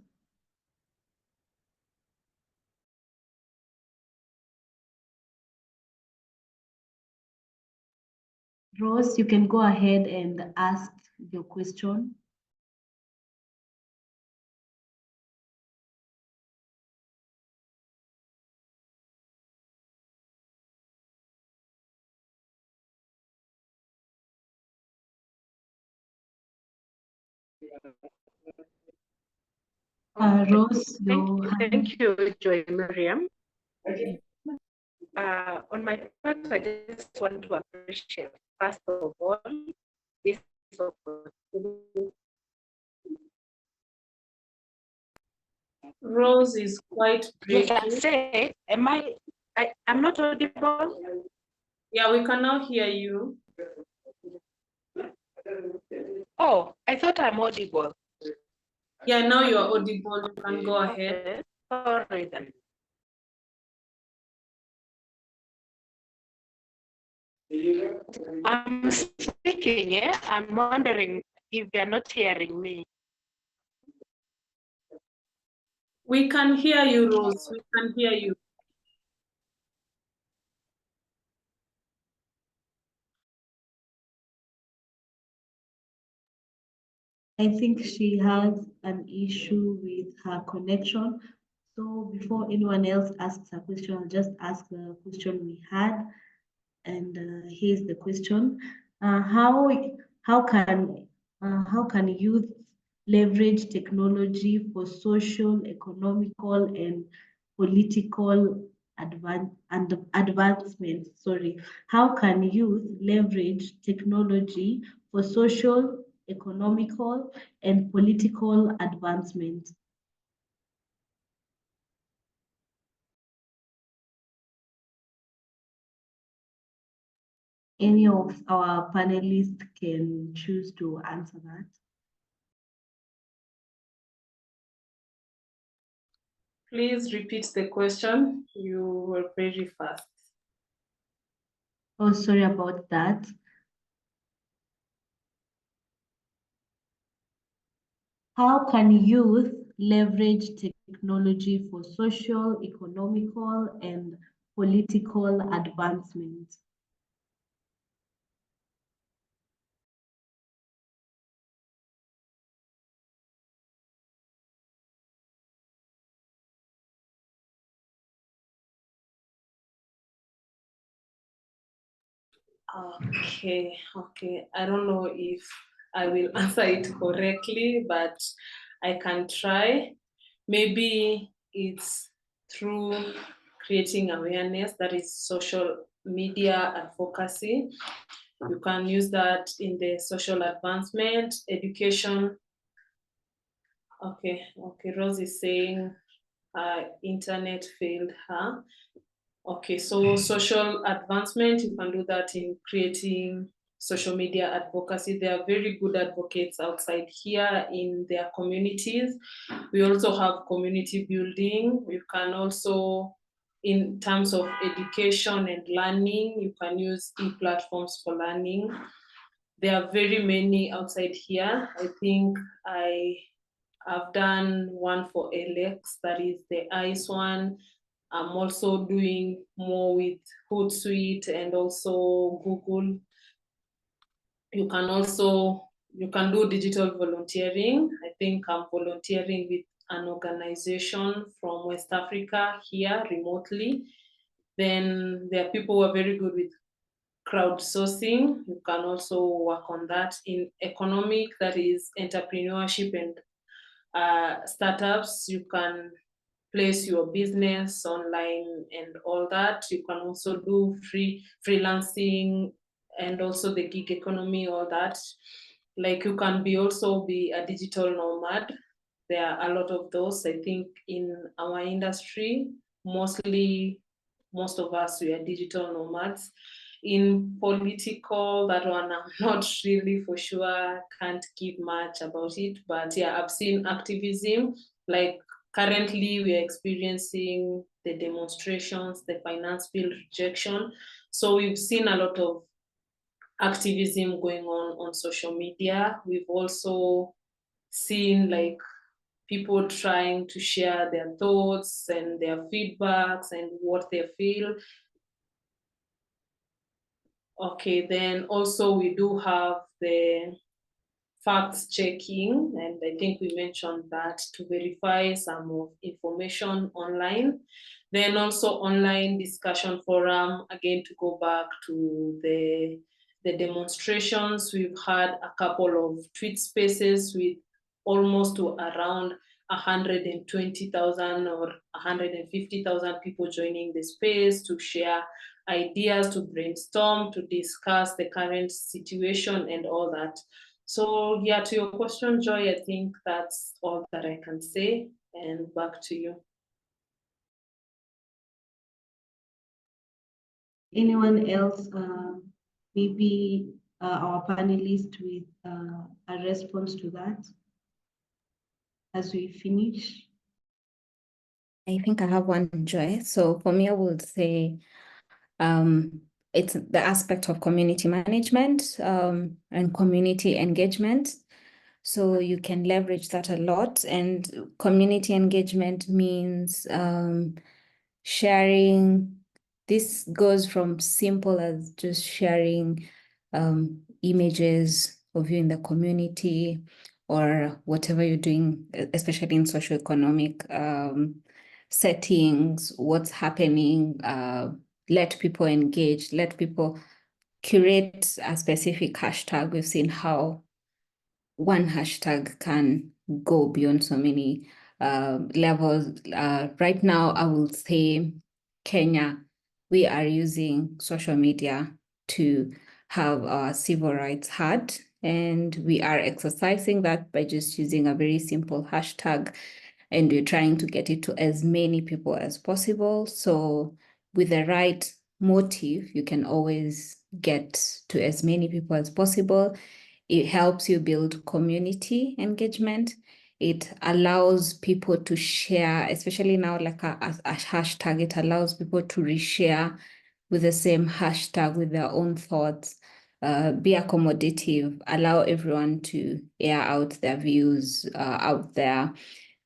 Rose, you can go ahead and ask your question. Rose, Thank you, Joy Miriam. On my part, I just want to appreciate, first of all, this opportunity. Rose is quite You breaky. can say, I'm not audible? Yeah, we can now hear you. Oh, I thought I'm audible. Yeah, now you are audible. You can go ahead. Okay, sorry then. I'm speaking, yeah? I'm wondering if they're not hearing me. We can hear you, Rose. We can hear you. I think she has an issue with her connection. So before anyone else asks a question, I'll just ask the question we had. And here's the question: how can youth leverage technology for social, economical, and political advancement? Sorry, how can youth leverage technology for social, economical, and political advancement? Any of our panelists can choose to answer that. Please repeat the question. You were very fast. Oh, sorry about that. How can youth leverage technology for social, economical, and political advancement? Okay. I don't know if I will answer it correctly, but I can try. Maybe it's through creating awareness, that is social media advocacy. You can use that in the social advancement, education. Okay, Rose is saying internet failed her. Okay, so social advancement, you can do that in creating social media advocacy. There are very good advocates outside here in their communities. We also have community building. You can also, in terms of education and learning, you can use e-platforms for learning. There are very many outside here. I think I've done one for Alex, that is the ICE one. I'm also doing more with Hootsuite and also Google. You can do digital volunteering. I think I'm volunteering with an organization from West Africa here remotely. Then there are people who are very good with crowdsourcing. You can also work on that. In economic, that is entrepreneurship and startups. You can place your business online and all that. You can also do freelancing and also the gig economy, all that. Like you can also be a digital nomad. There are a lot of those. I think in our industry, most of us, we are digital nomads. In political, that one I'm not really for sure, can't give much about it, but yeah, I've seen activism. Like currently we are experiencing the demonstrations, the finance bill rejection. So we've seen a lot of activism going on social media. We've also seen like people trying to share their thoughts and their feedbacks and what they feel. Okay, then also we do have the facts checking, and I think we mentioned that, to verify some of information online. Then also online discussion forum, again, to go back to the demonstrations. We've had a couple of tweet spaces with almost to around 120,000 or 150,000 people joining the space to share ideas, to brainstorm, to discuss the current situation and all that. So yeah, to your question, Joy, I think that's all that I can say, and back to you. Anyone else, maybe our panelist with a response to that as we finish? I think I have one, Joy. So for me, I would say it's the aspect of community management and community engagement. So you can leverage that a lot. And community engagement means sharing. This goes from simple as just sharing images of you in the community or whatever you're doing, especially in socioeconomic settings, what's happening, let people engage, let people curate a specific hashtag. We've seen how one hashtag can go beyond so many levels. Right now, I will say Kenya, we are using social media to have our civil rights heard, and we are exercising that by just using a very simple hashtag, and we're trying to get it to as many people as possible. So with the right motive, you can always get to as many people as possible. It helps you build community engagement. It allows people to share, especially now like a hashtag, it allows people to reshare with the same hashtag with their own thoughts, be accommodative, allow everyone to air out their views out there.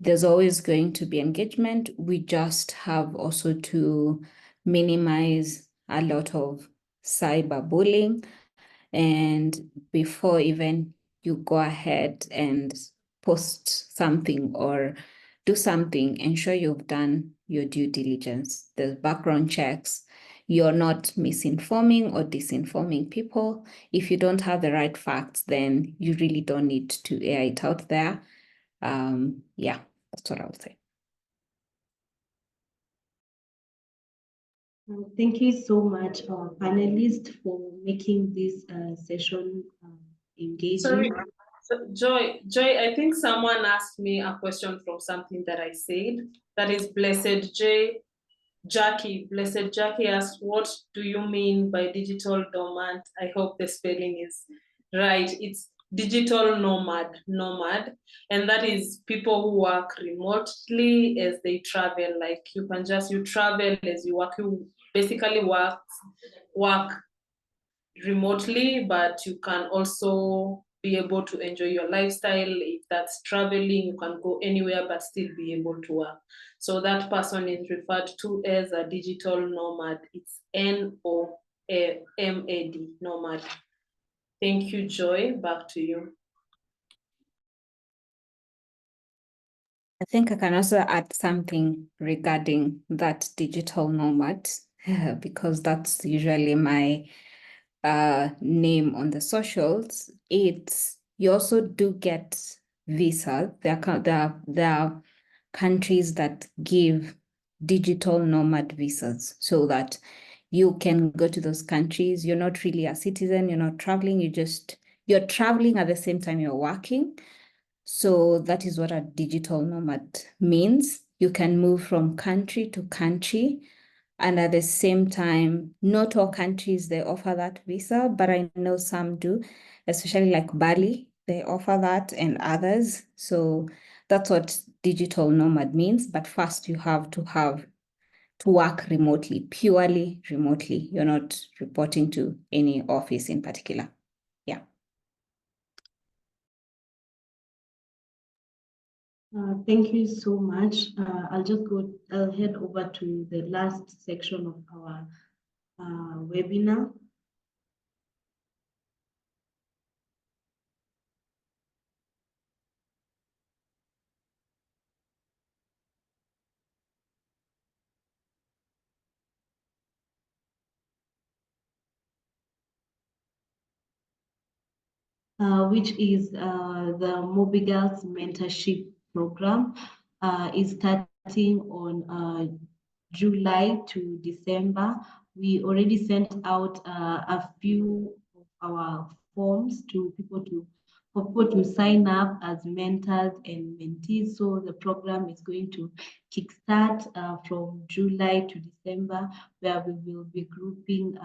There's always going to be engagement. We just have also to minimize a lot of cyberbullying. And before even you go ahead and post something or do something, ensure you've done your due diligence. There's background checks. You're not misinforming or disinforming people. If you don't have the right facts, then you really don't need to air it out there. Yeah, that's what I would say. Thank you so much, our panelists, for making this session engaging. Sorry, so Joy, I think someone asked me a question from something that I said. That is Blessed Jackie. Blessed Jackie asked, what do you mean by digital nomad? I hope the spelling is right. It's digital nomad, and that is people who work remotely as they travel. Like you travel as you work. You basically work remotely, but you can also be able to enjoy your lifestyle. If that's traveling, you can go anywhere but still be able to work. So that person is referred to as a digital nomad. It's NOMAD, nomad. Thank you, Joy. Back to you. I think I can also add something regarding that digital nomad, because that's usually my name on the socials. You also do get visa. There are countries that give digital nomad visas so that you can go to those countries. You're not really a citizen, you're not traveling, you're traveling at the same time you're working. So that is what a digital nomad means. You can move from country to country, and at the same time, not all countries, they offer that visa, but I know some do, especially like Bali, they offer that, and others. So that's what digital nomad means. But first you have to work remotely, purely remotely. You're not reporting to any office in particular. Yeah. Thank you so much. I'll head over to the last section of our webinar. Which is the Mobi Girls Mentorship Program, is starting on July to December. We already sent out a few of our forms to for people to sign up as mentors and mentees. So the program is going to kickstart from July to December, where we will be grouping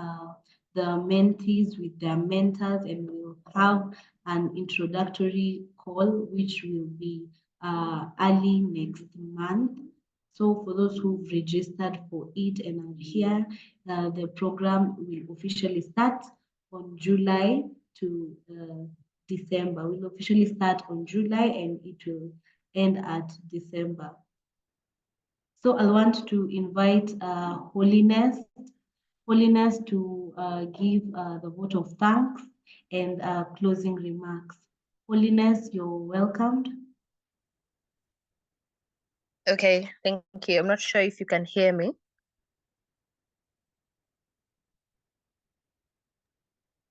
the mentees with their mentors, and we'll have an introductory call, which will be early next month. So for those who've registered for it and are here, the program will officially start on July to December. We'll officially start on July and it will end at December. So I want to invite Holiness to give the vote of thanks and closing remarks. Holiness, you're welcomed. Okay, thank you. I'm not sure if you can hear me.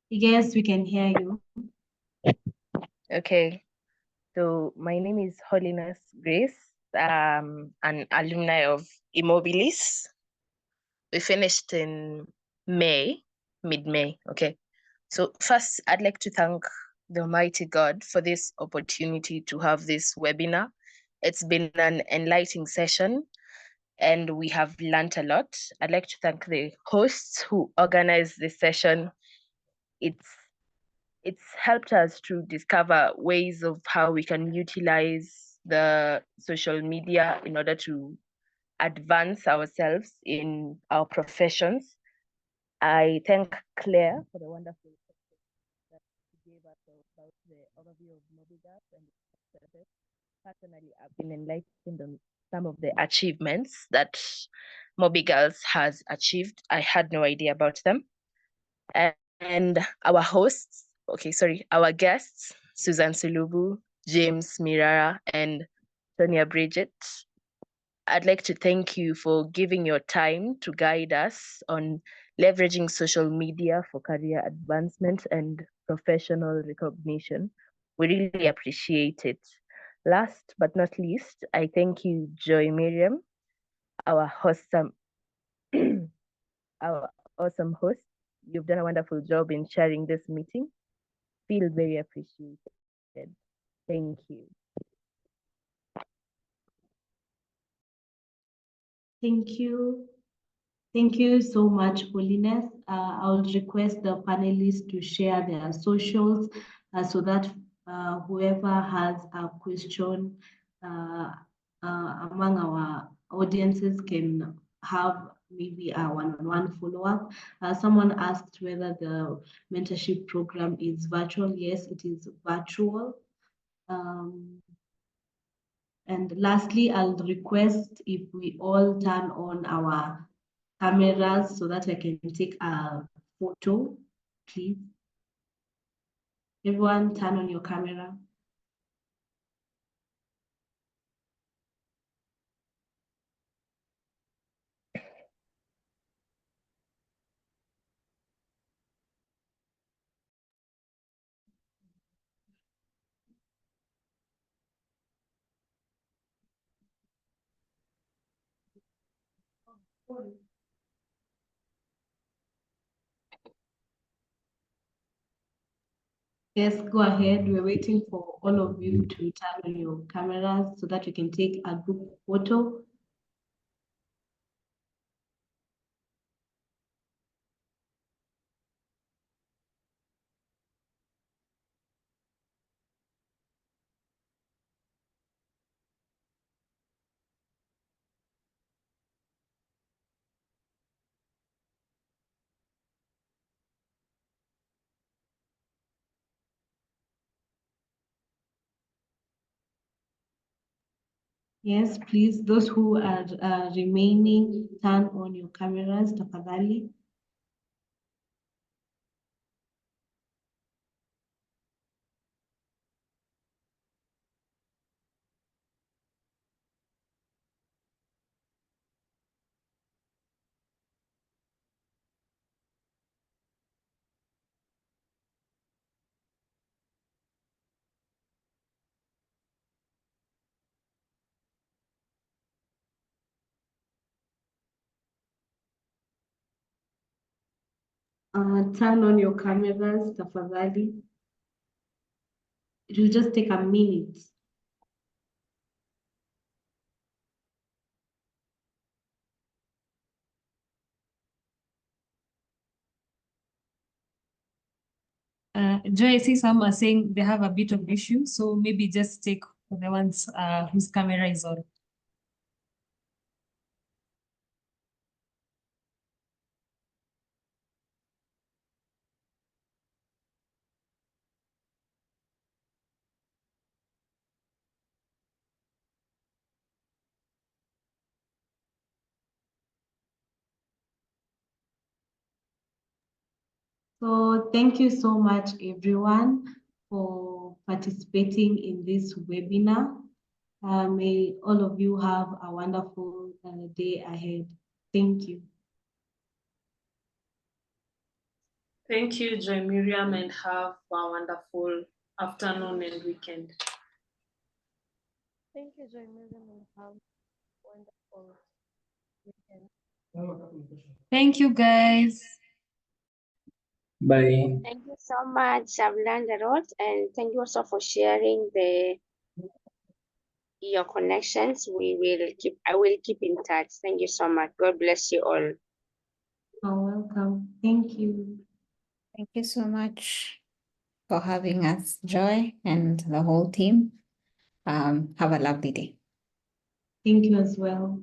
Yes, we can hear you. Okay, so my name is Holiness Grace, an alumni of Immobilis. We finished in May, mid-May. Okay, so first I'd like to thank the Almighty God for this opportunity to have this webinar. It's been an enlightening session and we have learned a lot. I'd like to thank the hosts who organized this session. It's helped us to discover ways of how we can utilize the social media in order to advance ourselves in our professions. I thank Claire for the wonderful that she gave us about the overview of Mobigas and the successes. Personally, I've been enlightened on some of the achievements that Mobigirls has achieved. I had no idea about them. And our hosts, our guests, Susan Sulubu, James Mirara, and Sonia Bridget. I'd like to thank you for giving your time to guide us on leveraging social media for career advancement and professional recognition. We really appreciate it. Last but not least, I thank you, Joy Miriam, our awesome, our awesome host. You've done a wonderful job in sharing this meeting. Feel very appreciated. Thank you. Thank you. Thank you so much, Holiness. I will request the panelists to share their socials so that whoever has a question among our audiences can have maybe a one-on-one follow-up. Someone asked whether the mentorship program is virtual. Yes, it is virtual. And lastly, I'll request if we all turn on our cameras so that I can take a photo, please. Everyone turn on your camera. Yes, go ahead. We're waiting for all of you to turn on your cameras so that we can take a group photo. Yes, please, those who are remaining, turn on your cameras, tafadhali. Turn on your cameras, tafadhali. It will just take a minute. Joy, I see some are saying they have a bit of issue, so maybe just take for the ones whose camera is on. So thank you so much, everyone, for participating in this webinar. May all of you have a wonderful day ahead. Thank you. Thank you, Joy Miriam, and have a wonderful afternoon and weekend. Thank you, Joy Miriam, and have a wonderful weekend. Thank you, guys. Bye. Thank you so much. I've learned a lot, and thank you also for sharing your connections. I will keep in touch. Thank you so much. God bless you all. You're welcome. Thank you. Thank you so much for having us, Joy, and the whole team. Have a lovely day. Thank you as well.